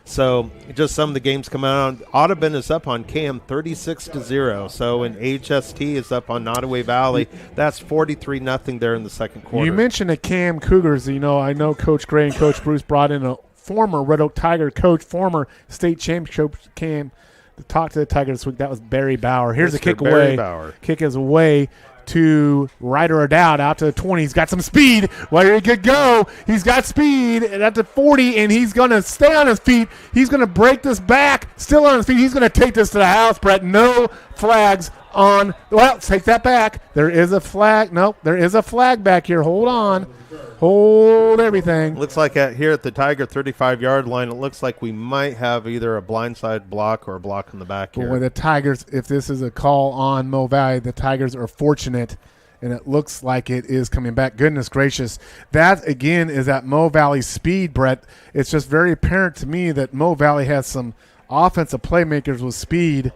So just some of the games coming out. Audubon is up on Cam 36-0. So and HST is up on Nottoway Valley. That's 43-0 there in the second quarter. You mentioned the Cam Cougars. I know Coach Gray and Coach Bruce brought in a former Red Oak Tiger coach, former state champion coach Cam to talk to the Tigers this week. That was Barry Bauer. Here's Mr. a kick Barry away. Bauer. Kick is away to Ryder O'Dowd out to the 20. He's got some speed. Where he could go. He's got speed at the 40, and he's going to stay on his feet. He's going to break this back. Still on his feet. He's going to take this to the house, Brett. No flags on. Well, take that back. There is a flag. Nope, there is a flag back here. Hold on. Hold everything. Looks like here at the Tiger 35-yard line, it looks like we might have either a blindside block or a block in the back here. Boy, the Tigers, if this is a call on Mo Valley, the Tigers are fortunate and it looks like it is coming back. Goodness gracious. That, again, is at Mo Valley speed, Brett. It's just very apparent to me that Mo Valley has some offensive playmakers with speed.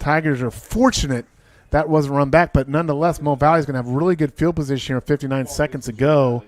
Tigers are fortunate that wasn't run back, but nonetheless, Mo Valley is going to have really good field position here 59 seconds to go.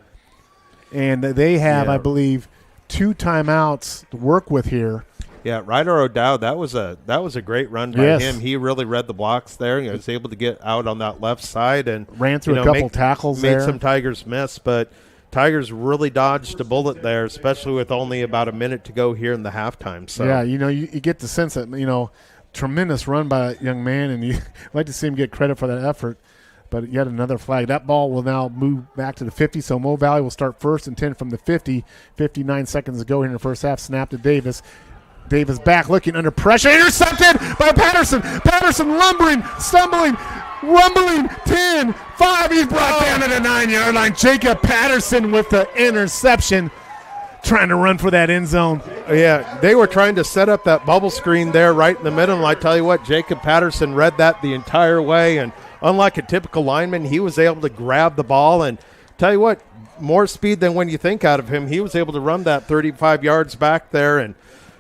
And they have, I believe, 2 timeouts to work with here. Yeah, Ryder O'Dowd, that was a great run by him. He really read the blocks there. He was able to get out on that left side and ran through a couple tackles there. Made some Tigers miss, but Tigers really dodged a bullet there, especially with only about a minute to go here in the halftime. So yeah, you get the sense that, tremendous run by a young man, and you like to see him get credit for that effort. But yet another flag. That ball will now move back to the 50, so Mo Valley will start first and 10 from the 50. 59 seconds to go here in the first half. Snap to Davis. Davis back, looking under pressure. Intercepted by Patterson. Patterson lumbering, stumbling, rumbling. 10, 5. He's brought down to the 9-yard line. Jacob Patterson with the interception. Trying to run for that end zone. Yeah, they were trying to set up that bubble screen there right in the middle. And I tell you what, Jacob Patterson read that the entire way. And unlike a typical lineman, he was able to grab the ball. And tell you what, more speed than when you think out of him. He was able to run that 35 yards back there. And,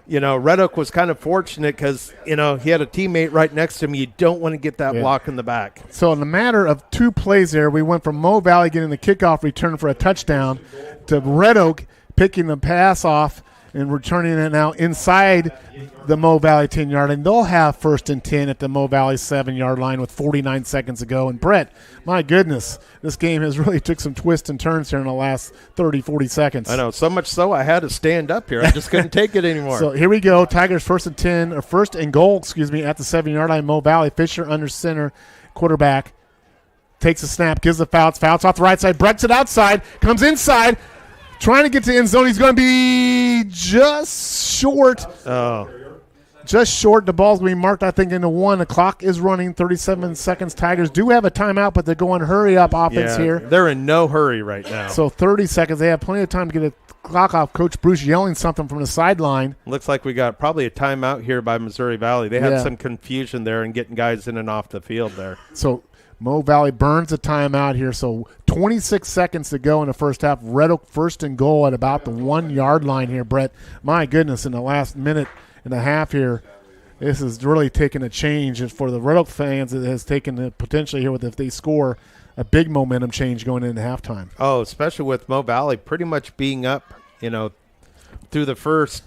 Red Oak was kind of fortunate because, he had a teammate right next to him. You don't want to get that block in the back. So in the matter of 2 plays there, we went from Mo Valley getting the kickoff return for a touchdown to Red Oak picking the pass off and returning it now inside the Mo Valley 10-yard line. They'll have first and 10 at the Mo Valley 7-yard line with 49 seconds to go. And, Brett, my goodness, this game has really took some twists and turns here in the last 30, 40 seconds. I know, so much so I had to stand up here. I just couldn't take it anymore. So here we go. Tigers first and 10, or first and goal, at the 7-yard line. Mo Valley. Fisher under center, quarterback. Takes a snap, gives the Fouts off the right side, breaks it outside, comes inside. Trying to get to the end zone. He's going to be just short. Just short. The ball's going to be marked, I think, into 1. The clock is running, 37 seconds. Tigers do have a timeout, but they're going hurry-up offense here. They're in no hurry right now. So 30 seconds. They have plenty of time to get a clock off. Coach Bruce yelling something from the sideline. Looks like we got probably a timeout here by Missouri Valley. They had some confusion there in getting guys in and off the field there. So Mo Valley burns a timeout here, so 26 seconds to go in the first half. Red Oak first and goal at about the 1-yard line here, Brett. My goodness, in the last minute and a half here, this is really taking a change. And for the Red Oak fans, it has taken the potentially here with, if they score, a big momentum change going into halftime. Oh, especially with Mo Valley pretty much being up, through the first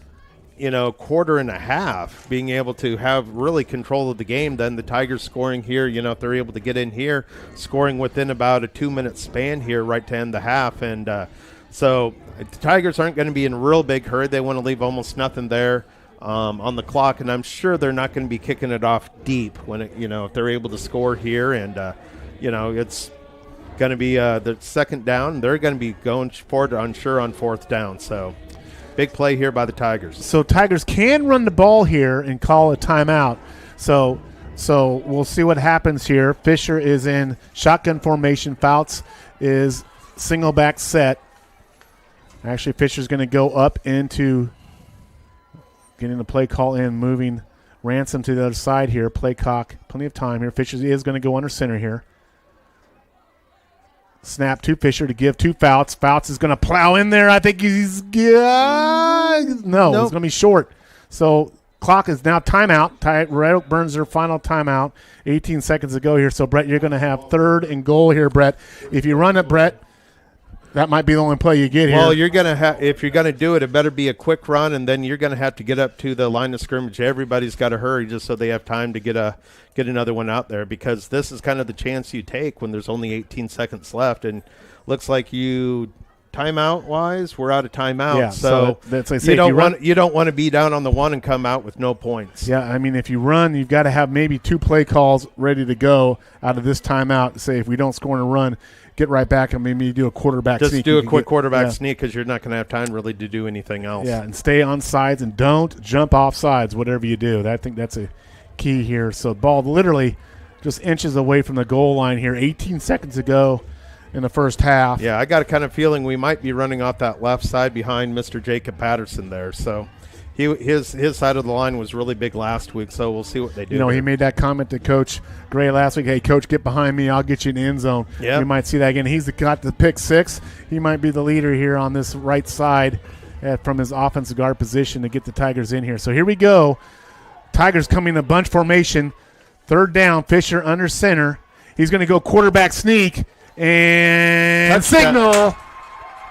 quarter and a half, being able to have really control of the game. Then the Tigers scoring here, if they're able to get in here, scoring within about a 2-minute span here right to end the half. And so the Tigers aren't going to be in a real big hurry. They want to leave almost nothing there on the clock, and I'm sure they're not going to be kicking it off deep when if they're able to score here. And it's going to be the second down. They're going to be going forward on 4th down. So big play here by the Tigers. So Tigers can run the ball here and call a timeout. So we'll see what happens here. Fisher is in shotgun formation. Fouts is single back set. Actually, Fisher's going to go up into getting the play call in, moving Ransom to the other side here. Play cock, plenty of time here. Fisher is going to go under center here. Snap to Fisher to give to Fouts. Fouts is going to plow in there. I think he's it's going to be short. So clock is now timeout. Red Oak burns their final timeout. 18 seconds to go here. So, Brett, you're going to have 3rd and goal here, Brett. If you run it, Brett, that might be the only play you get here. Well, you're going to have, if you're going to do it, it better be a quick run, and then you're going to have to get up to the line of scrimmage. Everybody's got to hurry just so they have time to get another one out there, because this is kind of the chance you take when there's only 18 seconds left. And looks like timeout-wise, we're out of timeout. Yeah, so that's like you don't want to be down on the 1 and come out with no points. Yeah, I mean, if you run, you've got to have maybe 2 play calls ready to go out of this timeout. Say if we don't score in a run, get right back and maybe do a quarterback sneak. Just do a quick quarterback sneak, because you're not going to have time really to do anything else. Yeah, and stay on sides and don't jump off sides, whatever you do. I think that's a key here. So ball literally just inches away from the goal line here. 18 seconds to go in the first half. Yeah, I got a kind of feeling we might be running off that left side behind Mr. Jacob Patterson there. So his side of the line was really big last week, so we'll see what they do. He made that comment to Coach Gray last week. Hey, Coach, get behind me. I'll get you in the end zone. Yeah. You might see that again. He's got the pick 6. He might be the leader here on this right side from his offensive guard position to get the Tigers in here. So here we go. Tigers coming in a bunch formation. 3rd down, Fisher under center. He's going to go quarterback sneak and signal.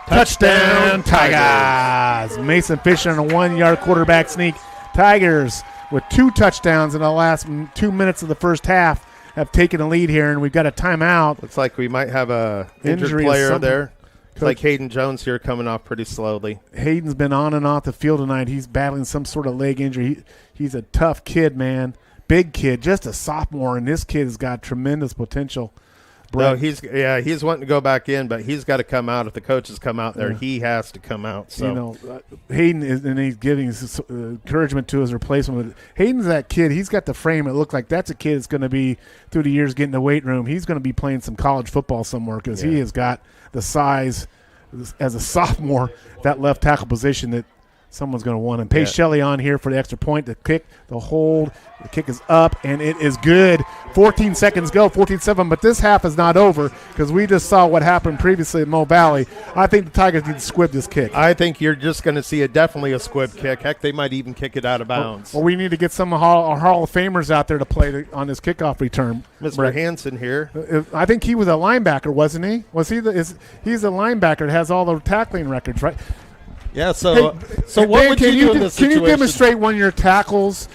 Touchdown, Tigers. Mason Fisher on a 1-yard quarterback sneak. Tigers with 2 touchdowns in the last 2 minutes of the first half have taken a lead here, and we've got a timeout. Looks like we might have a injured player there. It's like Hayden Jones here coming off pretty slowly. Hayden's been on and off the field tonight. He's battling some sort of leg injury. He's a tough kid, man. Big kid, just a sophomore, and this kid has got tremendous potential. No, he's wanting to go back in, but he's got to come out. If the coaches come out there, he has to come out. So Hayden is, and he's giving his, encouragement to his replacement. Hayden's that kid. He's got the frame. It looks like that's a kid that's going to be through the years getting the weight room. He's going to be playing some college football somewhere because he has got the size as a sophomore, that left tackle position that someone's going to want him. Pace Shelley on here for the extra point, the kick, the hold. The kick is up, and it is good. 14 seconds go, 14-7, but this half is not over because we just saw what happened previously at Mo Valley. I think the Tigers need to squib this kick. I think you're just going to see definitely a squib kick. Heck, they might even kick it out of bounds. Well, we need to get some our Hall of Famers out there to play on this kickoff return. Mr. Hansen here. I think he was a linebacker, wasn't he? Was he? He's a linebacker that has all the tackling records, right? Yeah, so what Ben, would you do in this situation? Can you demonstrate one of your tackles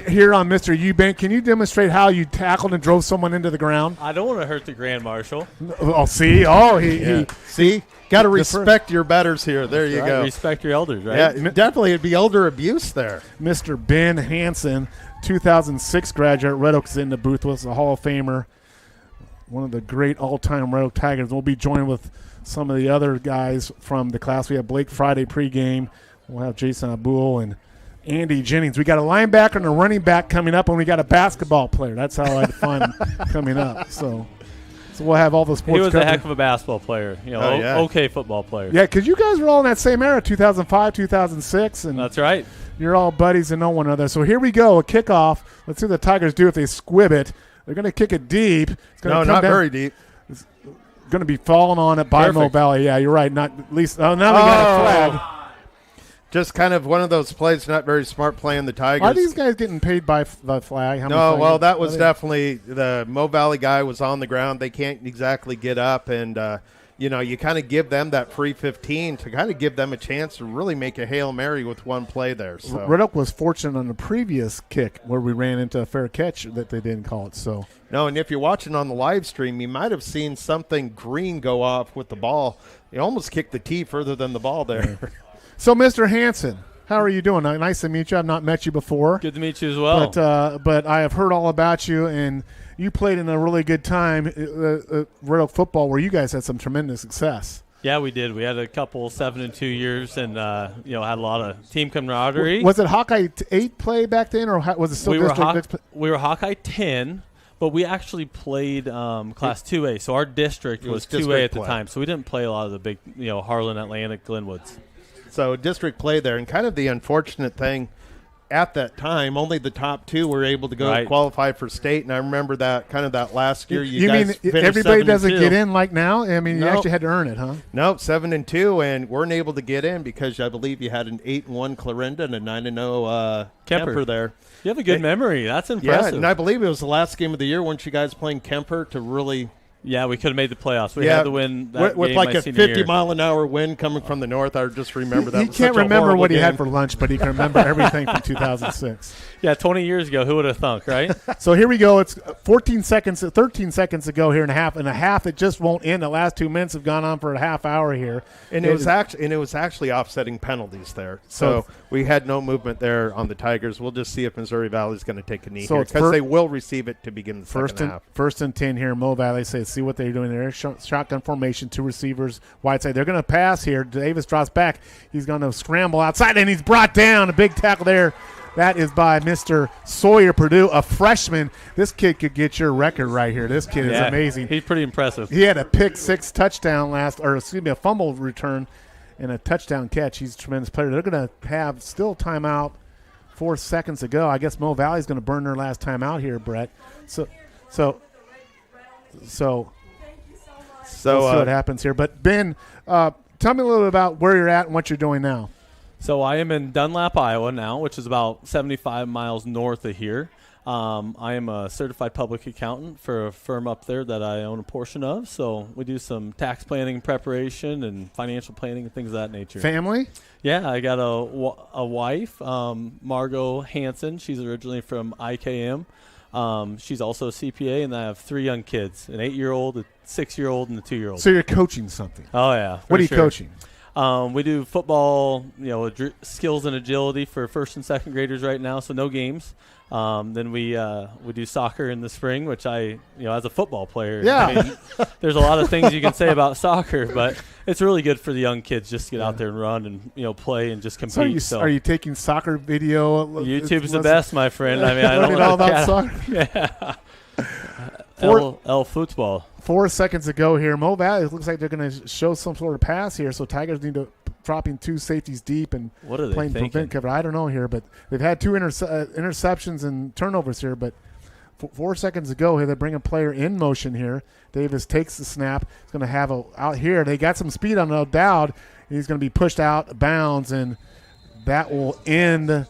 here on Mr. Eubank? Can you demonstrate how you tackled and drove someone into the ground? I don't want to hurt the Grand Marshal. Oh, see? Oh, see? Got to respect your betters here. There you go. Respect your elders, right? Yeah, definitely. It'd be elder abuse there. Mr. Ben Hansen, 2006 graduate. Red Oak's in the booth with us, a Hall of Famer. One of the great all-time Red Oak Tigers. We'll be joined with some of the other guys from the class. We have Blake Friday pregame. We'll have Jason Abul and Andy Jennings. We got a linebacker and a running back coming up, and we got a basketball player. That's how I define him coming up. So we'll have all the sports. He was covered. a heck of a basketball player. Okay football player. Yeah, because you guys were all in that same era, 2005, 2006. And that's right. You're all buddies and know one another. So here we go, a kickoff. Let's see what the Tigers do if they squib it. They're going to kick it deep. Not very deep. It's going to be falling on it by Mo Valley. Yeah, you're right. Not at least. Oh, now we got a flag. Just kind of one of those plays, not very smart playing the Tigers. Are these guys getting paid by the flag? No, that was definitely the Mo Valley guy was on the ground. They can't exactly get up, and you kind of give them that free 15 to kind of give them a chance to really make a Hail Mary with one play there. So Red Oak was fortunate on the previous kick where we ran into a fair catch that they didn't call it. So no, and if you're watching on the live stream, you might have seen something green go off with the ball. It almost kicked the tee further than the ball there. So, Mr. Hansen, how are you doing? Nice to meet you. I've not met you before. Good to meet you as well. But I have heard all about you, and you played in a really good time Red Oak football where you guys had some tremendous success. Yeah, we did. We had a couple 7-2 years, and had a lot of team camaraderie. Was it Hawkeye 8 play back then, or was it still we were Hawkeye 10, but we actually played Class 2A. So our district was 2A at the time, so we didn't play a lot of the big, Harlan, Atlantic, Glenwoods. So district play there, and kind of the unfortunate thing at that time, only the top two were able to go qualify for state. And I remember that last year. You guys mean everybody doesn't get in like now? I mean, you actually had to earn it, huh? Nope, 7-2, and weren't able to get in because I believe you had an 8-1 Clarinda and a 9-0 Kemper there. You have a good memory. That's impressive. Yeah, and I believe it was the last game of the year. Weren't you guys playing Kemper to really? Yeah, we could have made the playoffs. We had to win that with game like a 50-mile-an-hour wind coming from the north. I just remember that. He can't remember what he had for lunch, but he can remember everything from 2006. Yeah, 20 years ago. Who would have thunk, right? So here we go. It's 13 seconds to go here in a half. And a half that just won't end. The last 2 minutes have gone on for a half hour here. And it was actually offsetting penalties there. So we had no movement there on the Tigers. We'll just see if Missouri Valley is going to take a knee here because they will receive it to begin the second half. First and 10 here. Mo Valley see what they're doing there. Shotgun formation, 2 receivers, wide side. They're going to pass here. Davis drops back. He's going to scramble outside, and he's brought down. A big tackle there. That is by Mr. Sawyer Purdue, a freshman. This kid could get your record right here. This kid is amazing. He's pretty impressive. He had a pick 6 touchdown a fumble return, and a touchdown catch. He's a tremendous player. They're going to have still timeout, 4 seconds to go. I guess Mo Valley's going to burn their last timeout here, Brett. So we'll see what happens here. But Ben, tell me a little bit about where you're at and what you're doing now. So I am in Dunlap, Iowa now, which is about 75 miles north of here. I am a certified public accountant for a firm up there that I own a portion of. So we do some tax planning preparation and financial planning and things of that nature. Family? Yeah, I got a wife, Margot Hansen. She's originally from IKM. She's also a CPA, and I have 3 young kids, an 8-year-old, a 6-year-old, and a 2-year-old. So you're coaching something. Oh, yeah. What are you coaching? We do football, skills and agility for first and second graders right now, so no games. Then we do soccer in the spring, which as a football player, there's a lot of things you can say about soccer, but it's really good for the young kids just to get out there and run and play and just compete. So are you taking soccer video? YouTube's the best, my friend. I mean, I don't all about soccer. Yeah. El football. 4 seconds to go here. Mo Valley, it looks like they're going to show some sort of pass here. So Tigers need to dropping 2 safeties deep and what are they playing thinking? Prevent cover. I don't know here, but they've had 2 interceptions and turnovers here. But 4 seconds to go here, they bring a player in motion here. Davis takes the snap. He's going to have out here. They got some speed on O'Dowd. He's going to be pushed out of bounds, and that will end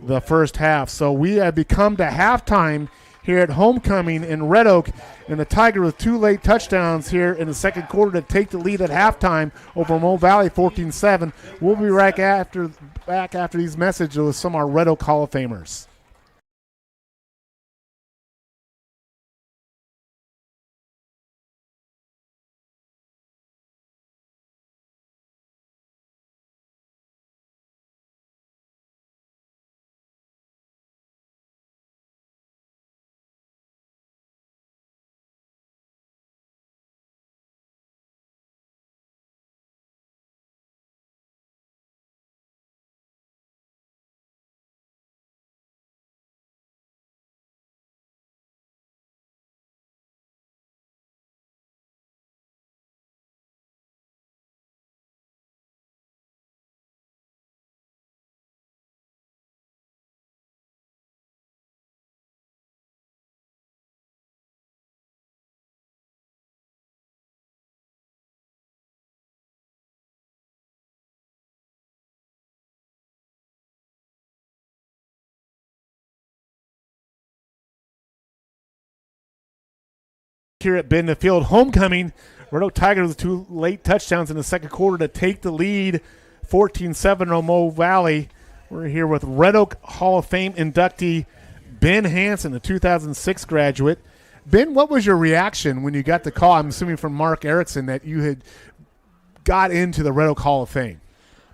the first half. So we have become to halftime here at Homecoming in Red Oak, and the Tigers with 2 late touchdowns here in the second quarter to take the lead at halftime over Mo Valley 14-7. We'll be back after these messages with some of our Red Oak Hall of Famers. Here at Bend Field, Homecoming, Red Oak Tigers with 2 late touchdowns in the second quarter to take the lead, 14-7 on Mo Valley. We're here with Red Oak Hall of Fame inductee Ben Hansen, the 2006 graduate. Ben, what was your reaction when you got the call, I'm assuming from Mark Erickson, that you had got into the Red Oak Hall of Fame?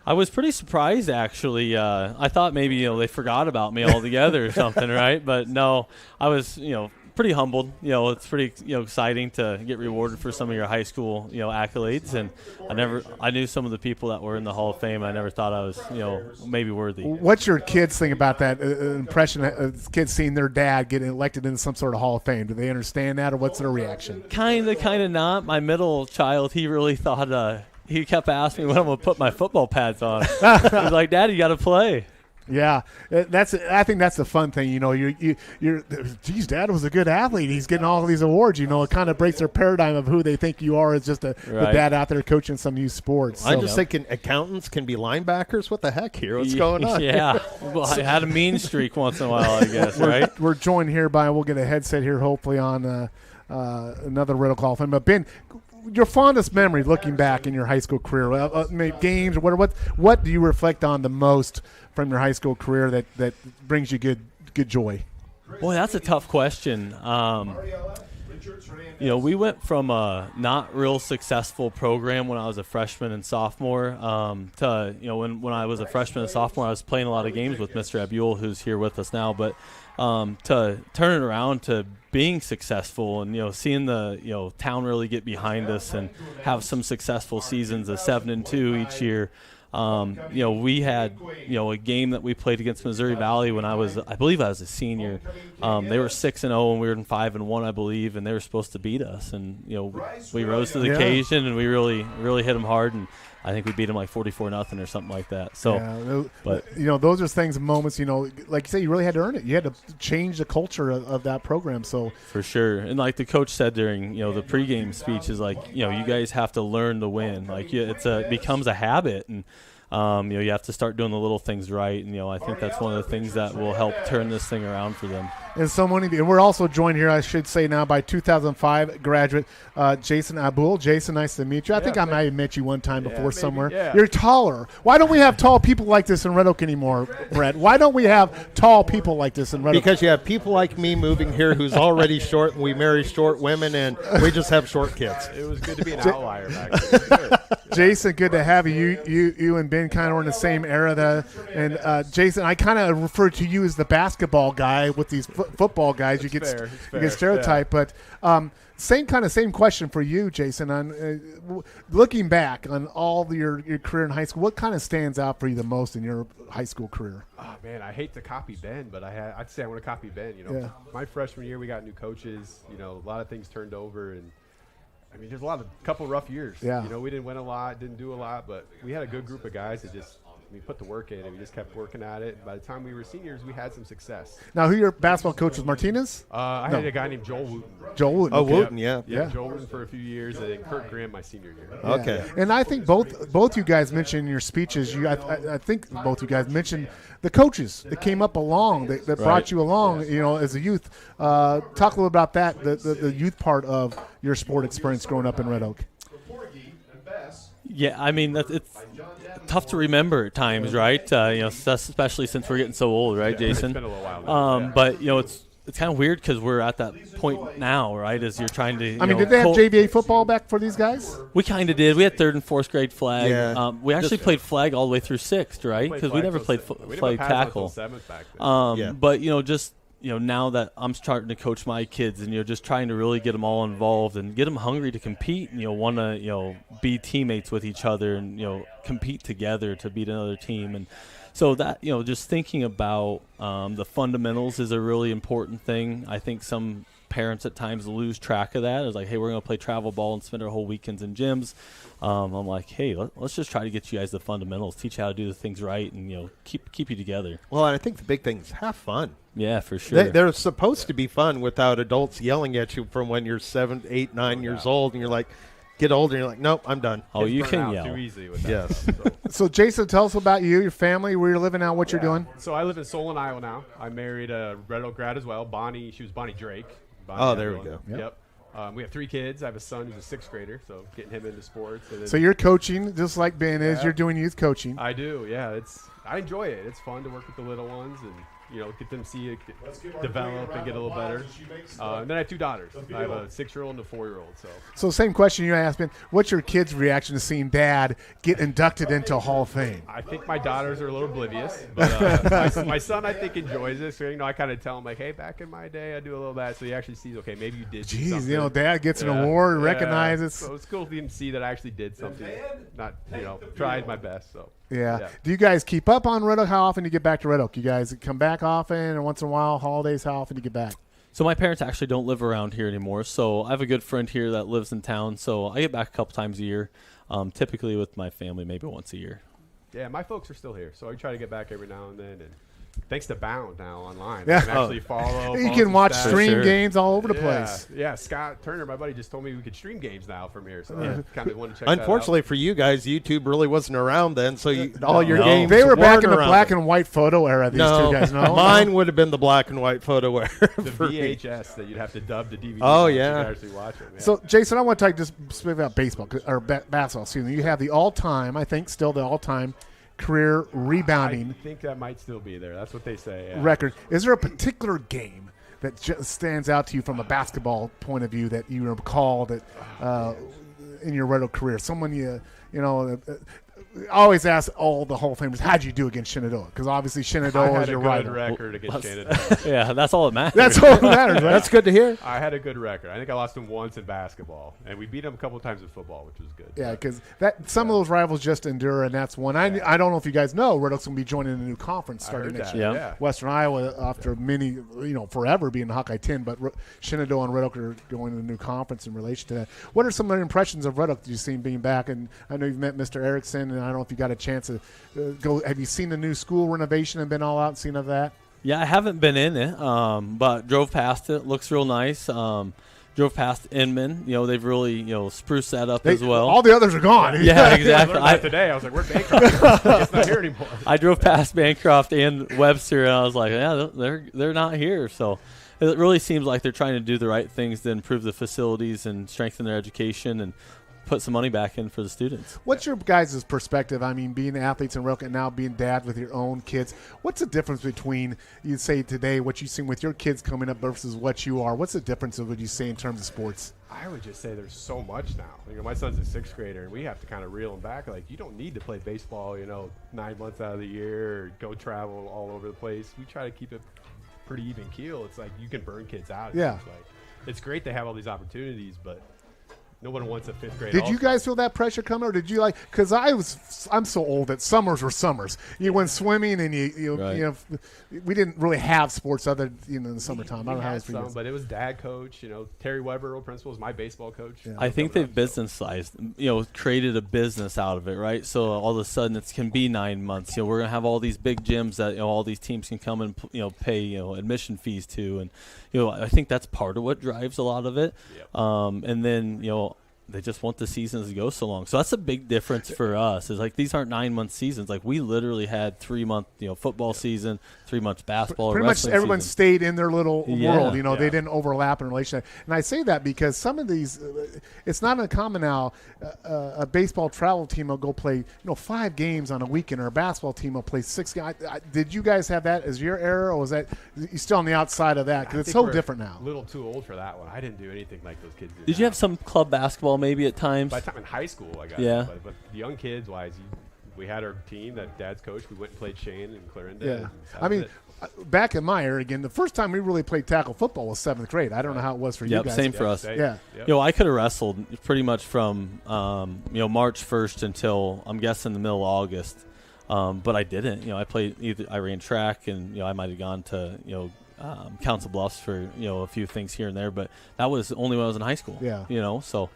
I was pretty surprised, actually. I thought maybe they forgot about me altogether or something, right? But no, I was pretty humbled. It's pretty exciting to get rewarded for some of your high school accolades, and I knew some of the people that were in the Hall of Fame. I never thought I was maybe worthy. What's your kids think about that impression of kids seeing their dad get elected into some sort of Hall of Fame? Do they understand that, or what's their reaction? Kind of not. My middle child, he really thought he kept asking me when I'm going to put my football pads on. He was like, Daddy, you got to play. Yeah, I think that's the fun thing. Geez, Dad was a good athlete. He's getting all of these awards. It kind of breaks their paradigm of who they think you are as just the dad out there coaching some new sports. I'm just thinking accountants can be linebackers. What the heck here? What's going on? Yeah, well, I had a mean streak once in a while, I guess. Right. We're joined here by, we'll get a headset here hopefully on another Red Oak Hall of Fame. But Ben, your fondest memory looking back in your high school career, games or whatever, what do you reflect on the most from your high school career that brings you good joy? Boy, that's a tough question. We went from a not real successful program when I was a freshman and sophomore to when I was a freshman and sophomore, I was playing a lot of games with Mr. Abule, who's here with us now. But to turn it around to being successful and seeing the town really get behind us and have some successful seasons of 7-2 each year. We had, a game that we played against Missouri Valley when I believe I was a senior. They were 6-0 and we were in 5-1, I believe, and they were supposed to beat us. And, we rose to the occasion and we really hit them hard. And I think we beat them like 44-0 or something like that. So, but those are things, moments. Like you say, you really had to earn it. You had to change the culture of that program. So for sure, and like the coach said during the pregame speech is like you guys have to learn to win. Like it becomes a habit, and you have to start doing the little things right. And I think that's one of the things that will help turn this thing around for them. And so many, and we're also joined here, I should say now, by 2005 graduate Jason Abul. Jason, nice to meet you. I think I might have met you one time before somewhere. Yeah. You're taller. Why don't we have tall people like this in Red Oak anymore, Brett? Why don't we have tall people like this in Red Oak? Because you have people like me moving here who's already short, and we marry short women, and we just have short kids. It was good to be an outlier back then. Jason, good to have you. You and Ben kind of were in the same era. And Jason, I kind of refer to you as the basketball guy with these football guys. You get stereotyped, but same question for you, Jason. On looking back on all your career in high school, what kind of stands out for you the most in your high school career? Oh man, I hate to copy Ben, but I'd say I want to copy Ben. My freshman year we got new coaches. A lot of things turned over, and I mean, there's a couple rough years. Yeah. We didn't win a lot, didn't do a lot, but we had a good group of guys that just put the work in, and we just kept working at it. By the time we were seniors, we had some success. Now, who your basketball coach was? Martinez? I had a guy named Joel Wooten. Joel Wooten. Oh, Wooten, yeah. Joel Wooten for a few years, and then Kurt Graham my senior year. Yeah. Okay. And I think both you guys mentioned in your speeches, I think both you guys mentioned the coaches that came up along, that brought you along, as a youth. Talk a little about that, the youth part of your sport experience growing up in Red Oak. Yeah, I mean, it's tough to remember at times, right? Especially since we're getting so old, right, Jason? It's been a little while now. But, it's kind of weird because we're at that point now, right, as you're trying to, did they have JVA football back for these guys? We kind of did. We had 3rd and 4th grade flag. Yeah. We actually played flag all the way through 6th, right? Because we never played flag tackle. But, now that I'm starting to coach my kids and, just trying to really get them all involved and get them hungry to compete and, want to, be teammates with each other and, compete together to beat another team. And so that, just thinking about the fundamentals is a really important thing. I think some parents at times lose track of that. It's like, hey, we're going to play travel ball and spend our whole weekends in gyms. I'm like, hey, let's just try to get you guys the fundamentals, teach you how to do the things right, and keep you together. Well, I think the big thing is have fun. Yeah, for sure. They're supposed to be fun without adults yelling at you from when you're 7, 8, 9 years old, and you're like, get older, and you're like, nope, I'm done. Oh, you can yell. Too easy with that Yes. stuff, So, Jason, tell us about you, your family, where you're living now, what you're doing. So I live in Solon, Iowa now. I married a Red Oak grad as well. Bonnie, she was Bonnie Drake. There we go. Yep. We have 3 kids. I have a son who's a 6th grader, so getting him into sports. And then So you're coaching just like Ben is. You're doing youth coaching. I do, yeah. I enjoy it. It's fun to work with the little ones and get them see it develop and get a little better. And then I have 2 daughters. I have a 6-year-old and a 4-year-old. So same question you asked, Ben. What's your kid's reaction to seeing Dad get inducted into a Hall of Fame? I think my daughters are a little oblivious, but my son I think enjoys it. So I kind of tell him like, hey, back in my day I do a little bit, so he actually sees, okay, maybe you did. Jeez, Dad gets an award, recognizes. So it's cool for him to see that I actually did something, not tried my best. So. Yeah. Do you guys keep up on Red Oak? How often do you get back to Red Oak? You guys come back often, or once in a while, holidays? How often do you get back? So my parents actually don't live around here anymore. So I have a good friend here that lives in town. So I get back a couple times a year, typically with my family, maybe once a year. Yeah, my folks are still here, so I try to get back every now and then. And thanks to Bound now online, yeah. I can actually follow. You can watch stream games all over the place. Yeah, Scott Turner, my buddy, just told me we could stream games now from here, so I kind of want to check Unfortunately that out. for you guys, YouTube really wasn't around then, so all your games They were back in the around black and white photo era, these two guys. No, mine would have been the black and white photo era. The VHS that you'd have to dub to DVD. Oh, yeah. To actually watch it. Yeah. So, Jason, I want to talk just about baseball, or basketball. Excuse me. You have the all-time, I think still the all-time career rebounding. I think that might still be there. That's what they say. Yeah. Record. Is there a particular game that just stands out to you from a basketball point of view that you recall that in your Red Oak career? Someone I always ask all the Hall of Famers, how'd you do against Shenandoah? Because obviously Shenandoah is your rival. I had a good record against Shenandoah. Yeah, that's all that matters. That's all that matters, right? That's good to hear. I had a good record. I think I lost them once in basketball, and we beat them a couple times in football, which was good. Yeah, because some of those rivals just endure, and that's one. I don't know if you guys know, Red Oak's going to be joining a new conference starting next year. Yeah. Western Iowa, after many, forever being Hawkeye 10, but Shenandoah and Red Oak are going to a new conference in relation to that. What are some of the impressions of Red Oak that you've seen being back? And I know you've met Mr. Erickson, and I don't know if you got a chance to go. Have you seen the new school renovation and been all out and seen of that? Yeah, I haven't been in it, but drove past it. Looks real nice. Drove past Inman. They've really, spruced that up as well. All the others are gone. Yeah, exactly. Today, I was like, "Where's Bancroft?" It's not here anymore. I drove past Bancroft and Webster, and I was like, "Yeah, they're not here." So it really seems like they're trying to do the right things to improve the facilities and strengthen their education and put some money back in for the students. What's your guys' perspective? I mean, being athletes in Red Oak and now being dad with your own kids, what's the difference between, you'd say today, what you've seen with your kids coming up versus what you are? What's the difference of what you say in terms of sports? I would just say there's so much now. My son's a sixth grader, and we have to kind of reel him back. Like, you don't need to play baseball, 9 months out of the year or go travel all over the place. We try to keep it pretty even keel. It's like you can burn kids out. Yeah. It's great to have all these opportunities, but no one wants a fifth grade. Did you guys feel that pressure coming, or did you because I'm so old that summers were summers. You went swimming, and we didn't really have sports other in the summertime. I don't know how it was for you. But it was dad coach. Terry Weber, old principal, is my baseball coach. Yeah. I think they've businessized, created a business out of it, right? So all of a sudden it can be 9 months. We're gonna have all these big gyms that all these teams can come and pay admission fees to, and I think that's part of what drives a lot of it. Yep. And then they just want the seasons to go so long. So that's a big difference for us. Is like these aren't 9 month seasons. Like we literally had 3 month football season, 3 months basketball. Pretty much everyone season. stayed in their little world. They didn't overlap in relation. And I say that because some of these, it's not uncommon now. A baseball travel team will go play 5 games on a weekend, or a basketball team will play 6 games. Did you guys have that as your era, or was that you still on the outside of that? Because it's so different now. A little too old for that one. I didn't do anything like those kids do. Did you have some club basketball maybe at times? By the time in high school, I got it. But the young kids wise, we had our team that dad's coach. We went and played Shane and Clarendon. Yeah, I mean, back in my era, again, the first time we really played tackle football was 7th grade. I don't know how it was for you guys. Same for us. Yeah. I could have wrestled pretty much from March 1st until I'm guessing the middle of August, but I didn't. I ran track, and I might have gone to Council Bluffs for a few things here and there, but that was only when I was in high school. Yeah. So.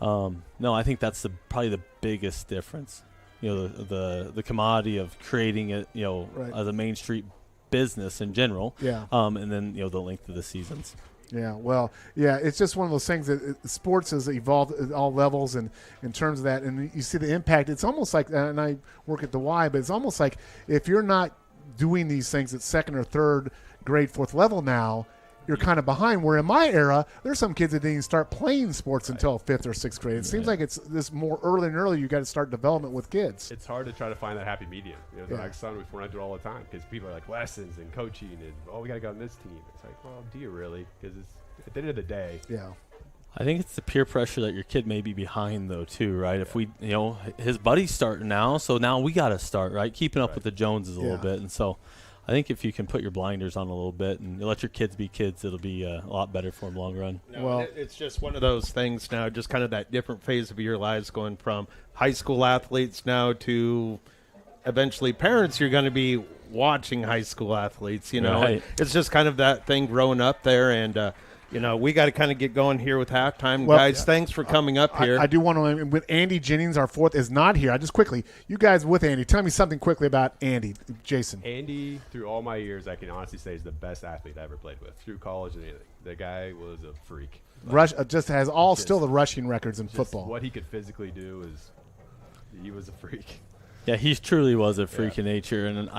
No, I think that's probably the biggest difference. The commodity of creating it, right. as a Main Street business in general. Yeah. And then the length of the seasons. Yeah. Well, yeah, it's just one of those things that sports has evolved at all levels, and in terms of that, and you see the impact. It's almost like, and I work at the Y, but it's almost like if you're not doing these things at 2nd or 3rd grade, 4th level now, you're kind of behind. Where in my era, there's some kids that didn't even start playing sports until 5th or 6th grade. It seems like it's this more early and early. You got to start development with kids. It's hard to try to find that happy medium. My son, we're not doing it all the time because people are like lessons and coaching and we got to go on this team. It's like, well, do you really? Because at the end of the day, I think it's the peer pressure that your kid may be behind, though, too, right? If we, his buddy's starting now, so now we got to start, right? Keeping up with the Joneses a little bit, and so. I think if you can put your blinders on a little bit and let your kids be kids, it'll be a lot better for them long run. Well, it's just one of those things now, just kind of that different phase of your lives, going from high school athletes now to eventually parents. You're going to be watching high school athletes, Right. It's just kind of that thing growing up there, and we got to kind of get going here with halftime. Well, guys, thanks for coming up here. I do want to, with Andy Jennings, our 4th, is not here. I just quickly, you guys with Andy, tell me something quickly about Andy, Jason. Andy, through all my years, I can honestly say is the best athlete I ever played with, through college and anything. The guy was a freak. Just has still the rushing records in football. What he could physically do he was a freak. Yeah, he truly was a freak in nature, and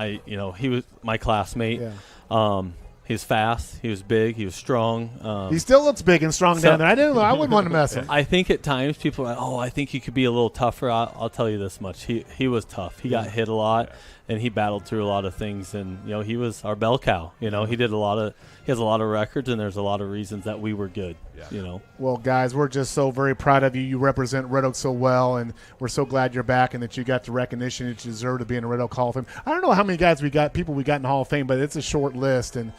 he was my classmate. Yeah. He was fast. He was big. He was strong. He still looks big and strong down there. I wouldn't want to mess him. I think at times people are like, I think he could be a little tougher. I'll tell you this much. He was tough. He got hit a lot, and he battled through a lot of things. And, he was our bell cow. He has a lot of records, and there's a lot of reasons that we were good, Well, guys, we're just so very proud of you. You represent Red Oak so well, and we're so glad you're back and that you got the recognition that you deserve to be in the Red Oak Hall of Fame. I don't know how many people we got in the Hall of Fame, but it's a short list, and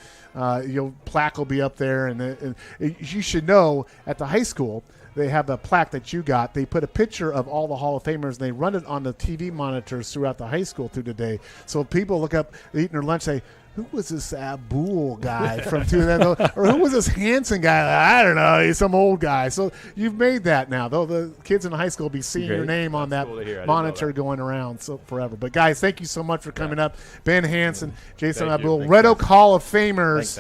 plaque will be up there. And you should know at the high school they have a plaque that you got. They put a picture of all the Hall of Famers, and they run it on the TV monitors throughout the high school through the day. So if people look up, eating their lunch, say, who was this Abul guy from 2000? Or who was this Hanson guy? I don't know. He's some old guy. So you've made that now. Though the kids in high school will be seeing your name on that monitor going around forever. But, guys, thank you so much for coming up. Ben Hanson, Jason Abul, Red Oak Hall of Famers.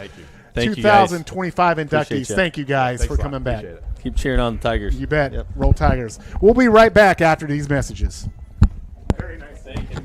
Thank you. 2025 inductees. Thank you, guys, for coming back. Keep cheering on the Tigers. You bet. Yep. Roll Tigers. We'll be right back after these messages. Very nice. Thank you.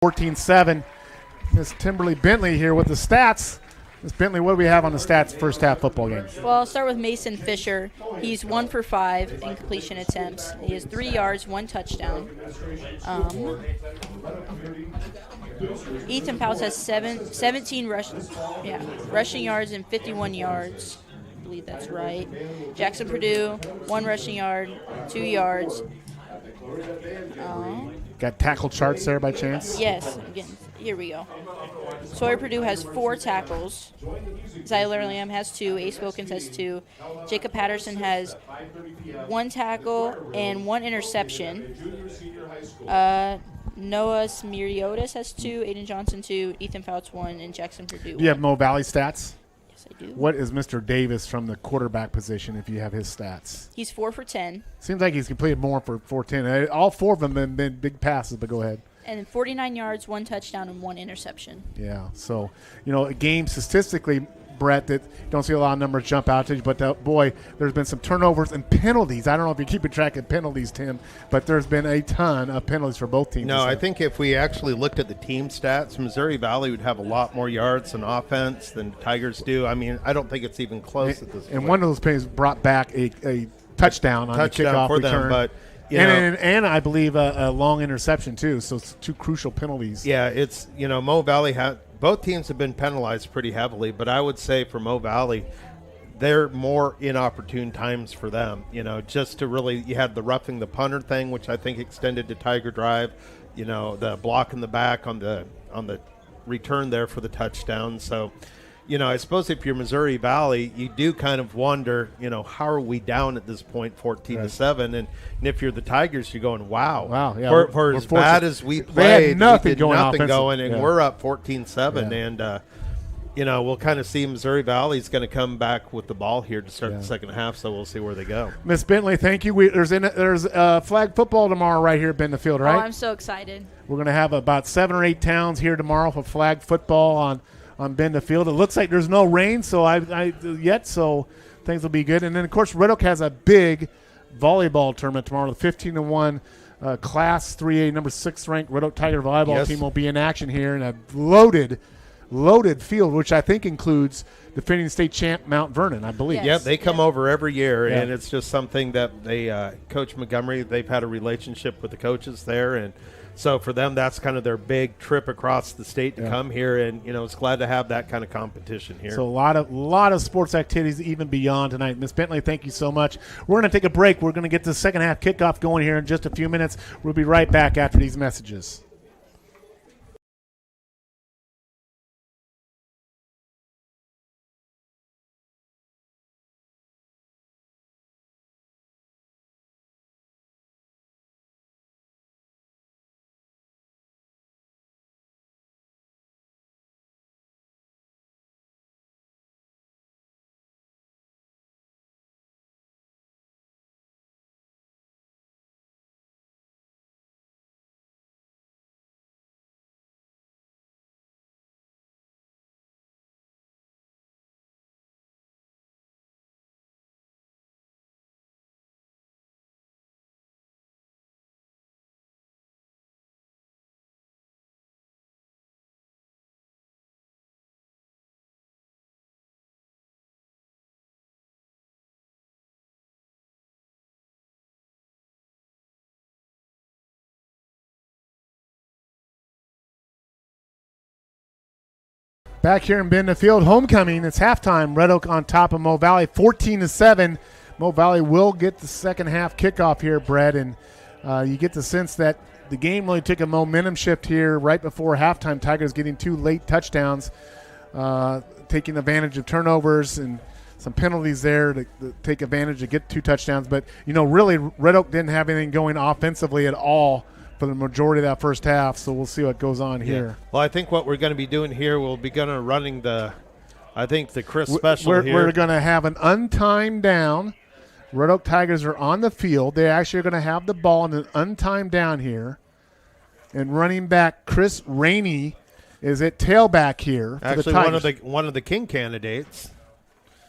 (14-7). Miss Timberly Bentley here with the stats. Miss Bentley, what do we have on the stats first half football game? Well, I'll start with Mason Fisher. He's 1 for 5 in completion attempts. He has 3 yards, 1 touchdown. Ethan Powell has 17 rushing yards and 51 yards. I believe that's right. Jackson Purdue, 1 rushing yard, 2 yards. Got tackle charts there by chance? Yes. Again, here we go. Sawyer Purdue has 4 tackles. Zyler Lamb has 2. Ace Wilkins has 2. Jacob Patterson has 1 tackle and 1 interception. Noah Smiriotis has 2. Aiden Johnson 2. Ethan Fouts 1. And Jackson Purdue 1. Do you have Mo Valley stats? Yes, I do. What is Mr. Davis from the quarterback position if you have his stats? He's 4 for 10. Seems like he's completed more for 410. All 4 of them have been big passes, but go ahead. And 49 yards, 1 touchdown, and 1 interception. Yeah, so, a game statistically, Brett, that you don't see a lot of numbers jump out to you, but boy, there's been some turnovers and penalties. I don't know if you're keeping track of penalties, Tim, but there's been a ton of penalties for both teams. No, I think if we actually looked at the team stats, Missouri Valley would have a lot more yards and offense than Tigers do. I mean, I don't think it's even close at this point. And one of those penalties brought back a touchdown on the kickoff for return. them, but and I believe a long interception too. So it's 2 crucial penalties. Yeah, it's Mo Valley both teams have been penalized pretty heavily, but I would say for Mo Valley, they're more inopportune times for them. Just to really, you had the roughing the punter thing, which I think extended to Tiger Drive. The block in the back on the return there for the touchdown. So. I suppose if you're Missouri Valley, you do kind of wonder, how are we down at this point, 14-7? And if you're the Tigers, you're going, wow. Yeah, for as bad as we played, they had nothing we did going nothing offensive. going, and we're up 14-7. And, we'll kind of see Missouri Valley's going to come back with the ball here to start the second half, so we'll see where they go. Miss Bentley, thank you. There's flag football tomorrow right here at Bend the Field, right? Oh, I'm so excited. We're going to have about 7 or 8 towns here tomorrow for flag football on Bend the Field. It looks like there's no rain so things will be good. And then, of course, Red Oak has a big volleyball tournament tomorrow. The 15-1 Class 3A number 6 ranked Red Oak Tiger volleyball team will be in action here in a loaded field, which I think includes defending state champ Mount Vernon, I believe. Yes. Yep, they come over every year, and it's just something that they Coach Montgomery, they've had a relationship with the coaches there, and So for them, that's kind of their big trip across the state to come here, and it's glad to have that kind of competition here. So a lot of sports activities even beyond tonight. Ms. Bentley, thank you so much. We're going to take a break. We're going to get the second half kickoff going here in just a few minutes. We'll be right back after these messages. Back here in Bend Field, homecoming. It's halftime. Red Oak on top of Mo Valley, 14-7. Mo Valley will get the second half kickoff here, Brett, and you get the sense that the game really took a momentum shift here right before halftime. Tigers getting 2 late touchdowns, taking advantage of turnovers and some penalties there to take advantage to get 2 touchdowns. But, really Red Oak didn't have anything going offensively at all for the majority of that first half, so we'll see what goes on here. Well, I think what we're going to be doing here, we'll be going to running the Chris special we're, here. We're going to have an untimed down. Red Oak Tigers are on the field. They actually are going to have the ball in an untimed down here. And running back Chris Rainey is at tailback here for Actually, the Tigers. one of the King candidates.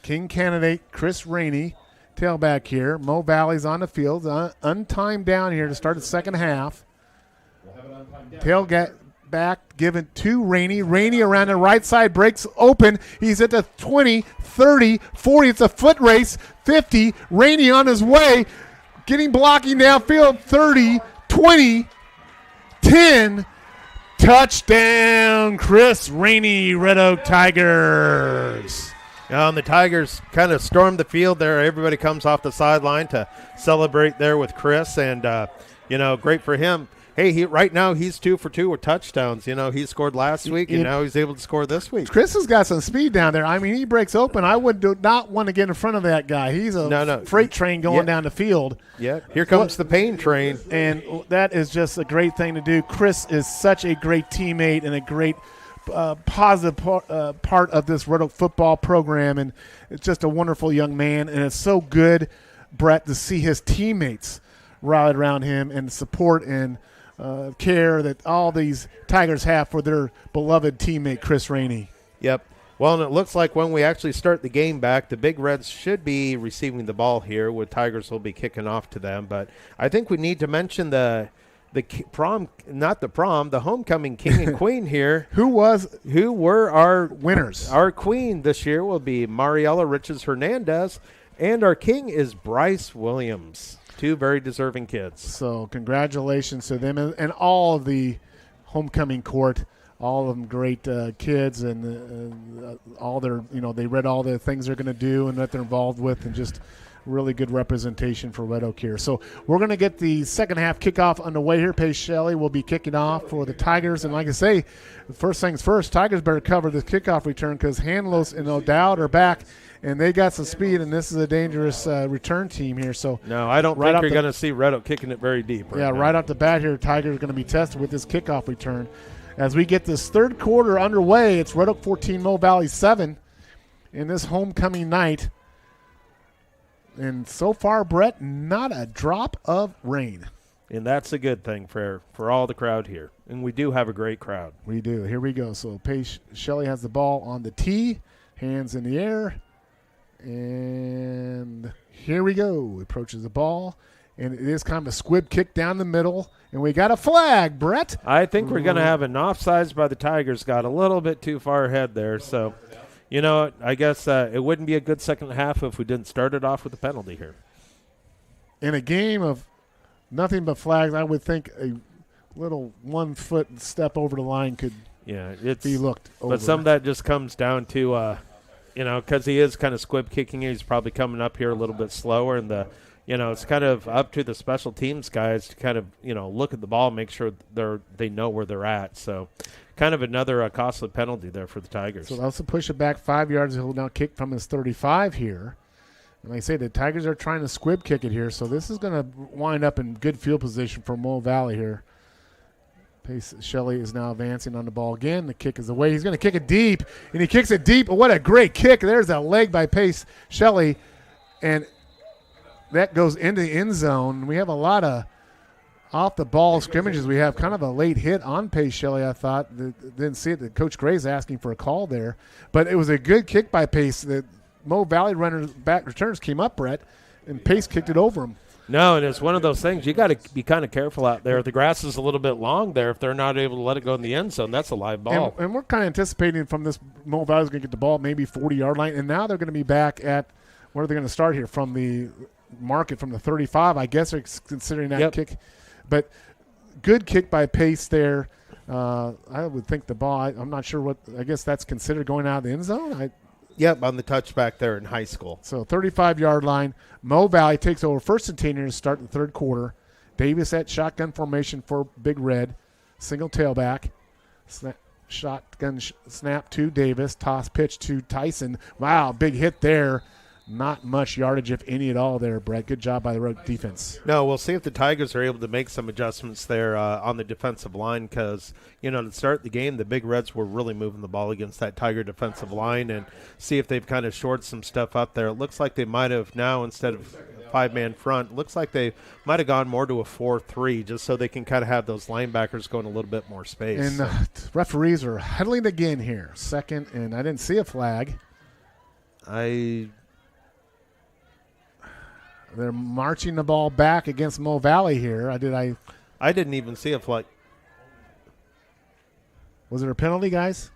King candidate Chris Rainey, tailback here. Mo Valley's on the field. Untimed down here to start the second half. Tailback given to Rainey. Rainey around the right side breaks open. He's at the 20, 30, 40. It's a foot race. 50. Rainey on his way. Blocking downfield. 30, 20, 10. Touchdown, Chris Rainey, Red Oak Tigers. And the Tigers kind of stormed the field there. Everybody comes off the sideline to celebrate there with Chris, and, great for him. Hey, right now he's 2 for 2 with touchdowns. He scored last week, and now he's able to score this week. Chris has got some speed down there. I mean, he breaks open. I would not want to get in front of that guy. He's a freight train going down the field. Yeah, here comes the pain train. And that is just a great thing to do. Chris is such a great teammate and a great positive part of this Red Oak football program, and it's just a wonderful young man. And it's so good, Brett, to see his teammates rallied around him and support and care that all these Tigers have for their beloved teammate Chris Rainey. Yep. Well, and it looks like when we actually start the game back, the Big Reds should be receiving the ball here, with Tigers will be kicking off to them. But I think we need to mention the homecoming king and queen here. Who were our winners? Our queen this year will be Mariela Riches Hernandez, and our king is Bryce Williams. 2 very deserving kids. So congratulations to them and all of the homecoming court. All of them great kids, and all their, they read all the things they're going to do and that they're involved with, and just really good representation for Red Oak here. So we're going to get the second half kickoff underway here. Paige Shelley will be kicking off for the Tigers. And like I say, first things first, Tigers better cover this kickoff return, because Hanlos and O'Dowd are back, and they got some speed, and this is a dangerous return team here. So no, I don't think you're going to see Red Oak kicking it very deep. Right off the bat here, Tigers are going to be tested with this kickoff return. As we get this third quarter underway, it's Red Oak 14, Mo Valley 7 in this homecoming night. And so far, Brett, not a drop of rain. And that's a good thing for all the crowd here. And we do have a great crowd. We do. Here we go. So Paige Shelley has the ball on the tee, hands in the air. And here we go. Approaches the ball. And it is kind of a squib kick down the middle. And we got a flag, Brett. I think we're going to have an offsides by the Tigers. Got a little bit too far ahead there. So, I guess it wouldn't be a good second half if we didn't start it off with a penalty here. In a game of nothing but flags, I would think little 1 foot step over the line could be looked over. But some of that just comes down to, because he is kind of squib kicking, he's probably coming up here a little bit slower, and it's kind of up to the special teams guys to kind of, look at the ball and make sure they know where they're at. So kind of another costly penalty there for the Tigers. So they'll also push it back 5 yards. He'll now kick from his 35 here. And like I say, the Tigers are trying to squib kick it here, so this is going to wind up in good field position for Mo Valley here. Pace Shelley is now advancing on the ball again. The kick is away. He's going to kick it deep, and he kicks it deep. What a great kick. There's a leg by Pace Shelley, and that goes into the end zone. We have a lot of off-the-ball scrimmages. We have kind of a late hit on Pace Shelley, I thought. Didn't see it. Coach Gray's asking for a call there. But it was a good kick by Pace. The Mo Valley runners back returns came up, Brett, and Pace kicked it over him. No, and it's one of those things. You got to be kind of careful out there. The grass is a little bit long there. If they're not able to let it go in the end zone, that's a live ball. And we're kind of anticipating from this, Mo Valley's going to get the ball maybe 40-yard line, and now they're going to be back at where are they going to start here? From the market, from the 35. I guess they're considering that kick. But good kick by Pace there. I would think the ball, I'm not sure what, I guess that's considered going out of the end zone. Yep, on the touchback there in high school. So 35-yard line. Mo Valley takes over first and 10 here to start the third quarter. Davis at shotgun formation for Big Red. Single tailback. Shotgun snap to Davis. Toss pitch to Tyson. Wow, big hit there. Not much yardage, if any at all there, Brett. Good job by the road defense. No, we'll see if the Tigers are able to make some adjustments there on the defensive line because, to start the game, the Big Reds were really moving the ball against that Tiger defensive line and see if they've kind of shored some stuff up there. It looks like they might have now, instead of five-man front, looks like they might have gone more to a 4-3 just so they can kind of have those linebackers going a little bit more space. And referees are huddling again here. Second, and I didn't see a flag. They're marching the ball back against Mo Valley here. I didn't even see a flag. Was there a penalty, guys?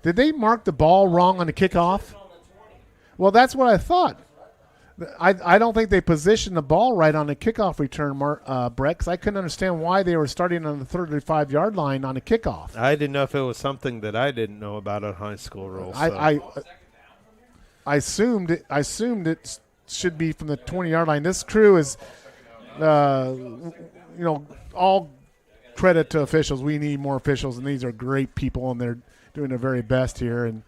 Did they mark the ball wrong on the kickoff? Well, that's what I thought. I don't think they positioned the ball right on the kickoff return, Brett, because I couldn't understand why they were starting on the 35-yard line on the kickoff. I didn't know if it was something that I didn't know about on high school rules. I assumed it should be from the 20-yard line. This crew is, all credit to officials. We need more officials, and these are great people, and they're doing their very best here. And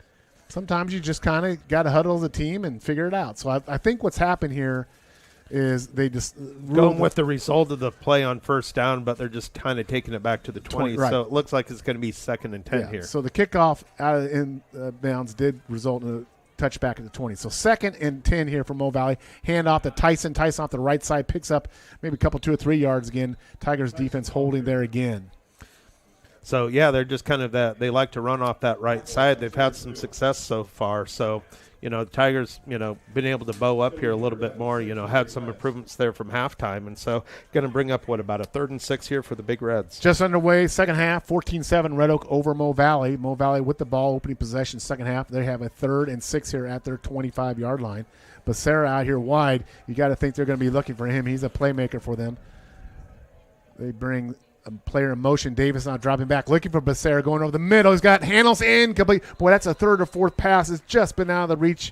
sometimes you just kind of got to huddle as a team and figure it out. So I think what's happened here is they just going with the result of the play on first down, but they're just kind of taking it back to the 20. Right. So it looks like it's going to be 2nd and 10 here. So the kickoff out of in bounds did result in a touchback at the 20. So 2nd and 10 here for Mo Valley. Hand off to Tyson. Tyson off the right side picks up maybe a couple 2 or 3 yards again. Tigers defense holding there again. So, yeah, they're just kind of that. They like to run off that right side. They've had some success so far. So, the Tigers, been able to bow up here a little bit more, had some improvements there from halftime. And so going to bring up, about a 3rd and 6 here for the Big Reds. Just underway, second half, 14-7 Red Oak over Mo Valley. Mo Valley with the ball, opening possession, second half. They have a 3rd and 6 here at their 25-yard line. Becerra out here wide. You got to think they're going to be looking for him. He's a playmaker for them. They bring a player in motion. Davis now dropping back, looking for Becerra, going over the middle. He's got handles in. Complete. Boy, that's a 3rd or 4th pass. It's just been out of the reach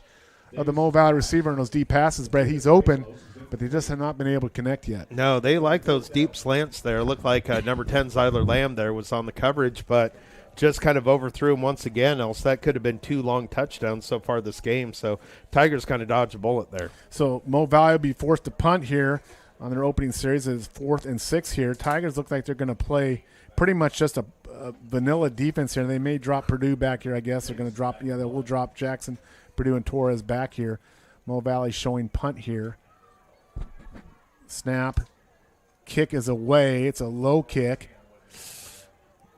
of the Mo Valley receiver in those deep passes, Brett. He's open, but they just have not been able to connect yet. No, they like those deep slants there. Looked like number 10, Zyler Lamb, there was on the coverage, but just kind of overthrew him once again, else that could have been 2 long touchdowns so far this game. So Tigers kind of dodged a bullet there. So Mo Valley will be forced to punt here on their opening series. It's 4th and 6 here. Tigers look like they're going to play pretty much just a vanilla defense here. They may drop Purdue back here, I guess. They're going to drop, they will drop Jackson, Purdue, and Torres back here. Mo Valley showing punt here. Snap. Kick is away. It's a low kick.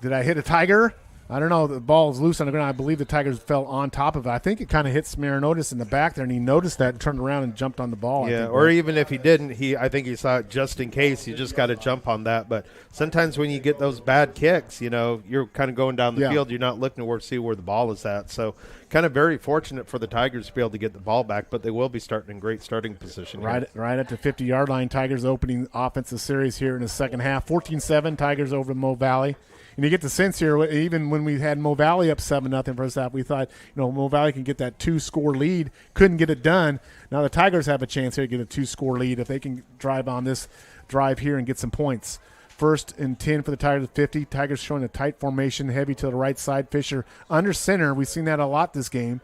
Did I hit a Tiger? I don't know. The ball is loose on the ground. I believe the Tigers fell on top of it. I think it kind of hit Smirnotis in the back there, and he noticed that and turned around and jumped on the ball. Yeah, or even if he didn't, I think he saw it just in case. You just got to jump on that. But sometimes when you get those bad kicks, you're kind of going down the field. You're not looking to see where the ball is at. So kind of very fortunate for the Tigers to be able to get the ball back, but they will be starting in great starting position. Right at the 50-yard line. Tigers opening offensive series here in the second half. 14-7, Tigers over Mo Valley. And you get the sense here, even when we had Mo Valley up 7-0 first half, we thought, Mo Valley can get that 2-score lead. Couldn't get it done. Now the Tigers have a chance here to get a 2-score lead if they can drive on this drive here and get some points. 1st and 10 for the Tigers at 50. Tigers showing a tight formation, heavy to the right side. Fisher under center. We've seen that a lot this game.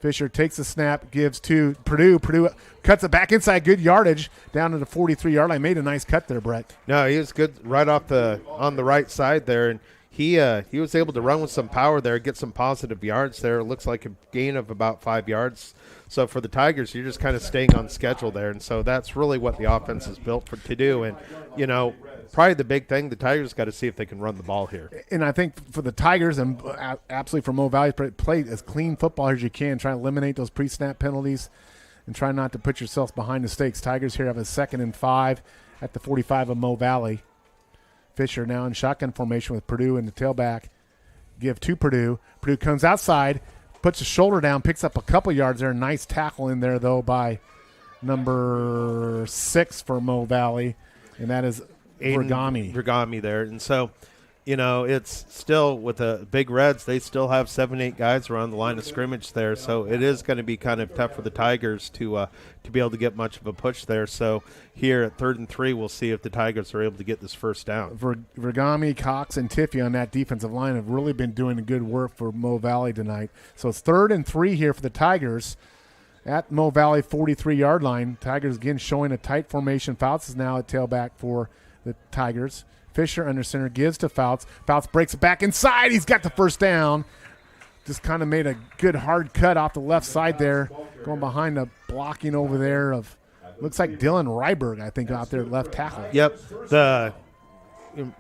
Fisher takes the snap, gives to Purdue. Purdue cuts it back inside, good yardage down to the 43-yard line. Made a nice cut there, Brett. No, he was good right on the right side there, and he was able to run with some power there, get some positive yards there. It looks like a gain of about 5 yards. So for the Tigers, you're just kind of staying on schedule there, and so that's really what the offense is built to do. And probably the big thing, the Tigers got to see if they can run the ball here. And I think for the Tigers and absolutely for Mo Valley, play as clean football as you can. Try to eliminate those pre-snap penalties and try not to put yourselves behind the stakes. Tigers here have a 2nd and 5 at the 45 of Mo Valley. Fisher now in shotgun formation with Purdue in the tailback. Give to Purdue. Purdue comes outside, puts his shoulder down, picks up a couple yards there. Nice tackle in there, though, by number 6 for Mo Valley, and that is Pregame there. And so, it's still with the Big Reds, they still have 7-8 guys around the line of scrimmage there. So it is going to be kind of tough for the Tigers to be able to get much of a push there. So here at 3rd and 3, we'll see if the Tigers are able to get this first down. Pregame, Cox, and Tiffy on that defensive line have really been doing good work for Mo Valley tonight. So it's 3rd and 3 here for the Tigers at Mo Valley 43-yard line. Tigers again showing a tight formation. Fouts is now at tailback for the Tigers. Fisher under center gives to Fouts. Fouts breaks it back inside. He's got the first down. Just kind of made a good hard cut off the left side there, going behind the blocking over there of looks like Dylan Ryberg, I think, out there left tackle. Yep. The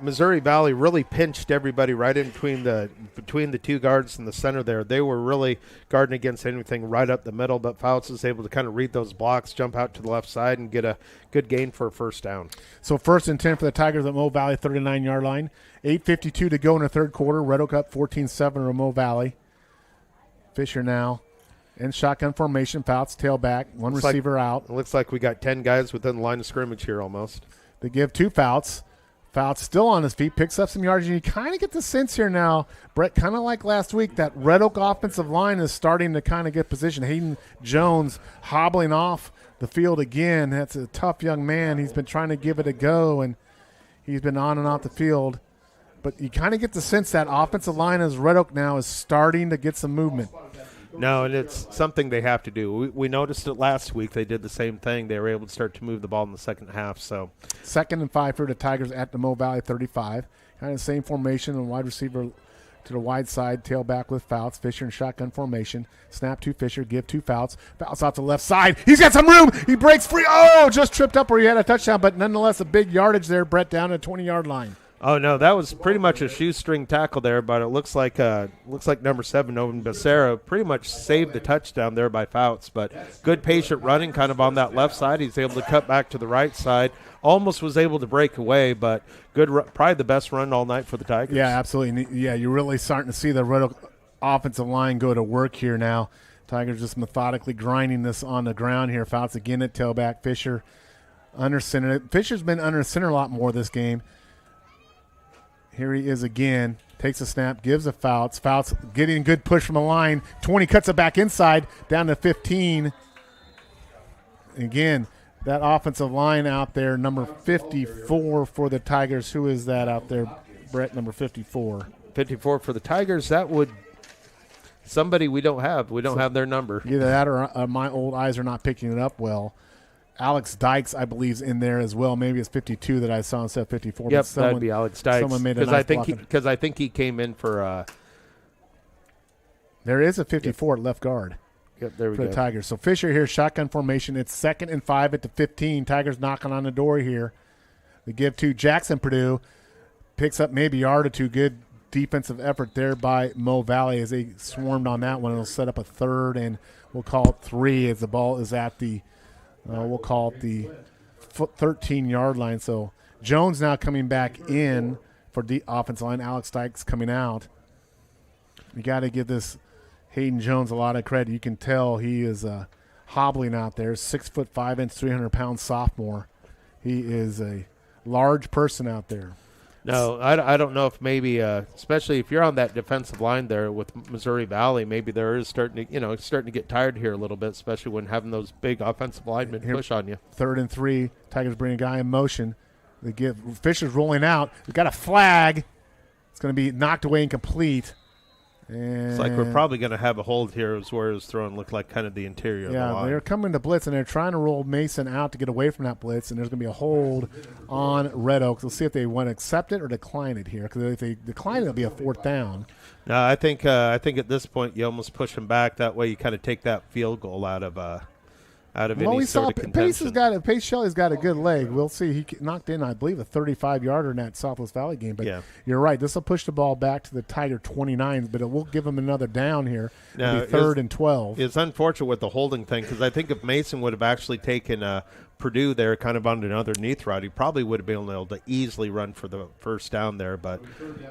Missouri Valley really pinched everybody right in between the two guards in the center there. They were really guarding against anything right up the middle, but Fouts was able to kind of read those blocks, jump out to the left side, and get a good gain for a first down. So 1st and 10 for the Tigers at Mo Valley 39-yard line. 8:52 to go in the third quarter. Red Oak up 14-7 over Mo Valley. Fisher now in shotgun formation. Fouts tailback, one receiver out. It looks like we got 10 guys within the line of scrimmage here almost. They give to Fouts. Fouts still on his feet, picks up some yards, and you kind of get the sense here now, Brett, kind of like last week, that Red Oak offensive line is starting to kind of get position. Hayden Jones hobbling off the field again. That's a tough young man. He's been trying to give it a go, and he's been on and off the field. But you kind of get the sense that offensive line as Red Oak now is starting to get some movement. No, and it's something they have to do. We noticed it last week. They did the same thing. They were able to start to move the ball in the second half. So 2nd and 5 for the Tigers at the Mo Valley 35. Kind of the same formation, and wide receiver to the wide side, tailback with Fouts. Fisher in shotgun formation. Snap to Fisher, give to Fouts. Fouts out to the left side. He's got some room. He breaks free. Oh, just tripped up where he had a touchdown, but nonetheless a big yardage there, Brett, down at the 20-yard line. Oh, no, that was pretty much a shoestring tackle there, but it looks like number 7, Novin Becerra, pretty much saved the touchdown there by Fouts. But good patient running kind of on that left side. He's able to cut back to the right side. Almost was able to break away, but good, probably the best run all night for the Tigers. Yeah, absolutely. Yeah, you're really starting to see the Red Oak offensive line go to work here now. Tigers just methodically grinding this on the ground here. Fouts again at tailback. Fisher under center. Fisher's been under center a lot more this game. Here he is again. Takes a snap, gives a Fouts. Fouts getting a good push from the line. 20, cuts it back inside, down to 15. Again, that offensive line out there, number 54 for the Tigers. Who is that out there, Brett, number 54? 54 for the Tigers. That would somebody we don't have. We don't have their number. Either that or my old eyes are not picking it up well. Alex Dykes, I believe, is in there as well. Maybe it's 52 that I saw instead of 54. Yep, that'd be Alex Dykes. Someone made a nice because I think he came in for. There is a 54 at left guard. Yep, there we for go. The Tigers. So Fisher here, shotgun formation. It's 2nd and 5 at the 15. Tigers knocking on the door here. They give to Jackson Purdue. Picks up maybe a yard or two. Good defensive effort there by Mo Valley as they swarmed on that one. It'll set up a 3rd, and we'll call it 3 as the ball is at the. We'll call it the 13-yard line. So Jones now coming back in for the offensive line. Alex Dykes coming out. You got to give this Hayden Jones a lot of credit. You can tell he is hobbling out there. 6'5", 300-pound sophomore. He is a large person out there. No, I don't know if maybe, especially if you're on that defensive line there with Missouri Valley, maybe there is starting to get tired here a little bit, especially when having those big offensive linemen push on you. 3rd and 3, Tigers bring a guy in motion. They give Fisher's rolling out. We've got a flag. It's going to be knocked away incomplete. And it's like we're probably going to have a hold here is where it was thrown. Looked like kind of the interior of the line. They're coming to blitz, and they're trying to roll Mason out to get away from that blitz, and there's going to be a hold on Red Oaks. We'll see if they want to accept it or decline it here, because if they decline it, it'll be a 4th down. No, I think at this point you almost push them back. That way you kind of take that field goal out of any sort of contention. Pace Shelley's got a good leg. We'll see. He knocked in, I believe, a 35-yarder in that Southwest Valley game. But you're right. This will push the ball back to the Tiger 29, but it will give them another down here. It'll be 3rd and 12. It's unfortunate with the holding thing, because I think if Mason would have actually taken Purdue there kind of on an underneath route, he probably would have been able to easily run for the first down there. But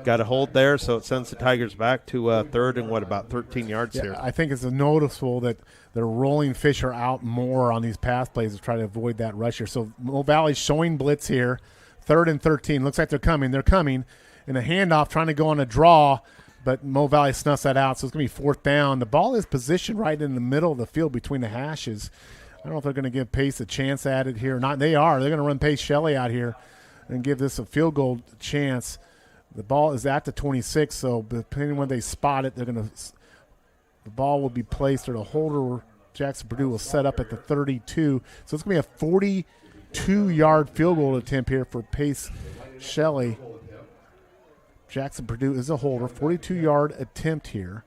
got a hold there, so it sends the Tigers back to 3rd and about 13 yards here. I think it's noticeable that they're rolling Fisher out more on these pass plays to try to avoid that rusher. So Mo Valley's showing blitz here, 3rd and 13. Looks like they're coming. They're coming in a handoff, trying to go on a draw, but Mo Valley snuffs that out, so it's going to be 4th down. The ball is positioned right in the middle of the field between the hashes. I don't know if they're going to give Pace a chance at it here or not. They are. They're going to run Pace Shelley out here and give this a field goal chance. The ball is at the 26, so depending on when they spot it, they're going to – the ball will be placed, or the holder, Jackson Purdue, will set up at the 32. So it's going to be a 42-yard field goal attempt here for Pace Shelley. Jackson Purdue is a holder. 42-yard attempt here.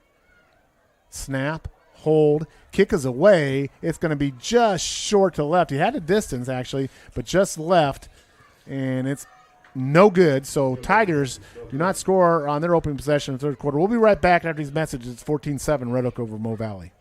Snap, hold, kick is away. It's going to be just short to left. He had a distance, actually, but just left, and it's no good. So Tigers do not score on their opening possession in the 3rd quarter. We'll be right back after these messages. It's 14-7 Red Oak over Mo Valley.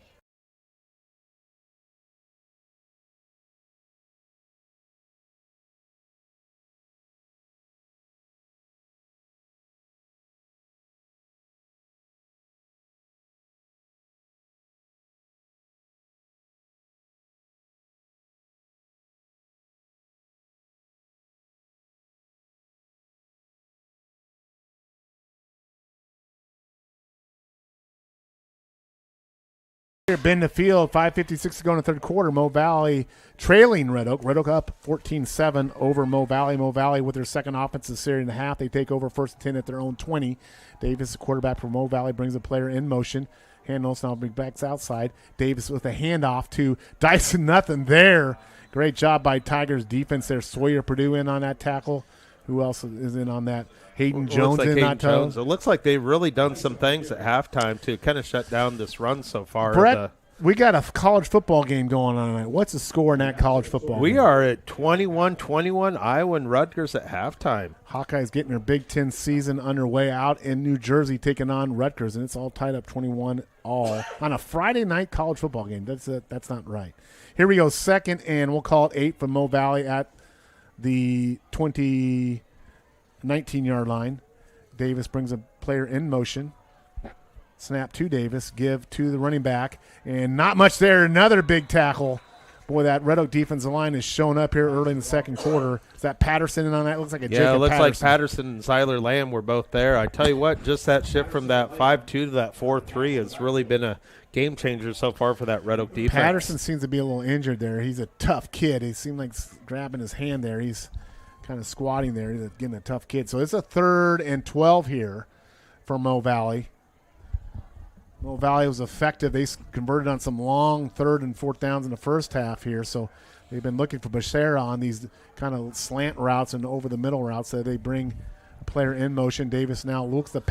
Bend the field, 5:56 to go in the 3rd quarter. Mo Valley trailing Red Oak. Red Oak up 14-7 over Mo Valley. Mo Valley with their second offensive series and a half. They take over 1st and 10 at their own 20. Davis, the quarterback for Mo Valley, brings a player in motion. Handles now bring backs outside. Davis with a handoff to Dyson. Nothing there. Great job by Tigers defense there. Sawyer Purdue in on that tackle. Who else is in on that? Hayden Jones in that toe. It looks like they've really done some things at halftime to kind of shut down this run so far. Brett, we got a college football game going on tonight. What's the score in that college football game? We are at 21-21, Iowa and Rutgers at halftime. Hawkeyes getting their Big Ten season underway out in New Jersey, taking on Rutgers, and it's all tied up 21 all on a Friday night college football game. That's not right. Here we go, 2nd, and we'll call it 8 for Mo Valley at the 19-yard line. Davis brings a player in motion. Snap to Davis, give to the running back, and not much there. Another big tackle. Boy, that Red Oak defensive line is showing up here early in the 2nd quarter. Is that Patterson in on that? It looks like a Jacob Patterson. Yeah, it looks Patterson. like Patterson and Zyler Lamb were both there. I tell you what, just that shift from that 5-2 to that 4-3 has really been a game changer so far for that Red Oak defense. Patterson seems to be a little injured there. He's a tough kid. He seemed like grabbing his hand there. He's kind of squatting there. He's getting a tough kid. So it's a 3rd and 12 here for Mo Valley. Mo Valley was effective. They converted on some long 3rd and 4th downs in the first half here. So they've been looking for Becerra on these kind of slant routes and over the middle routes. So they bring a player in motion. Davis now looks the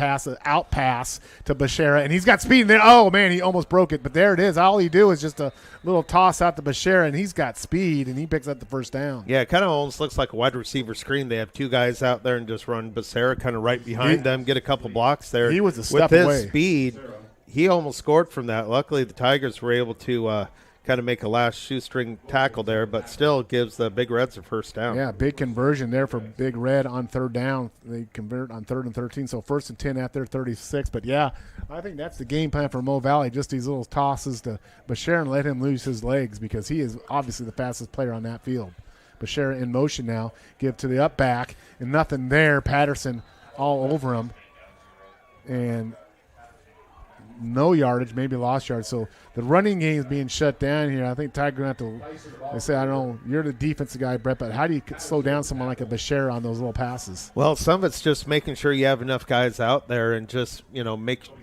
out pass to Becerra, and he's got speed in there. Oh, man, he almost broke it. But there it is. All he do is just a little toss out to Becerra, and he's got speed, and he picks up the first down. Yeah, it kind of almost looks like a wide receiver screen. They have 2 guys out there and just run Becerra kind of right behind them, get a couple blocks there. He was a step away. away. With his speed, he almost scored from that. Luckily, the Tigers were able to kind of make a last shoestring tackle there, but still gives the Big Reds a first down. Yeah, big conversion there for Big Red on third down. They convert on 3rd and 13, so 1st and 10 at their 36. But, yeah, I think that's the game plan for Mo Valley, just these little tosses to Bashir and let him lose his legs because he is obviously the fastest player on that field. Bashir in motion now, give to the up back, and nothing there. Patterson all over him. And no yardage, maybe lost yards. So the running game is being shut down here. I think Tiger going to have to, they say, I don't know, you're the defensive guy, Brett, but how do you slow down someone like a Bashir on those little passes? Well, some of it's just making sure you have enough guys out there and just,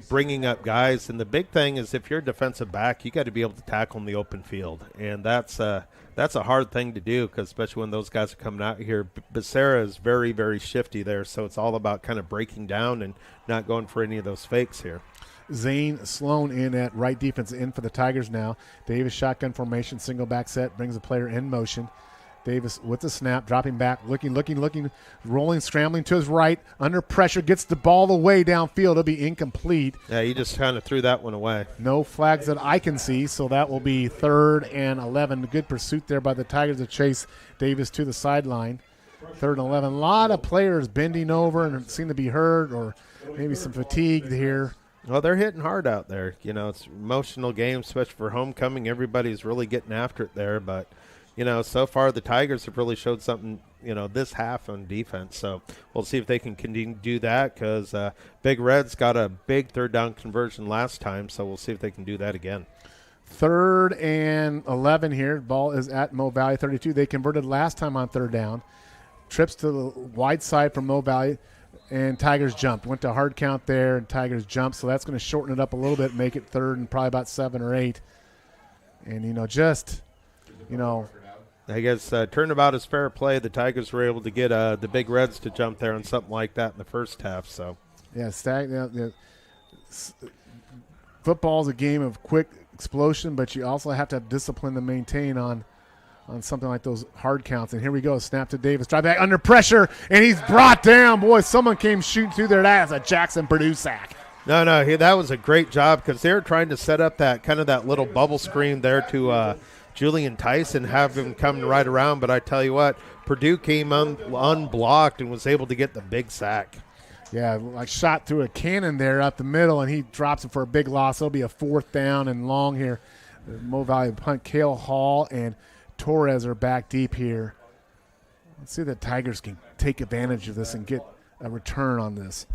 bringing up guys. And the big thing is if you're a defensive back, you got to be able to tackle in the open field. And that's a hard thing to do because especially when those guys are coming out here. Becerra is very, very shifty there, so it's all about kind of breaking down and not going for any of those fakes here. Zane Sloan in at right defense in for the Tigers now. Davis shotgun formation, single back set, brings the player in motion. Davis with the snap, dropping back, looking, rolling, scrambling to his right, under pressure, gets the ball away downfield. It'll be incomplete. Yeah, he just kind of threw that one away. No flags that I can see, so that will be 3rd and 11. Good pursuit there by the Tigers to chase Davis to the sideline. 3rd and 11. A lot of players bending over and seem to be hurt or maybe some fatigue here. Well, they're hitting hard out there. It's an emotional game, especially for homecoming. Everybody's really getting after it there. But, so far the Tigers have really showed something, this half on defense. So we'll see if they can continue to do that because Big Reds got a big 3rd down conversion last time. So we'll see if they can do that again. 3rd and 11 here. Ball is at Mo Valley 32. They converted last time on 3rd down. Trips to the wide side from Mo Valley. And Tigers jumped. Went to hard count there, and Tigers jumped. So that's going to shorten it up a little bit, make it 3rd and probably about 7 or 8. And, I guess turnabout is fair play. The Tigers were able to get the Big Reds to jump there on something like that in the first half. So, yeah, football is a game of quick explosion, but you also have to have discipline to maintain on something like those hard counts. And here we go. Snap to Davis. Drive back under pressure, and he's brought down. Boy, someone came shooting through there. That's a Jackson Purdue sack. No, that was a great job because they were trying to set up that little bubble screen there to Julian Tyson, have him come right around. But I tell you what, Purdue came unblocked and was able to get the big sack. Yeah, like shot through a cannon there up the middle, and he drops it for a big loss. It'll be a 4th down and long here. Mo Valley punt. Cale Hall and Torres are back deep here. Let's see if the Tigers can take advantage of this and get a return on this.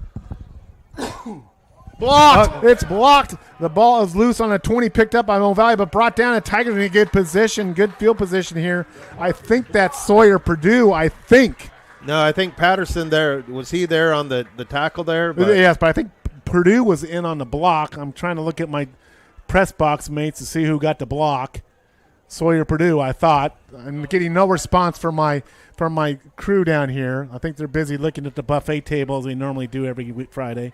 Blocked! It's blocked. The ball is loose on a 20 picked up by Mo Valley, but brought down. The Tigers in a good position, good field position here. I think that's Sawyer Purdue, I think. No, I think Patterson there. Was he there on the tackle there? Yes, but I think Purdue was in on the block. I'm trying to look at my press box mates to see who got the block. Sawyer Purdue, I thought. I'm getting no response from my crew down here. I think they're busy looking at the buffet table as we normally do every week Friday.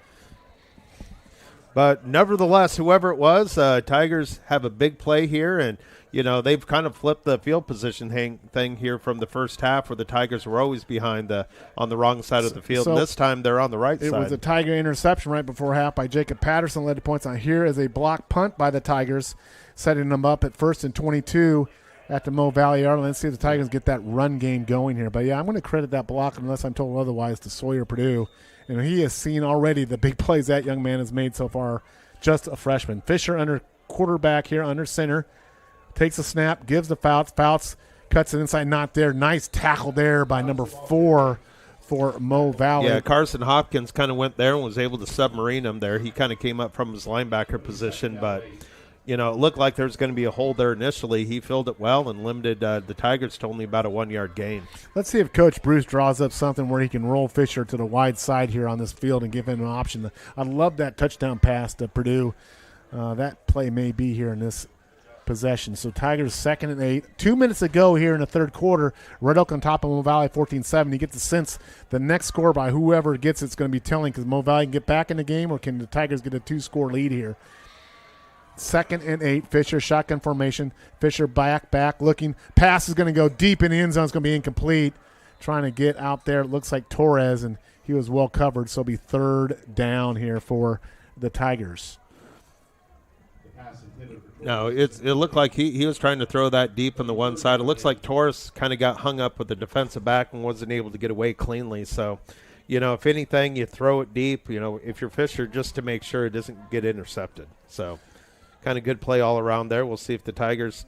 But nevertheless, whoever it was, Tigers have a big play here, and they've kind of flipped the field position thing here from the first half, where the Tigers were always behind on the wrong side of the field. And this time they're on the right side. It was a Tiger interception right before half by Jacob Patterson, led to points on here as a block punt by the Tigers, setting them up at 1st and 22 at the Mo Valley yard. Let's see if the Tigers get that run game going here. But, yeah, I'm going to credit that block, unless I'm told otherwise, to Sawyer Purdue. And he has seen already the big plays that young man has made so far, just a freshman. Fisher under quarterback here, under center. Takes a snap, gives the Fouts. Fouts cuts it inside, not there. Nice tackle there by number 4 for Mo Valley. Yeah, Carson Hopkins kind of went there and was able to submarine him there. He kind of came up from his linebacker position, but it looked like there was going to be a hole there initially. He filled it well and limited the Tigers to only about a 1-yard gain. Let's see if Coach Bruce draws up something where he can roll Fisher to the wide side here on this field and give him an option. I love that touchdown pass to Purdue. That play may be here in this possession. So Tigers 2nd and 8. 2 minutes ago here in the third quarter, Red Oak on top of Mo Valley 14-7. You get the sense the next score by whoever gets it's going to be telling, because Mo Valley can get back in the game, or can the Tigers get a 2-score lead here. 2nd and 8. Fisher shotgun formation. Fisher back looking. Pass is going to go deep in the end zone. It's going to be incomplete. Trying to get out there. It looks like Torres, and he was well covered. So it'll be 3rd down here for the Tigers. No, it looked like he was trying to throw that deep on the one side. It looks like Torres kind of got hung up with the defensive back and wasn't able to get away cleanly. So, if anything, you throw it deep, if you're Fisher, just to make sure it doesn't get intercepted. So, kind of good play all around there. We'll see if the Tigers,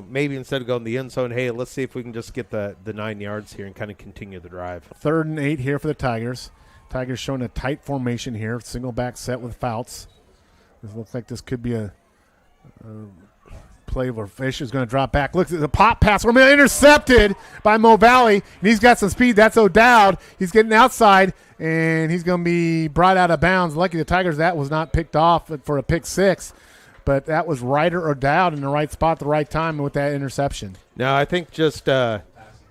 maybe instead of going the end zone, hey, let's see if we can just get the 9 yards here and kind of continue the drive. 3rd and 8 here for the Tigers. Tigers showing a tight formation here, single back set with Fouts. This looks like this could be a play where Fisher's going to drop back. Look at the pop pass. We're intercepted by Mo Valley. And he's got some speed. That's O'Dowd. He's getting outside, and he's going to be brought out of bounds. Lucky the Tigers that was not picked off for a pick 6. But that was Ryder O'Dowd in the right spot at the right time with that interception. Now, I think just that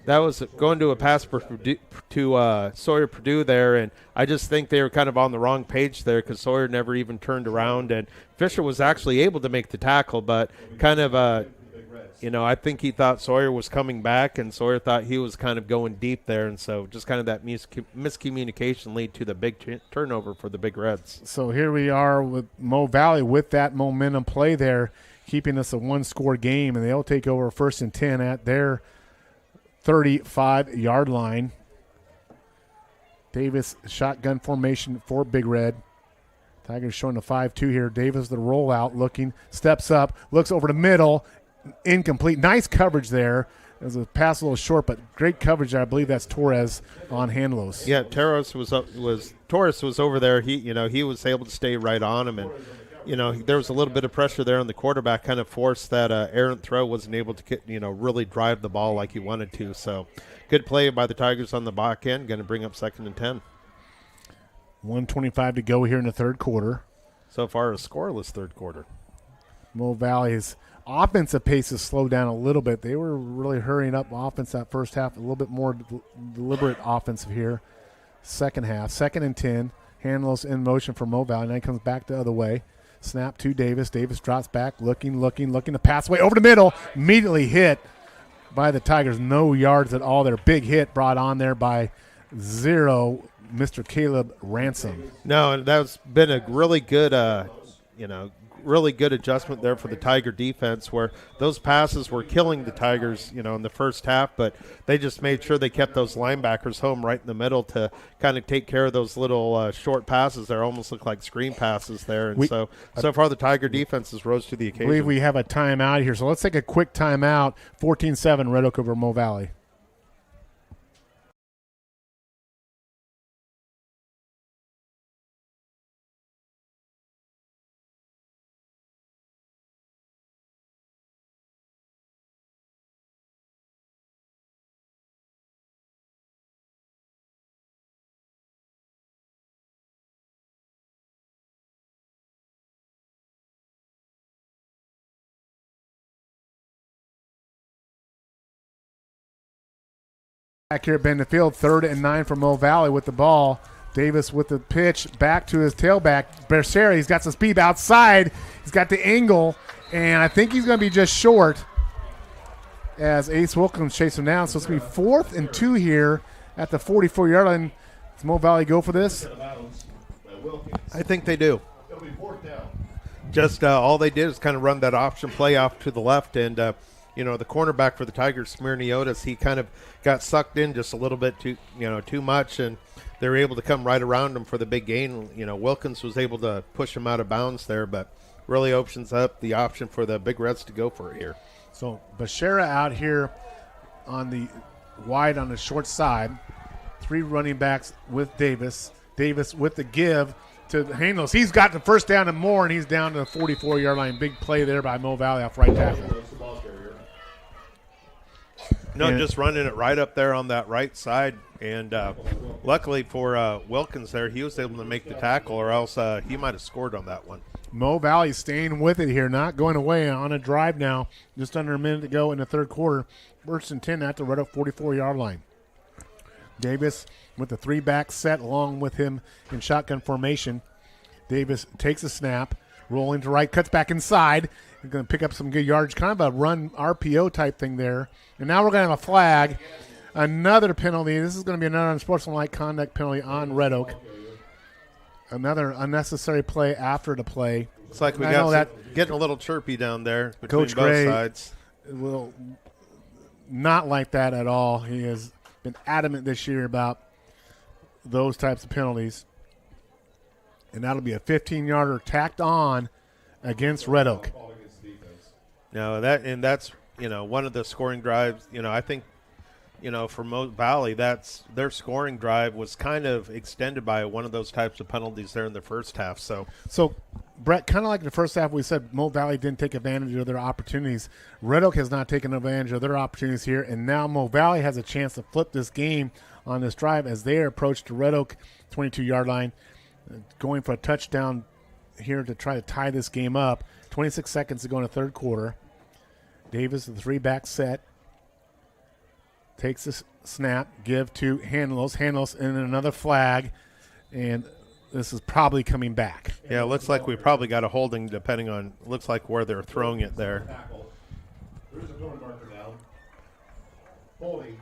was going to a pass to Sawyer Purdue there, and I just think they were kind of on the wrong page there because Sawyer never even turned around, and Fisher was actually able to make the tackle, but kind of, I think he thought Sawyer was coming back, and Sawyer thought he was kind of going deep there, and so just kind of that miscommunication lead to the big turnover for the Big Reds. So here we are with Mo Valley with that momentum play there, keeping us a 1-score game, and they'll take over 1st and 10 at their 35-yard line. Davis shotgun formation for Big Red. Tigers showing the 5-2 here. Davis the rollout, looking, steps up, looks over the middle, incomplete. Nice coverage there. It was a pass a little short, but great coverage there. I believe that's Torres on Hanlos. Yeah, Torres was over there. He was able to stay right on him, and there was a little bit of pressure there on the quarterback, kind of forced that errant throw, wasn't able to get, really drive the ball like he wanted to. So good play by the Tigers on the back end, going to bring up 2nd and 10. 1:25 to go here in the 3rd quarter. So far, a scoreless 3rd quarter. Mo Valley's offensive pace has slowed down a little bit. They were really hurrying up offense that first half, a little bit more deliberate offensive here. Second half, 2nd and 10. Hanlos in motion for Mo Valley, and then he comes back the other way. Snap to Davis. Davis drops back, looking to pass away over the middle. Immediately hit by the Tigers. No yards at all. Their big hit brought on there by Mr. Caleb Ransom. No, and that's been a really good, really good adjustment there for the Tiger defense, where those passes were killing the Tigers, in the first half, but they just made sure they kept those linebackers home right in the middle to kind of take care of those little short passes there. Almost look like screen passes there. And so far the Tiger defense has rose to the occasion. I believe we have a timeout here, so let's take a quick timeout. 14-7 Red Oak over Mo Valley. Back here at Bend the Field, 3rd and 9 for Mo Valley with the ball. Davis with the pitch back to his tailback. Becerra, he's got some speed outside. He's got the angle, and I think he's going to be just short as Ace Wilkins chases him down. So it's going to be 4th and 2 here at the 44-yard line. Does Mo Valley go for this? I think they do. Just all they did is kind of run that option play off to the left, and the cornerback for the Tigers, Smirniotis, he kind of got sucked in just a little bit too much, and they were able to come right around him for the big gain. Wilkins was able to push him out of bounds there, but really opens up the option for the Big Reds to go for it here. So Becerra out here on the wide on the short side. 3 running backs with Davis. Davis with the give to Hanlos. He's got the first down and more, and he's down to the 44-yard line. Big play there by Mo Valley off right tackle. No, just running it right up there on that right side. And luckily for Wilkins there, he was able to make the tackle, or else he might have scored on that one. Mo Valley staying with it here, not going away on a drive now. Just under a minute to go in the 3rd quarter. 1st and 10 at the Red Oak 44-yard line. Davis with the 3-back set along with him in shotgun formation. Davis takes a snap, rolling to right, cuts back inside. He's going to pick up some good yards, kind of a run RPO type thing there. And now we're going to have a flag. Another penalty. This is going to be another unsportsmanlike conduct penalty on Red Oak. Another unnecessary play after the play. Looks like we I know got that getting a little chirpy down there between Coach both Gray sides. will not like that at all. He has been adamant this year about those types of penalties. And that'll be a 15-yarder tacked on against Red Oak. No, that's one of the scoring drives. I think for Mo Valley, that's their scoring drive was kind of extended by one of those types of penalties there in the first half. So Brett, kind of like the first half, we said Mo Valley didn't take advantage of their opportunities. Red Oak has not taken advantage of their opportunities here, and now Mo Valley has a chance to flip this game on this drive as they approach the Red Oak 22-yard line, going for a touchdown here to try to tie this game up. 26 seconds to go in the third quarter. Davis, the three-back set, takes the snap, give to Hanlos. Hanlos in another flag, and this is probably coming back. Yeah, it looks like we probably got a holding depending on – looks like where they're throwing it there. There's a penalty marker now. Holding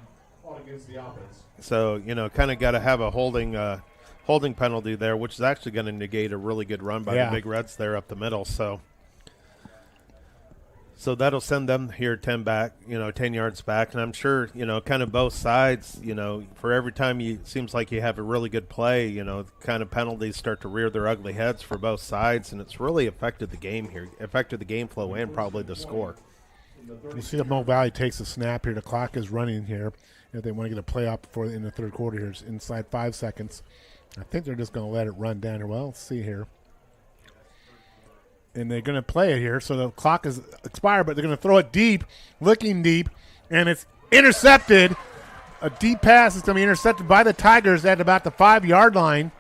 against the offense. So, kind of got to have a holding penalty there, which is actually going to negate a really good run by the Big Reds there up the middle. So that'll send them here 10 yards back. And I'm sure, kind of both sides, for every time it seems like you have a really good play, kind of penalties start to rear their ugly heads for both sides. And it's really affected the game here, affected the game flow and probably the score. You see that Mo Valley takes a snap here. The clock is running here. If they want to get a play out before in the third quarter here, it's inside 5 seconds. I think they're just going to let it run down here. Well, let's see here. And they're going to play it here. So the clock is expired, but they're going to throw it deep, looking deep, and it's intercepted. A deep pass is going to be intercepted by the Tigers at about the 5-yard line.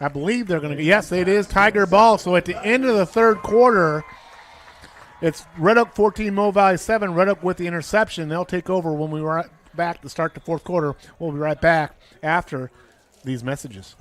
I believe they're going to – yes, it is Tiger ball. So at the end of the third quarter, it's Red Oak 14, Mo Valley 7. Red Oak with the interception. They'll take over when we were back to start the fourth quarter. We'll be right back after these messages.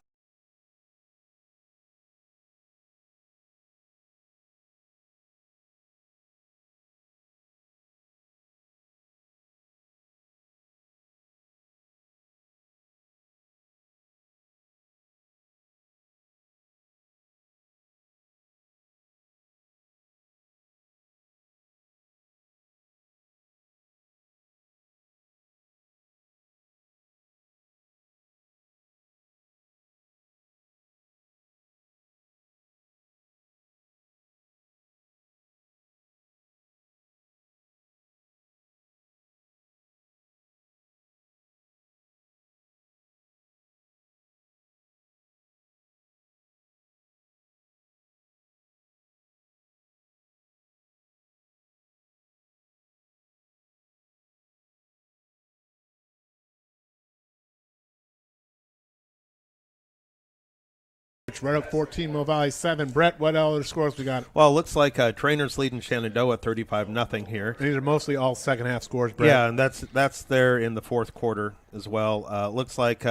Red Oak 14, Mo Valley 7. Brett, what other scores we got? Well, it looks like Trainers leading Shenandoah 35-0 here. These are mostly all second half scores, Brett. Yeah, and that's there in the fourth quarter as well. Looks like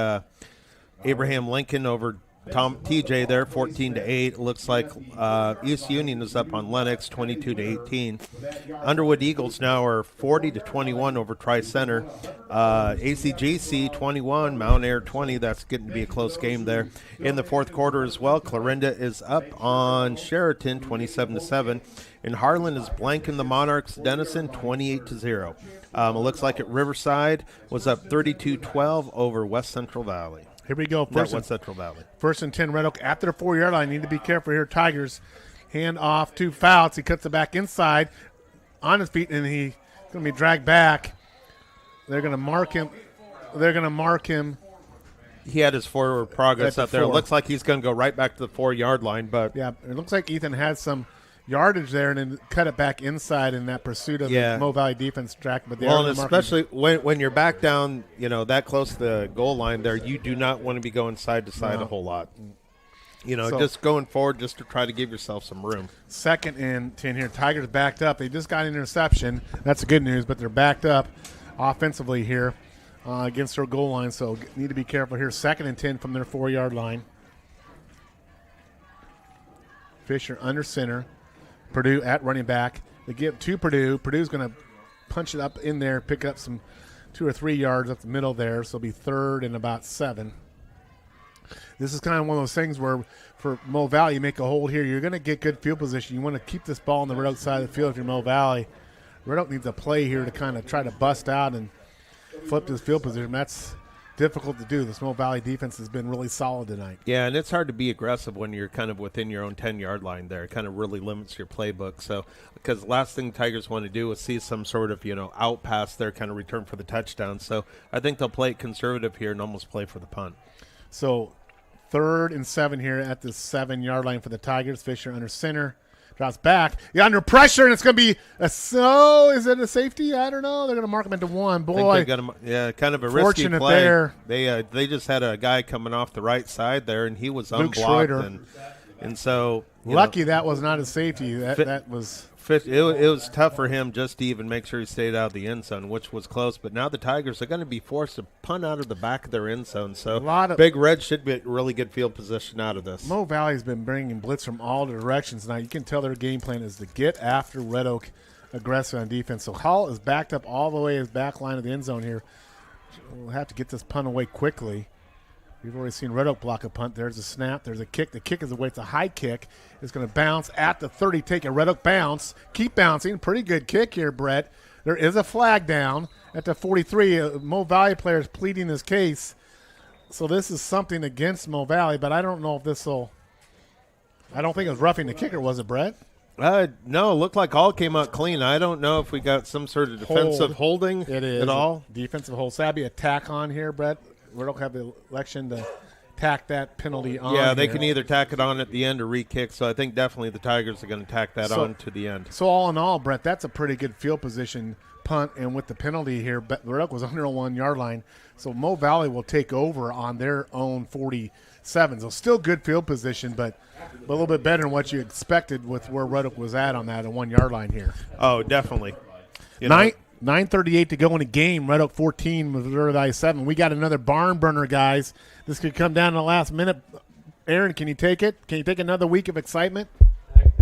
Abraham Lincoln over TJ there, 14-8. Looks like East Union is up on Lennox, 22-18. Underwood Eagles now are 40-21 over Tri-Center. ACGC 21, Mount Air 20. That's getting to be a close game there. In the fourth quarter as well, Clarinda is up on Sheraton, 27-7. And Harlan is blanking the Monarchs Denison, 28-0. It looks like at Riverside was up 32-12 over West Central Valley. Here we go. West Central Valley. 1st and 10, Red Oak after the 4-yard line. Need to be careful here. Tigers hand off to Fouts. He cuts it back inside on his feet, and he's going to be dragged back. They're going to mark him. He had his forward progress up there. It looks like he's going to go right back to the 4-yard line. But yeah, it looks like Ethan had some yardage there and then cut it back inside in that pursuit of the Mo Valley defense track. But and especially when you're back down, that close to the goal line there, you do not want to be going side to side a whole lot. Just going forward just to try to give yourself some room. 2nd and 10 here. Tigers backed up. They just got an interception. That's the good news, but they're backed up offensively here against their goal line, so need to be careful here. 2nd and 10 from their 4-yard line. Fisher under center. Purdue at running back. They give to Purdue. Purdue's going to punch it up in there, pick up some 2 or 3 yards up the middle there, so it'll be 3rd and about 7. This is kind of one of those things where for Mo Valley, you make a hold here, you're going to get good field position. You want to keep this ball on the Red Oak side of the field if you're Mo Valley. Red Oak needs a play here to kind of try to bust out and flip this field position. That's difficult to do. The Mo Valley defense has been really solid tonight. Yeah, and it's hard to be aggressive when you're kind of within your own 10-yard line there. It kind of really limits your playbook. So, because the last thing Tigers want to do is see some sort of, out pass there, kind of return for the touchdown. So, I think they'll play it conservative here and almost play for the punt. So, 3rd and 7 here at the 7-yard line for the Tigers. Fisher under center. Drops back. Yeah, under pressure, and it's going to be is it a safety? I don't know. They're going to mark him into 1. Boy, kind of a risky play. There. They just had a guy coming off the right side there, and he was Luke unblocked. Schroeder. And so lucky that was not a safety. That was. It was tough for him just to even make sure he stayed out of the end zone, which was close. But now the Tigers are going to be forced to punt out of the back of their end zone. So Big Red should be really good field position out of this. Mo Valley's been bringing blitz from all directions. Now you can tell their game plan is to get after Red Oak aggressive on defense. So Hall is backed up all the way his back line of the end zone here. We'll have to get this punt away quickly. We've already seen Red Oak block a punt. There's a snap. There's a kick. The kick is away. It's a high kick. It's going to bounce at the 30. Take a Red Oak bounce. Keep bouncing. Pretty good kick here, Brett. There is a flag down at the 43. Mo Valley player is pleading his case. So this is something against Mo Valley, but I don't know if this will – I don't think it was roughing the kicker, was it, Brett? No, it looked like all came out clean. I don't know if we got some sort of defensive holding at all. Defensive hold. So that'd be a tack on here, Brett. We don't have the election to tack that penalty on. Yeah, they can either tack it on at the end or re-kick. So I think definitely the Tigers are going to tack that on to the end. So all in all, Brett, that's a pretty good field position punt. And with the penalty here, Red Oak was under the 1-yard line. So Mo Valley will take over on their own 47. So still good field position, but a little bit better than what you expected with where Red Oak was at on that 1-yard line here. Oh, definitely. 9:38 to go in the game. Red Oak 14, Missouri Valley 7. We got another barn burner, guys. This could come down in the last minute. Aaron, can you take it? Can you take another week of excitement?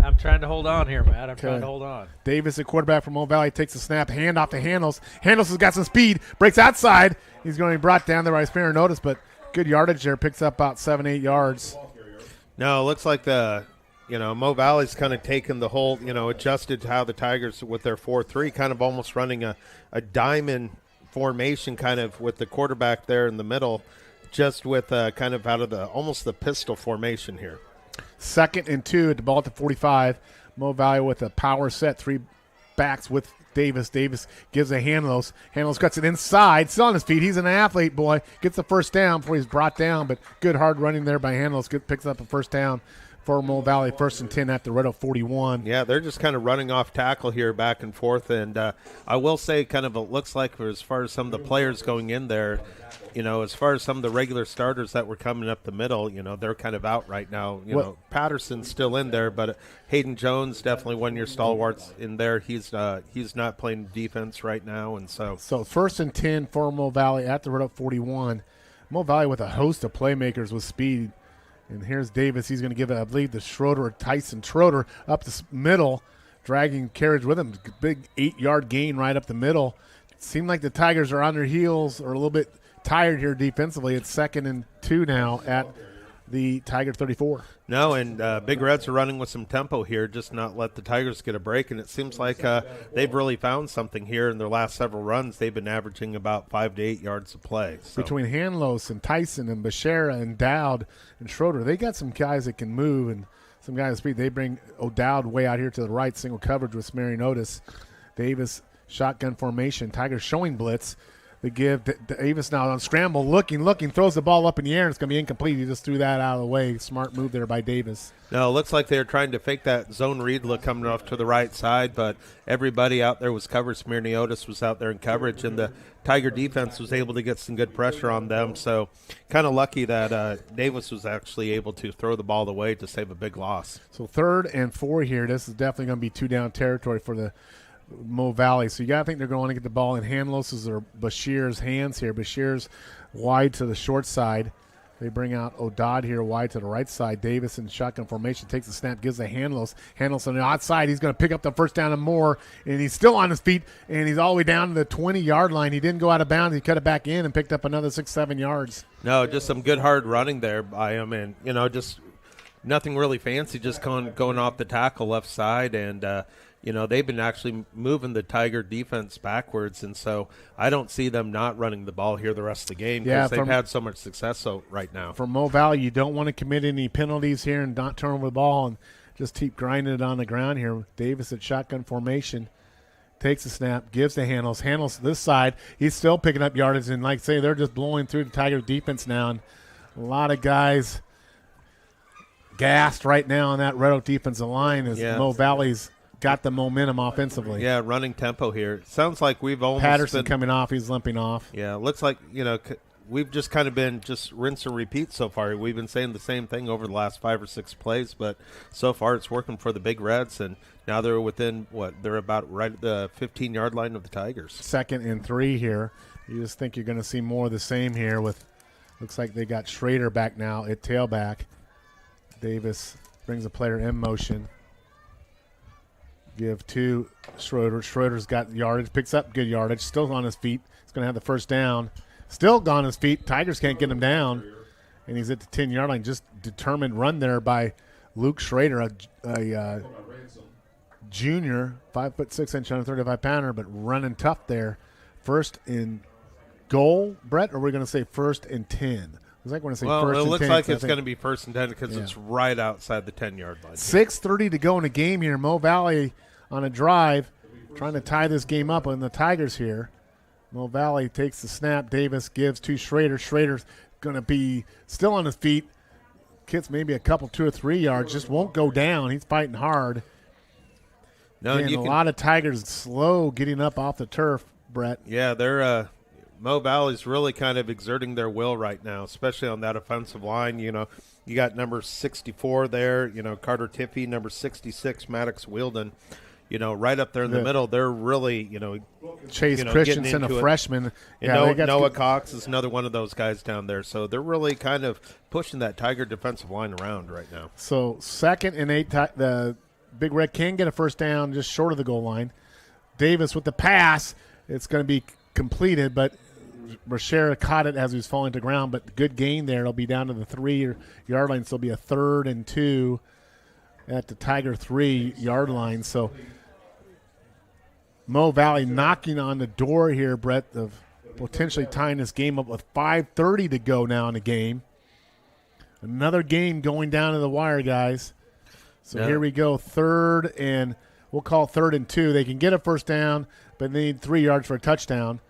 I'm trying to hold on here, Matt. I'm trying to hold on. Davis, the quarterback from Mo Valley, takes a snap. Hand off to Handles. Handles has got some speed. Breaks outside. He's going to be brought down there by Spear Notice, but good yardage there. Picks up about 7-8 yards. No, it looks like Mo Valley's kind of taken the whole, adjusted to how the Tigers with their 4-3, kind of almost running a diamond formation kind of with the quarterback there in the middle, just with kind of out of almost the pistol formation here. 2nd and 2 at the ball at the 45. Mo Valley with a power set, 3 backs with Davis. Davis gives a Handles. Handles cuts it inside. Still on his feet. He's an athlete, boy. Gets the first down before he's brought down, but good hard running there by Handles. Picks up a first down for Mo Valley, 1st and 10 at the Red Oak 41. Yeah, they're just kind of running off tackle here back and forth. And I will say kind of it looks like as far as some of the players going in there, as far as some of the regular starters that were coming up the middle, they're kind of out right now. Patterson's still in there, but Hayden Jones, definitely one of your stalwarts in there. He's not playing defense right now. And so 1st and 10 for Mo Valley at the Red Oak 41. Mo Valley with a host of playmakers with speed. And here's Davis. He's going to give it, I believe, to Schroeder, Tyson Schroeder, up the middle, dragging carriage with him. Big 8-yard gain right up the middle. It seemed like the Tigers are on their heels or a little bit tired here defensively. It's 2nd and 2 now at the Tiger 34. No, and Big Reds are running with some tempo here, just not let the Tigers get a break. And it seems like they've really found something here in their last several runs. They've been averaging about 5 to 8 yards of play. So. Between Hanlos and Tyson and Bashara and Dowd and Schroeder, they got some guys that can move and some guys that speed. They bring O'Dowd way out here to the right, single coverage with Mary Notice. Davis, shotgun formation. Tigers showing blitz. They give Davis now on scramble, looking, throws the ball up in the air, and it's going to be incomplete. He just threw that out of the way. Smart move there by Davis. No, it looks like they're trying to fake that zone read look coming off to the right side, but everybody out there was covered. Smirniotis was out there in coverage, and the Tiger defense was able to get some good pressure on them. So kind of lucky that Davis was actually able to throw the ball away to save a big loss. So 3rd and 4 here. This is definitely going to be 2-down territory for the Mo Valley. So you got to think they're going to get the ball in Handlos's or Bashir's hands here. Bashir's wide to the short side. They bring out O'Dodd here wide to the right side. Davis in shotgun formation takes the snap, gives the Hanlos. Hanlos on the outside. He's going to pick up the first down and more, and he's still on his feet, and he's all the way down to the 20-yard line. He didn't go out of bounds. He cut it back in and picked up another 6-7 yards. No, just some good hard running there by him, and, just nothing really fancy, just going off the tackle left side, and they've been actually moving the Tiger defense backwards, and so I don't see them not running the ball here the rest of the game because they've had so much success right now. For Mo Valley, you don't want to commit any penalties here and not turn over the ball and just keep grinding it on the ground here. Davis at shotgun formation. Takes the snap, gives the Handles this side. He's still picking up yardage, and like I say, they're just blowing through the Tiger defense now. And a lot of guys gassed right now on that Red Oak defensive line as Mo Valley's got the momentum offensively. Yeah, running tempo here. Sounds like we've almost Patterson coming off. He's limping off. Yeah, looks like, we've just kind of been just rinse and repeat so far. We've been saying the same thing over the last 5 or 6 plays, but so far it's working for the Big Reds, and now they're within, they're about right at the 15-yard line of the Tigers. 2nd and 3 here. You just think you're going to see more of the same here with, looks like they got Schrader back now at tailback. Davis brings a player in motion. Give to Schroeder. Schroeder's got yardage, picks up good yardage, still on his feet. He's going to have the first down. Still on his feet. Tigers can't get him down. And he's at the 10-yard line. Just determined run there by Luke Schrader, a junior, 5'6" 135-pounder, but running tough there. 1st and goal, Brett, or we're going to say 1st and 10? It looks like it's going to be 1st and 10 because it's right outside the 10-yard line. 6:30 to go in the game here. Mo Valley on a drive, trying to tie this game up on the Tigers here. Mo Valley takes the snap. Davis gives to Schrader. Schrader's going to be still on his feet. Gets maybe a couple, 2 or 3 yards. Just won't go down. He's fighting hard. No, and a lot of Tigers slow getting up off the turf, Brett. Yeah, they're Mo Valley's really kind of exerting their will right now, especially on that offensive line. You got number 64 there, Carter Tiffey, number 66, Maddox Wielden. Right up there in the middle, they're really, Chase Christensen, a freshman. And Noah Cox is another one of those guys down there. So they're really kind of pushing that Tiger defensive line around right now. So 2nd and 8, the Big Red can get a first down just short of the goal line. Davis with the pass. It's going to be completed, but Brashera caught it as he was falling to the ground, but good gain there. It'll be down to the 3-yard line, so it'll be a 3rd and 2 at the Tiger 3-yard line. So Mo Valley knocking on the door here, Brett, of potentially tying this game up with 5:30 to go now in the game. Another game going down to the wire, guys. So here we go, 3rd and we'll call it 3rd and 2. They can get a first down, but they need 3 yards for a touchdown.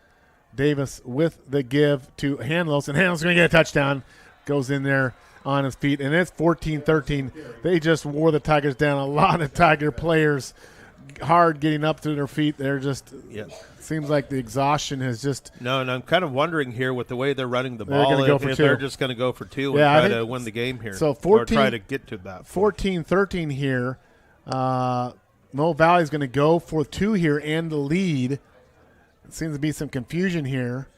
Davis with the give to Hanlos, and Hanlos going to get a touchdown. Goes in there on his feet, and it's 14-13. They just wore the Tigers down. A lot of Tiger players hard getting up to their feet. They're just seems like the exhaustion has just. No, and I'm kind of wondering here with the way they're running the ball, if they're just going to go for 2 and try to win the game here. So or try to get to that. 14-13 here. Mo Valley's going to go for 2 here and the lead. It seems to be some confusion here.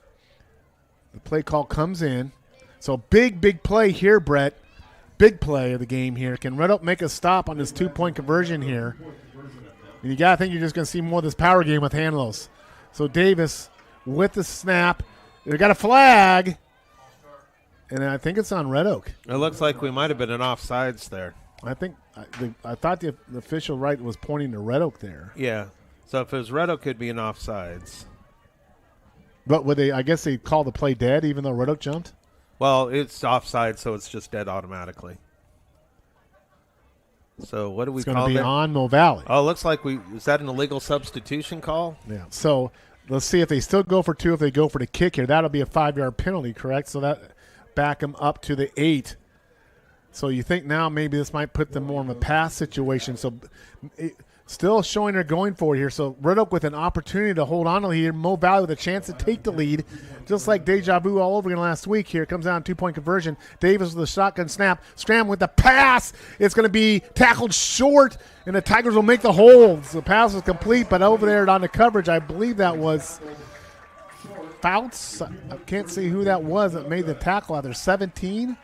The play call comes in. So big play here, Brett. Big play of the game here. Can Red Oak make a stop on this 2-point conversion here? And you got to think you're just going to see more of this power game with Hanlos. So Davis with the snap. They got a flag. And I think it's on Red Oak. It looks like we might have been in offsides there. I thought the official right was pointing to Red Oak there. Yeah. So if it was Red Oak, it could be in offsides. But would they? I guess they call the play dead, even though Red Oak jumped. Well, it's offside, so it's just dead automatically. So what do we call it? It's going to be on Mo Valley. Oh, it looks like is that an illegal substitution call? Yeah. So let's see if they still go for 2. If they go for the kick here, that'll be a 5-yard penalty, correct? So that back them up to the 8. So you think now maybe this might put them more in a pass situation. So still showing they're going for it here. So Red Oak with an opportunity to hold on to here. Mo Valley with a chance to take the lead. Just like deja vu all over again last week here. It comes down to 2-point conversion. Davis with a shotgun snap. Scram with the pass. It's going to be tackled short, and the Tigers will make the hold. So the pass was complete, but over there on the coverage, I believe that was Fouts. I can't see who that was that made the tackle out there. 17?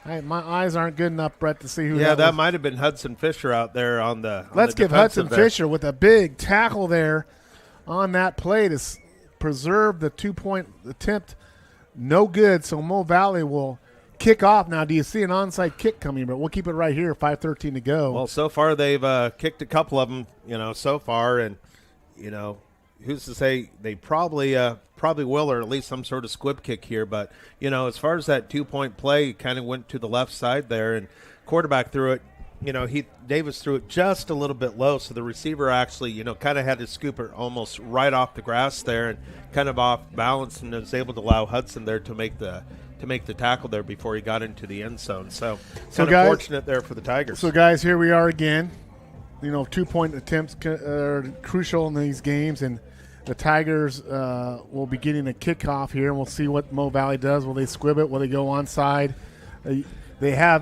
My eyes aren't good enough, Brett, to see who. Yeah, that was. might have been Hudson Fisher out there on the. Let's give Hudson Fisher with a big tackle there on that play to preserve the 2-point attempt. No good, so Mo Valley will kick off. Now, do you see an onside kick coming? But we'll keep it right here, 5:13 to go. Well, so far they've kicked a couple of them, so far, and, who's to say they probably will, or at least some sort of squib kick here. But, as far as that 2-point play, kind of went to the left side there, and quarterback threw it. Davis threw it just a little bit low, so the receiver actually, kind of had to scoop it almost right off the grass there and kind of off balance, and was able to allow Hudson there to make the tackle there before he got into the end zone. So kind of fortunate there for the Tigers. So, guys, here we are again. 2-point attempts are crucial in these games, and the Tigers will be getting a kickoff here, and we'll see what Mo Valley does. Will they squib it? Will they go onside?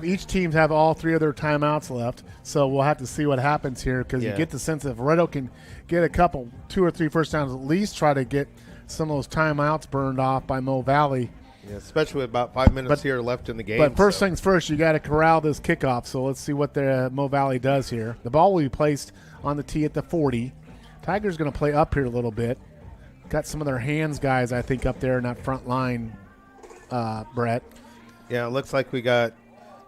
Each teams have all 3 of their timeouts left, so we'll have to see what happens here, because you get the sense if Red Oak can get 2 or 3 first downs, at least try to get some of those timeouts burned off by Mo Valley. Yeah, especially with about 5 minutes here left in the game. But first things first, you got to corral this kickoff, so let's see what the Mo Valley does here. The ball will be placed on the tee at the 40. Tigers going to play up here a little bit. Got some of their hands guys, I think, up there in that front line, Brett. Yeah, it looks like we got –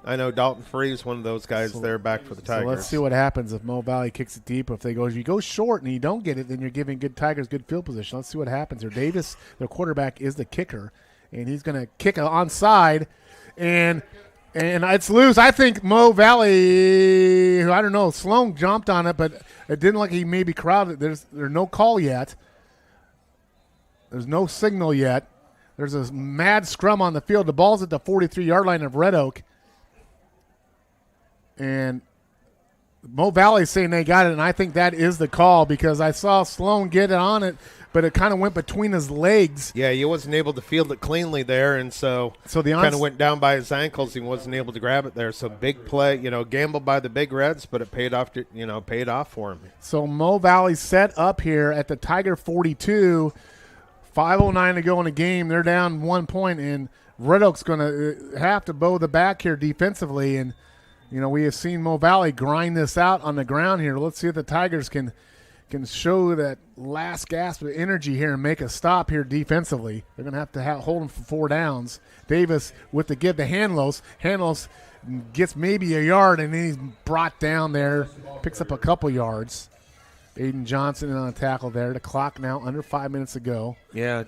I know Dalton Free is one of those guys there back for the Tigers. So let's see what happens if Mo Valley kicks it deep. If you go short and you don't get it, then you're giving Tigers good field position. Let's see what happens here. Davis, their quarterback, is the kicker, and he's going to kick onside, and it's loose. I think Mo Valley, I don't know, Sloan jumped on it, but it didn't look like he may be crowded. There's no call yet. There's no signal yet. There's a mad scrum on the field. The ball's at the 43-yard line of Red Oak. And Mo Valley's saying they got it, and I think that is the call, because I saw Sloan get it on it, but it kind of went between his legs. Yeah, he wasn't able to field it cleanly there, and so the kind of went down by his ankles. He wasn't able to grab it there. So big play, gambled by the Big Reds, but it paid off for him. So Mo Valley set up here at the Tiger 42, 5:09 to go in the game. They're down 1 point, and Red Oak's going to have to bow the back here defensively, and we have seen Mo Valley grind this out on the ground here. Let's see if the Tigers can show that last gasp of energy here and make a stop here defensively. They're going to have to hold them for 4 downs. Davis with the give to Hanlos. Hanlos gets maybe a yard, and then he's brought down there, picks up a couple yards. Aiden Johnson on a tackle there. The clock now under 5 minutes to go. Yeah,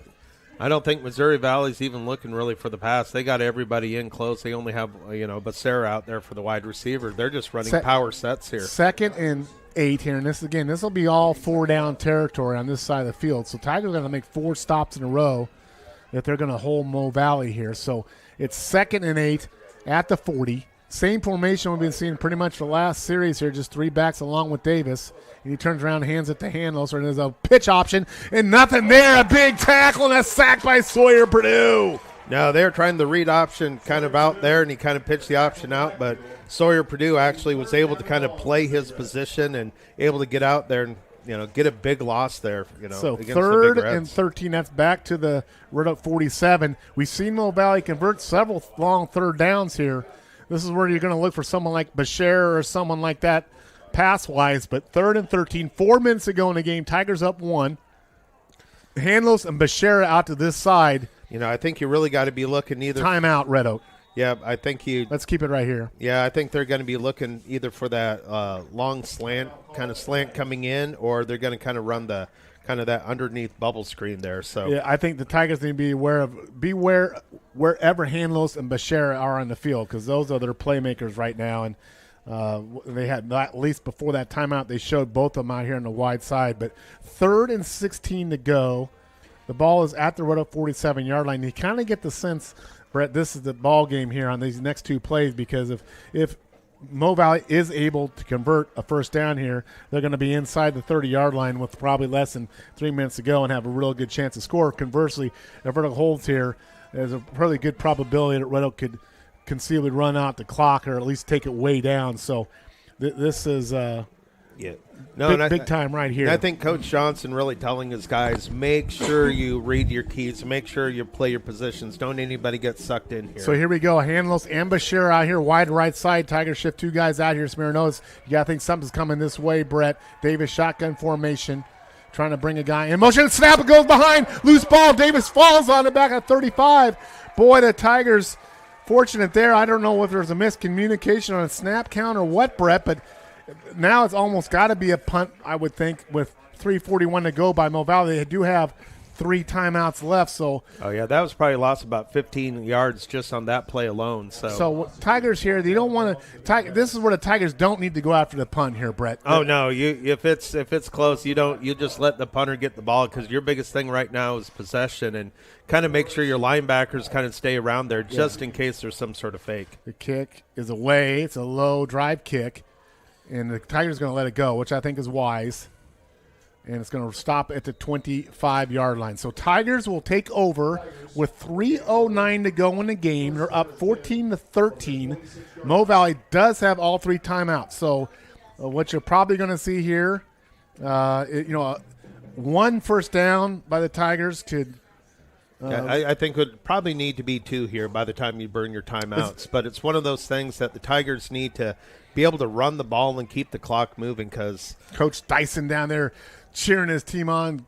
I don't think Missouri Valley's even looking really for the pass. They got everybody in close. They only have, Becerra out there for the wide receiver. They're just running power sets here. 2nd and 8 here. And this will be all 4-down territory on this side of the field. So Tigers are going to make 4 stops in a row if they're going to hold Mo Valley here. So it's 2nd and 8 at the 40. Same formation we've been seeing pretty much the last series here, just 3 backs along with Davis. And he turns around and hands it to Hanlos, and there's a pitch option, and nothing there. A big tackle and a sack by Sawyer Purdue. No, they were trying the read option kind of out there, and he kind of pitched the option out, but Sawyer Purdue actually was able to kind of play his position and able to get out there and get a big loss there. So against 3rd the Big Reds. and 13. That's back to the Red Oak 47. We've seen Mo Valley convert several long 3rd downs here. This is where you're going to look for someone like Bashir or someone like that pass-wise. But 3rd and 13, 4 minutes to go in the game. Tigers up 1. Hanlos and Bashir out to this side. I think you really got to be looking either. Timeout, Red Oak. Yeah, I think Let's keep it right here. Yeah, I think they're going to be looking either for that long slant coming in, or they're going to kind of run the kind of that underneath bubble screen there. So yeah, I think the Tigers need to be beware wherever Hanlos and Bashir are on the field, because those are their playmakers right now. And they had, at least before that timeout, they showed both of them out here on the wide side. But 3rd and 16 to go. The ball is at the Red Oak 47-yard line. You kind of get the sense, Brett, this is the ball game here on these next 2 plays, because if Mo Valley is able to convert a first down here, they're going to be inside the 30-yard line with probably less than 3 minutes to go and have a real good chance to score. Conversely, if Red Oak holds here, there's a really good probability that Red Oak could conceivably run out the clock or at least take it way down. So this is Yeah. No, big time right here. I think Coach Johnson really telling his guys, make sure you read your keys, make sure you play your positions. Don't anybody get sucked in here. So here we go. Hanlos and Bashir out here, wide right side. Tigers shift 2 guys out here. Smirno's, you got to think something's coming this way, Brett. Davis shotgun formation, trying to bring a guy in motion. Snap, it goes behind. Loose ball. Davis falls on it back at 35. Boy, the Tigers fortunate there. I don't know if there's a miscommunication on a snap count or what, Brett, but now it's almost got to be a punt, I would think, with 3:41 to go by Mo Valley. They do have 3 timeouts left. So, oh yeah, that was probably lost about 15 yards just on that play alone. So Tigers here, they don't want to. This is where the Tigers don't need to go after the punt here, Brett. Oh no, if it's close, you just let the punter get the ball, because your biggest thing right now is possession, and kind of make sure your linebackers kind of stay around there just in case there's some sort of fake. The kick is away. It's a low drive kick. And the Tigers are going to let it go, which I think is wise. And it's going to stop at the 25-yard line. So Tigers will take over with 3:09 to go in the game. They're up 14-13. Mo Valley does have all 3 timeouts. So what you're probably going to see here, 1 first down by the Tigers could. I think it would probably need to be 2 here by the time you burn your timeouts. But it's one of those things that the Tigers need to be able to run the ball and keep the clock moving, because Coach Dyson down there cheering his team on,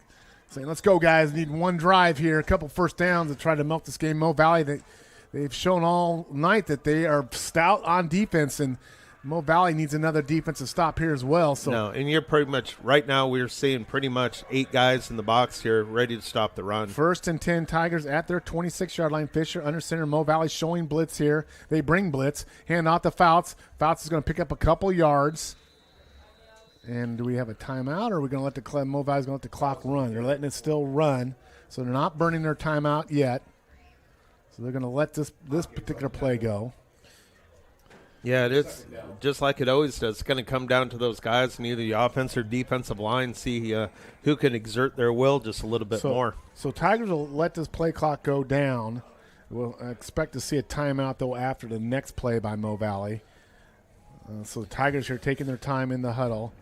saying, let's go, guys. Need 1 drive here, a couple first downs to try to milk this game. Mo Valley, they've shown all night that they are stout on defense, and Mo Valley needs another defensive stop here as well. So no, and you're pretty much right now we're seeing pretty much 8 guys in the box here ready to stop the run. 1st and 10, Tigers at their 26-yard line. Fisher under center. Mo Valley showing blitz here. They bring blitz. Hand out to Fouts. Fouts is going to pick up a couple yards. And do we have a timeout, or are we going to let Mo Valley's going to let the clock run? They're letting it still run, so they're not burning their timeout yet. So they're going to let this particular play go. Yeah, it is just like it always does. It's going to come down to those guys in either the offense or defensive line, see who can exert their will just a little bit more. So Tigers will let this play clock go down. We'll expect to see a timeout, though, after the next play by Mo Valley. So the Tigers are taking their time in the huddle.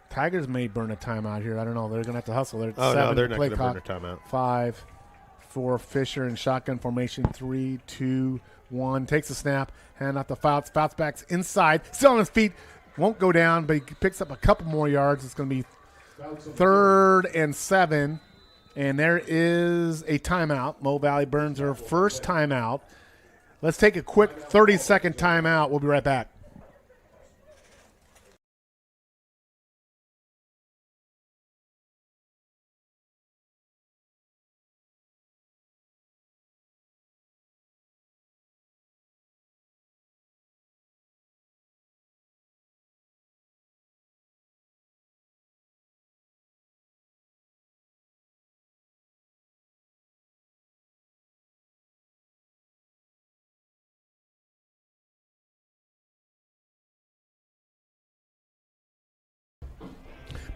Tigers may burn a timeout here. I don't know. They're going to have to hustle. They're no, they're not going to burn a timeout. 5, 4, Fisher in shotgun formation. 3, 2, 1. Takes a snap. Hand out to Fouts. Fouts backs inside. Still on his feet. Won't go down, but he picks up a couple more yards. It's going to be 3rd and 7. And there is a timeout. Mo Valley burns their first timeout. Let's take a quick 30-second timeout. We'll be right back.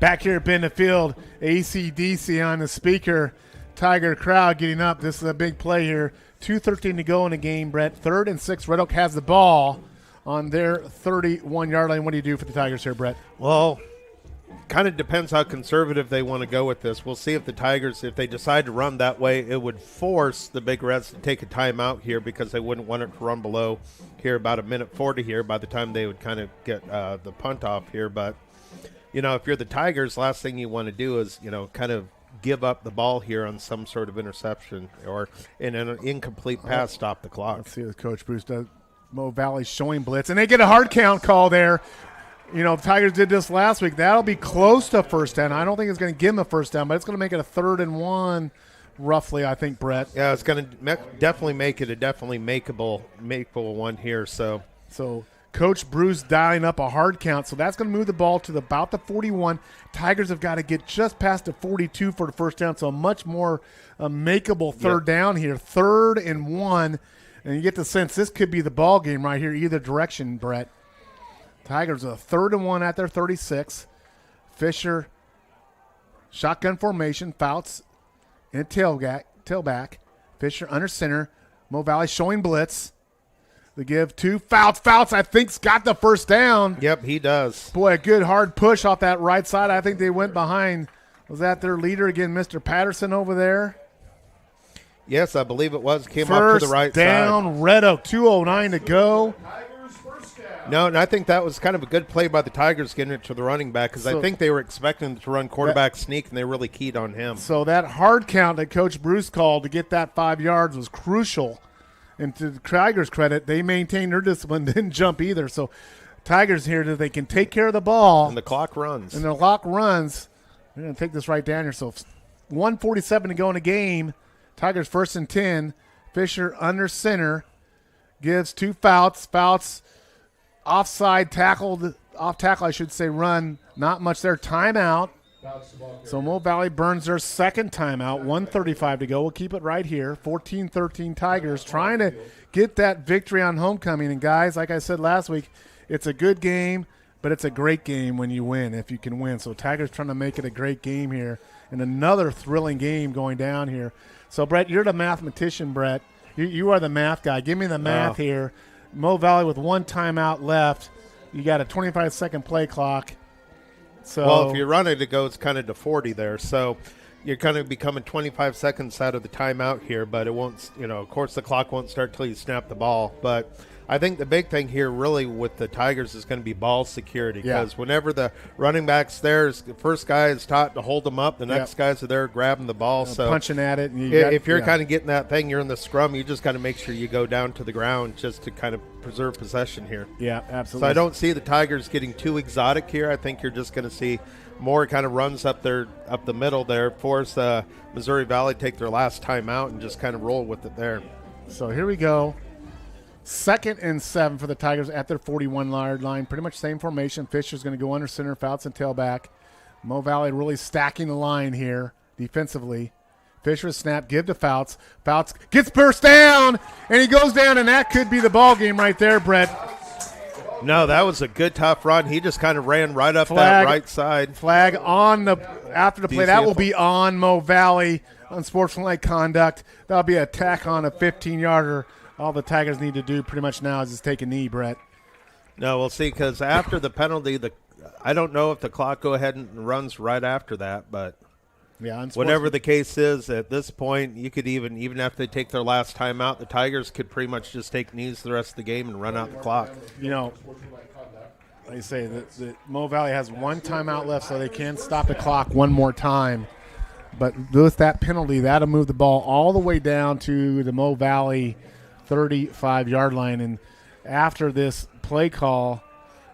Back here at Bend Field, AC/DC on the speaker. Tiger crowd getting up. This is a big play here. 2:13 to go in the game, Brett. 3rd and 6. Red Oak has the ball on their 31-yard line. What do you do for the Tigers here, Brett? Well, kind of depends how conservative they want to go with this. We'll see if the Tigers, if they decide to run that way, it would force the Big Reds to take a timeout here, because they wouldn't want it to run below here about 1:40 here by the time they would kind of get the punt off here. But if you're the Tigers, last thing you want to do is, kind of give up the ball here on some sort of interception or in an incomplete pass, stop the clock. Let's see what Coach Bruce does. Mo Valley showing blitz, and they get a hard count call there. The Tigers did this last week. That'll be close to first down. I don't think it's going to give them a first down, but it's going to make it a 3rd and 1 roughly, I think, Brett. Yeah, it's going to definitely make it a definitely makeable one here. So Coach Bruce dialing up a hard count, so that's going to move the ball to about the 41. Tigers have got to get just past the 42 for the first down, so a much more makeable 3rd down here. 3rd and 1, and you get the sense this could be the ball game right here, either direction, Brett. Tigers are 3rd and 1 at their 36. Fisher, shotgun formation, Fouts in tailback. Fisher under center. Mo Valley showing blitz. The give to Fouts. Fouts, I think, got the first down. Yep, he does. Boy, a good hard push off that right side. I think they went behind. Was that their leader again, Mr. Patterson over there? Yes, I believe it was. Came off to the right side. First down, Red Oak, 2:09 to go. No, and I think that was kind of a good play by the Tigers getting it to the running back because I think they were expecting to run quarterback sneak, and they really keyed on him. So that hard count that Coach Bruce called to get that 5 yards was crucial. And to the Tigers' credit, they maintained their discipline, didn't jump either. So Tigers here, that they can take care of the ball. And the clock runs. And the clock runs. We're going to take this right down here. So 1:47 to go in the game. Tigers 1st and 10. Fisher under center. Gives to Fouts. Fouts offside tackled. Off tackle, I should say, run. Not much there. Timeout. So Mo Valley burns their second timeout. 1:35 to go. We'll keep it right here. 14-13 Tigers trying to get that victory on homecoming. And, guys, like I said last week, it's a good game, but it's a great game when you win, if you can win. So Tigers trying to make it a great game here. And another thrilling game going down here. So, Brett, you're the mathematician, Brett. You are the math guy. Give me the math here. Mo Valley with one timeout left. You got a 25-second play clock. So, well, if you run it goes kind of to 40 there. So you're kind of becoming 25 seconds out of the timeout here, but it won't, of course the clock won't start till you snap the ball. But I think the big thing here really with the Tigers is going to be ball security because whenever the running back's there, the first guy is taught to hold them up. The next guys are there grabbing the ball. So punching at it. And if you're kind of getting that thing, you're in the scrum, you just got to make sure you go down to the ground just to kind of preserve possession here. Yeah, absolutely. So I don't see the Tigers getting too exotic here. I think you're just going to see more kind of runs up the middle there, force Missouri Valley take their last timeout and just kind of roll with it there. So here we go. 2nd and 7 for the Tigers at their 41-yard line. Pretty much same formation. Fisher's going to go under center, Fouts and tailback. Mo Valley really stacking the line here defensively. Fisher snap, give to Fouts. Fouts gets first down, and he goes down, and that could be the ball game right there, Brett. No, that was a good tough run. He just kind of ran right up that right side. Flag on after the play. That will be on Mo Valley, unsportsmanlike conduct. That'll be an attack on a 15-yarder. All the Tigers need to do pretty much now is just take a knee, Brett. No, we'll see, because after the penalty, I don't know if the clock go ahead and runs right after that, but whatever the case is, at this point, you could even after they take their last time out, the Tigers could pretty much just take knees the rest of the game and run out the clock. Like I say, the Mo Valley has one timeout left, so they can stop the clock one more time. But with that penalty, that'll move the ball all the way down to the Mo Valley 35-yard line. And after this play call,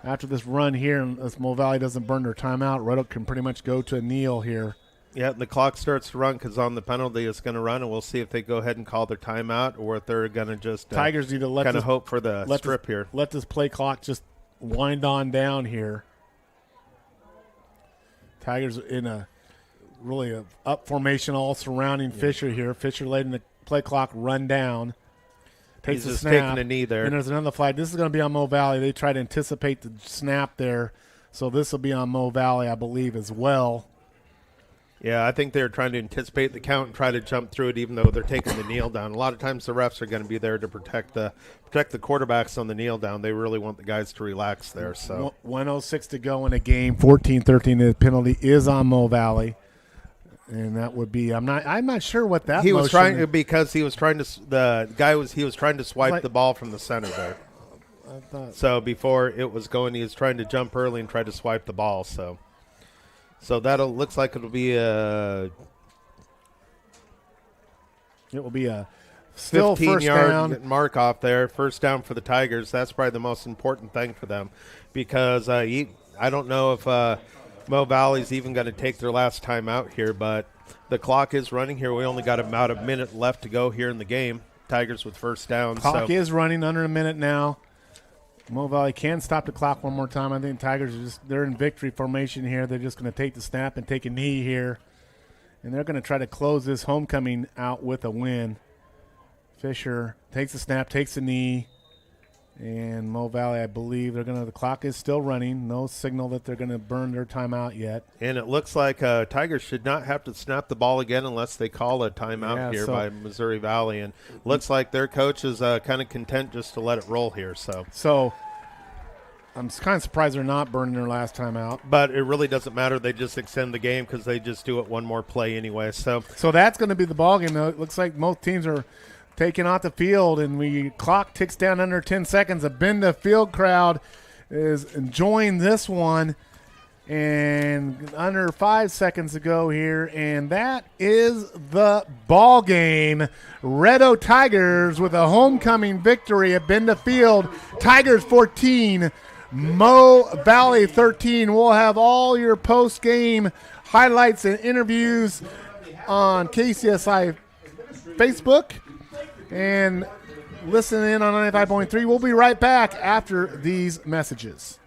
after this run here, and if Mo Valley doesn't burn their timeout, Red Oak can pretty much go to a kneel here. Yeah, the clock starts to run because on the penalty it's going to run, and we'll see if they go ahead and call their timeout or if they're going to just Tigers need to kind of hope for the strip here. Let this play clock just wind on down here. Tigers in a up formation all surrounding Fisher here. Fisher letting the play clock run down. Takes He's a just snap, taking a knee there. And there's another flag. This is going to be on Mo Valley. They try to anticipate the snap there, so this will be on Mo Valley, I believe, as well. Yeah, I think they're trying to anticipate the count and try to jump through it, even though they're taking the kneel down. A lot of times the refs are going to be there to protect the quarterbacks on the kneel down. They really want the guys to relax there. So 1:06 to go in the game. 14-13. The penalty is on Mo Valley. And that would be I'm not sure what that he was trying to, because he was trying to swipe the ball from the center there. So before it was going, he was trying to jump early and try to swipe the ball. So that looks like it'll be a still 15-yard mark off there. First down for the Tigers. That's probably the most important thing for them, because I don't know if Mo Valley's even going to take their last time out here, but the clock is running here. We only got about a minute left to go here in the game. Tigers with first down. Clock is running under a minute now. Mo Valley can stop the clock one more time. I think Tigers they're in victory formation here. They're just going to take the snap and take a knee here. And they're going to try to close this homecoming out with a win. Fisher takes the snap, takes the knee. And Mo Valley, I believe the clock is still running. No signal that they're going to burn their timeout yet. And it looks like Tigers should not have to snap the ball again unless they call a timeout here by Missouri Valley. And looks like their coach is kind of content just to let it roll here. So I'm kind of surprised they're not burning their last timeout. But it really doesn't matter. They just extend the game because they just do it one more play anyway. So that's going to be the ball game, though. It looks like most teams are taken off the field, and clock ticks down under 10 seconds. The Benda field crowd is enjoying this one, and under 5 seconds to go here, and that is the ball game. Red Oak Tigers with a homecoming victory at Benda Field. Tigers 14, Mo Valley 13. We'll have all your post-game highlights and interviews on KCSI Facebook. And listen in on 95.3. We'll be right back after these messages.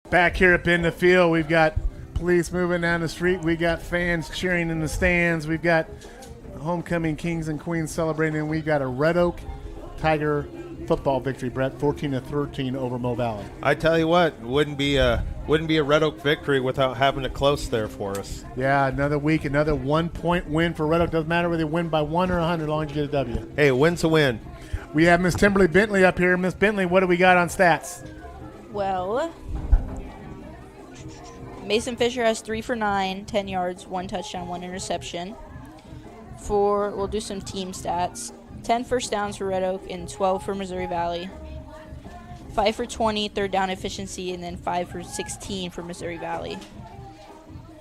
Back here up in the field, we've got police moving down the street. We got fans cheering in the stands. We've got homecoming kings and queens celebrating. And we've got a Red Oak Tiger football victory, Brett, 14-13 over Mo Valley. I tell you what, wouldn't be a Red Oak victory without having it close there for us. Yeah, another week, another 1-point win for Red Oak. Doesn't matter whether they win by 1 or 100, as long as you get a W. Hey, a win's a win. We have Miss Timberly Bentley up here. Miss Bentley, what do we got on stats? Well, Mason Fisher has 3 for 9, 10 yards, 1 touchdown, 1 interception. We'll do some team stats. 10 first downs for Red Oak and 12 for Missouri Valley. 5 for 20 third down efficiency, and then 5 for 16 for Missouri Valley.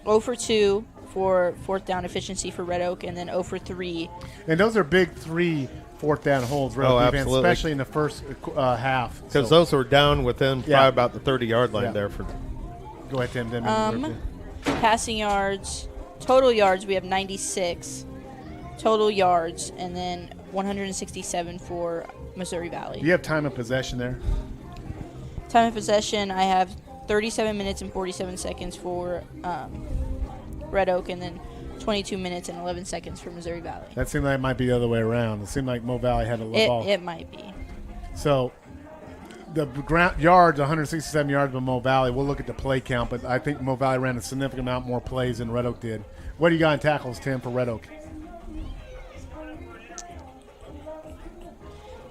0 for 2 for fourth down efficiency for Red Oak, and then 0 for 3. And those are big 3 fourth down holds, Red Oak defense, especially in the first half. Because those were down within probably about the 30-yard line there. Go ahead, Tim. Passing yards, total yards, we have 96 total yards, and then 167 for Missouri Valley. Do you have time of possession there? Time of possession, I have 37 minutes and 47 seconds for Red Oak, and then 22 minutes and 11 seconds for Missouri Valley. That seemed like it might be the other way around. It seemed like Mo Valley had a low ball. It might be. So the ground yards, 167 yards by Mo Valley. We'll look at the play count, but I think Mo Valley ran a significant amount more plays than Red Oak did. What do you got in tackles, Tim, for Red Oak?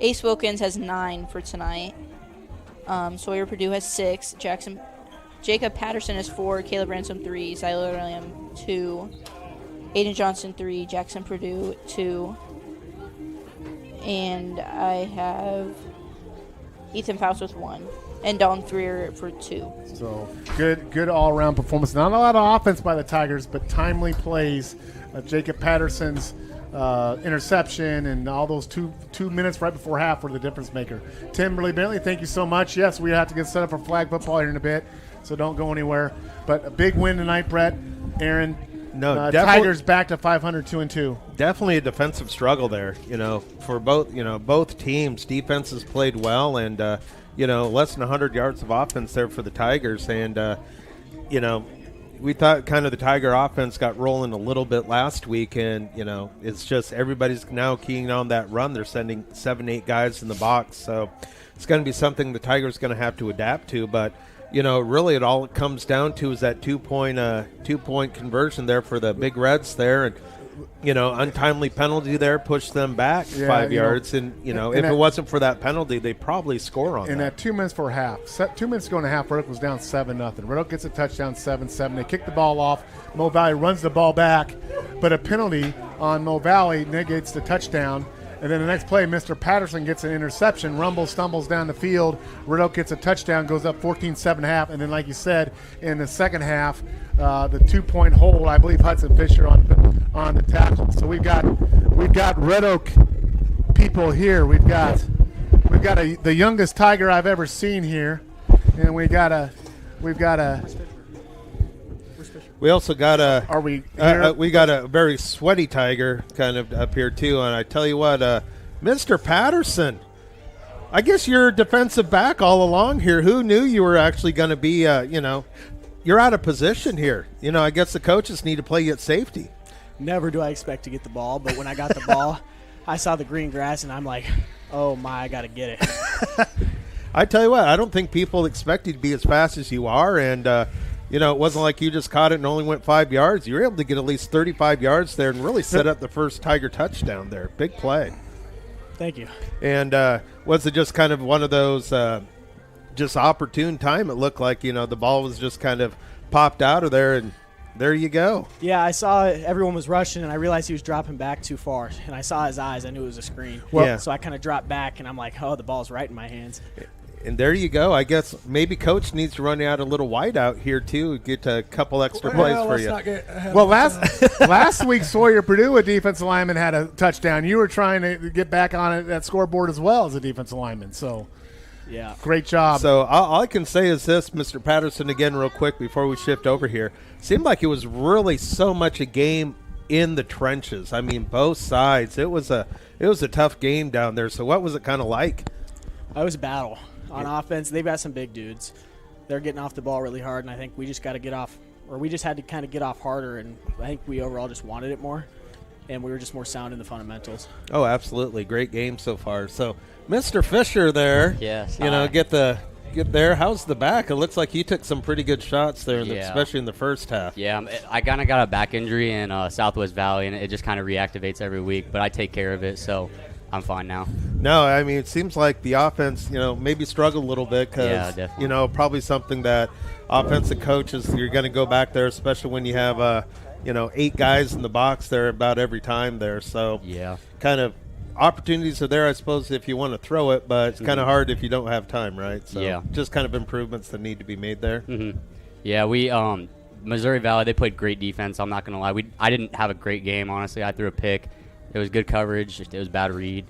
Ace Wilkins has 9 for tonight. Sawyer Purdue has 6. Jacob Patterson has 4. Caleb Ransom 3. Zyler William 2. Aiden Johnson 3. Jackson Purdue 2. and I have Ethan Faust with 1, and Dalton Freer for 2. So good all-around performance. Not a lot of offense by the Tigers, but timely plays. Jacob Patterson's interception and all those two minutes right before half were the difference maker. Timberly Bentley, thank you so much. Yes, we have to get set up for flag football here in a bit, so don't go anywhere. But a big win tonight, Brett. Aaron, Tigers back to 500, 2-2. Definitely a defensive struggle there, for both teams. Defenses played well, and less than 100 yards of offense there for the Tigers, and we thought kind of the Tiger offense got rolling a little bit last week, and it's just everybody's now keying on that run. They're sending 7-8 guys in the box, so it's going to be something the Tigers going to have to adapt to, but really all it comes down to is that two-point conversion there for the Big Reds there, and untimely penalty there pushed them back 5 yards, and if it wasn't for that penalty, they probably score on that. And at 2 minutes for half, 2 minutes ago and a half, Red Oak was down 7-0. Red Oak gets a touchdown, 7-7. They kick the ball off. Mo Valley runs the ball back, but a penalty on Mo Valley negates the touchdown. And then the next play, Mr. Patterson gets an interception, stumbles down the field. Red Oak gets a touchdown, goes up 14-7.5. And then, like you said, in the second half, the 2-point hold, I believe Hudson Fisher on the tackle. So we've got Red Oak people here. We've got the youngest Tiger I've ever seen here, and we also got we got a very sweaty Tiger kind of up here too, and I tell you what, Mr. Patterson, I guess you're a defensive back all along here. Who knew you were actually going to be, you're out of position here. I guess the coaches need to play you at safety. Never do I expect to get the ball, but when I got the ball, I saw the green grass, and I'm like, oh, my, I got to get it. I tell you what, I don't think people expect you to be as fast as you are, and it wasn't like you just caught it and only went 5 yards. You were able to get at least 35 yards there and really set up the first Tiger touchdown there. Big play. Thank you. And was it just kind of one of those just opportune time? It looked like, the ball was just kind of popped out of there, and there you go. Yeah, I saw everyone was rushing, and I realized he was dropping back too far. And I saw his eyes. I knew it was a screen. So I kind of dropped back, and I'm like, oh, the ball's right in my hands. And there you go. I guess maybe Coach needs to run out a little wide out here, too, get a couple extra plays for you. Well, last week, Sawyer Purdue, a defensive lineman, had a touchdown. You were trying to get back on it, that scoreboard as well as a defensive lineman. So, yeah, great job. So all I can say is this, Mr. Patterson, again real quick before we shift over here. Seemed like it was really so much a game in the trenches. I mean, both sides. It was a tough game down there. So what was it kind of like? It was a battle. On offense, they've got some big dudes. They're getting off the ball really hard, and I think we just got to get off, or we just had to kind of get off harder, and I think we overall just wanted it more, and we were just more sound in the fundamentals. Oh, absolutely. Great game so far. So, Mr. Fisher there, yes, get there. How's the back? It looks like he took some pretty good shots there, especially in the first half. Yeah, I kind of got a back injury in Southwest Valley, and it just kind of reactivates every week, but I take care of it, so I'm fine now. No, I mean, it seems like the offense, maybe struggled a little bit because, probably something that offensive coaches, you're going to go back there, especially when you have, 8 guys in the box there about every time there. So, kind of opportunities are there, I suppose, if you want to throw it, but it's kind of hard if you don't have time, right? So, just kind of improvements that need to be made there. Mm-hmm. Yeah, we Missouri Valley, they played great defense. I'm not going to lie. I didn't have a great game, honestly. I threw a pick. It was good coverage. It was bad read.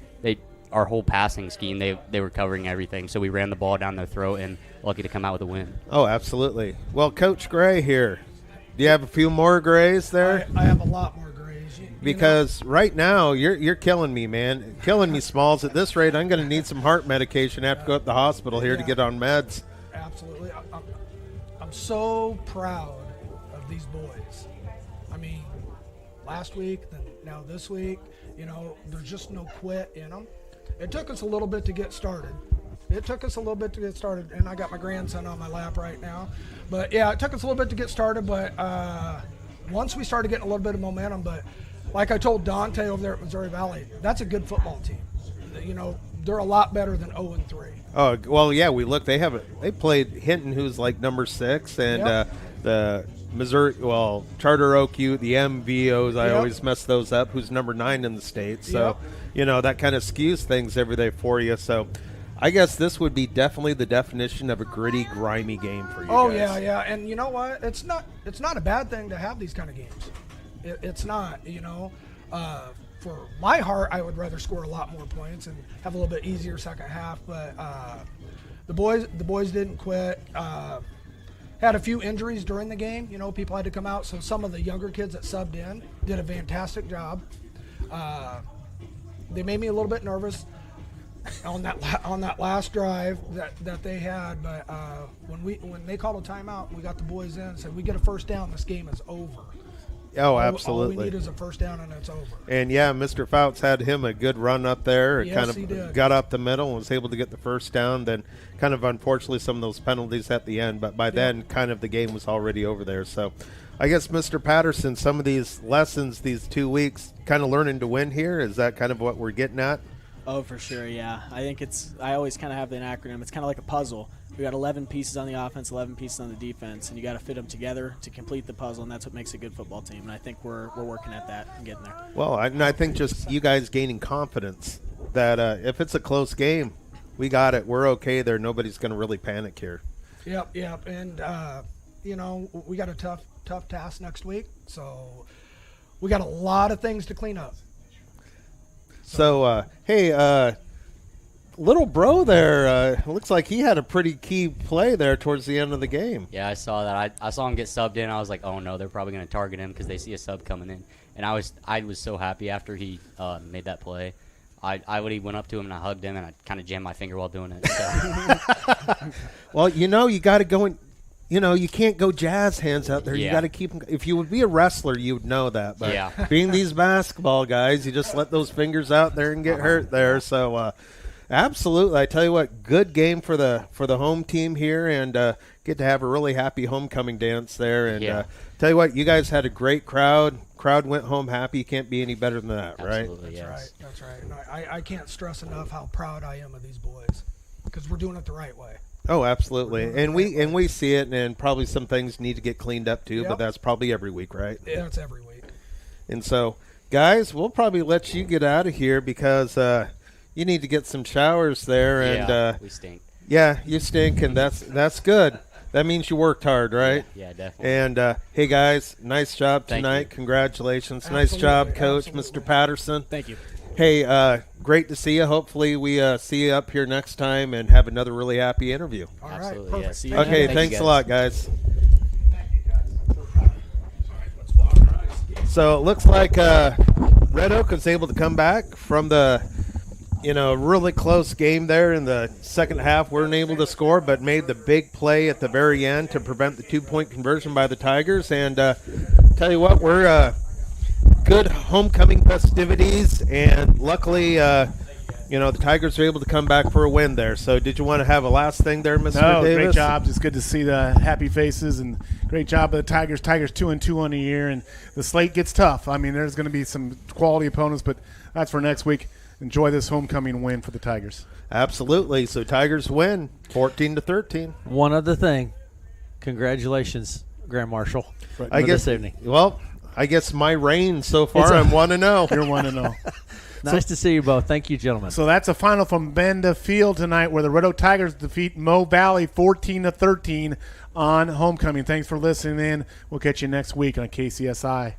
Our whole passing scheme, they were covering everything. So we ran the ball down their throat and lucky to come out with a win. Oh, absolutely. Well, Coach Gray here. Do you have a few more Grays there? I have a lot more Grays. Because right now you're killing me, man. Killing me, Smalls. At this rate, I'm going to need some heart medication. I have to go up to the hospital here to get on meds. Absolutely. I'm so proud of these boys. I mean, last week, now this week, there's just no quit in them. It took us a little bit to get started. And I got my grandson on my lap right now. But, yeah, it took us a little bit to get started, but once we started getting a little bit of momentum, but like I told Dante over there at Missouri Valley, that's a good football team. They're a lot better than 0-3. Oh, well, yeah, we looked. They played Hinton, who's like number 6, and the Missouri, well, Charter Oak U, the MVOs, I Yep. always mess those up, who's number 9 in the state. So, Yep. That kind of skews things every day for you. So I guess this would be definitely the definition of a gritty, grimy game for you Oh guys. yeah. And you know what? It's not a bad thing to have these kind of games. It's not. For my heart, I would rather score a lot more points and have a little bit easier second half. But the boys didn't quit. Had a few injuries during the game. People had to come out. So some of the younger kids that subbed in did a fantastic job. They made me a little bit nervous on that last drive that they had. But when they called a timeout, we got the boys in and said, we get a first down, this game is over. Oh, absolutely. All we need is a first down, and it's over. And, Mr. Fouts had him a good run up there. Yes, he did. Got up the middle and was able to get the first down. Then kind of unfortunately some of those penalties at the end. But by then kind of the game was already over there. So I guess, Mr. Patterson, some of these lessons these 2 weeks, kind of learning to win here, is that kind of what we're getting at? Oh, for sure, yeah. I think I always kind of have an acronym. It's kind of like a puzzle. We got 11 pieces on the offense, 11 pieces on the defense, and you got to fit them together to complete the puzzle, and that's what makes a good football team. And I think we're working at that and getting there. Well, I think just you guys gaining confidence that if it's a close game, we got it. We're okay there. Nobody's going to really panic here. Yep. And, we got a tough task next week, so we got a lot of things to clean up. So, hey, little bro there, looks like he had a pretty key play there towards the end of the game. Yeah, I saw that. I saw him get subbed in. I was like, oh, no, they're probably going to target him because they see a sub coming in. And I was so happy after he made that play. I went up to him and I hugged him, and I kind of jammed my finger while doing it. So. Well, you got to go in. You can't go jazz hands out there. Yeah. You got to keep them. If you would be a wrestler, you would know that. But Yeah. being these basketball guys, you just let those fingers out there and get hurt there. So, absolutely, I tell you what, good game for the home team here, and get to have a really happy homecoming dance there. And tell you what, you guys had a great crowd. Crowd went home happy. You can't be any better than that, right? Absolutely, yes. That's right. And I can't stress enough how proud I am of these boys because we're doing it the right way. Oh, absolutely, and we see it, and probably some things need to get cleaned up too. But that's probably every week, right? Yeah, it's every week. And so, guys, we'll probably let you get out of here because you need to get some showers there. And we stink. Yeah, you stink, and that's good. That means you worked hard, right? Yeah, definitely. And hey, guys, nice job tonight. Congratulations, nice job, Coach, Mr. Patterson. Thank you. Hey, great to see you. Hopefully, we see you up here next time and have another really happy interview. All Absolutely, right, yeah. perfect. See you Okay, guys. thanks a lot, guys. So it looks like Red Oak was able to come back from the, really close game there in the second half. Weren't able to score, but made the big play at the very end to prevent the 2-point conversion by the Tigers. And tell you what, we're good homecoming festivities, and luckily, the Tigers were able to come back for a win there. So did you want to have a last thing there, Mr. No, Davis? great job. It's good to see the happy faces, and great job of the Tigers. Tigers 2-2 on the year, and the slate gets tough. I mean, there's going to be some quality opponents, but that's for next week. Enjoy this homecoming win for the Tigers. Absolutely. So Tigers win 14-13. One other thing. Congratulations, Grand Marshal, for this evening. Well, I guess my reign so far, I'm 1-0. You're 1-0. Nice to see you both. Thank you, gentlemen. So that's a final from Benda Field tonight where the Red Oak Tigers defeat Mo Valley 14-13 on homecoming. Thanks for listening in. We'll catch you next week on KCSI.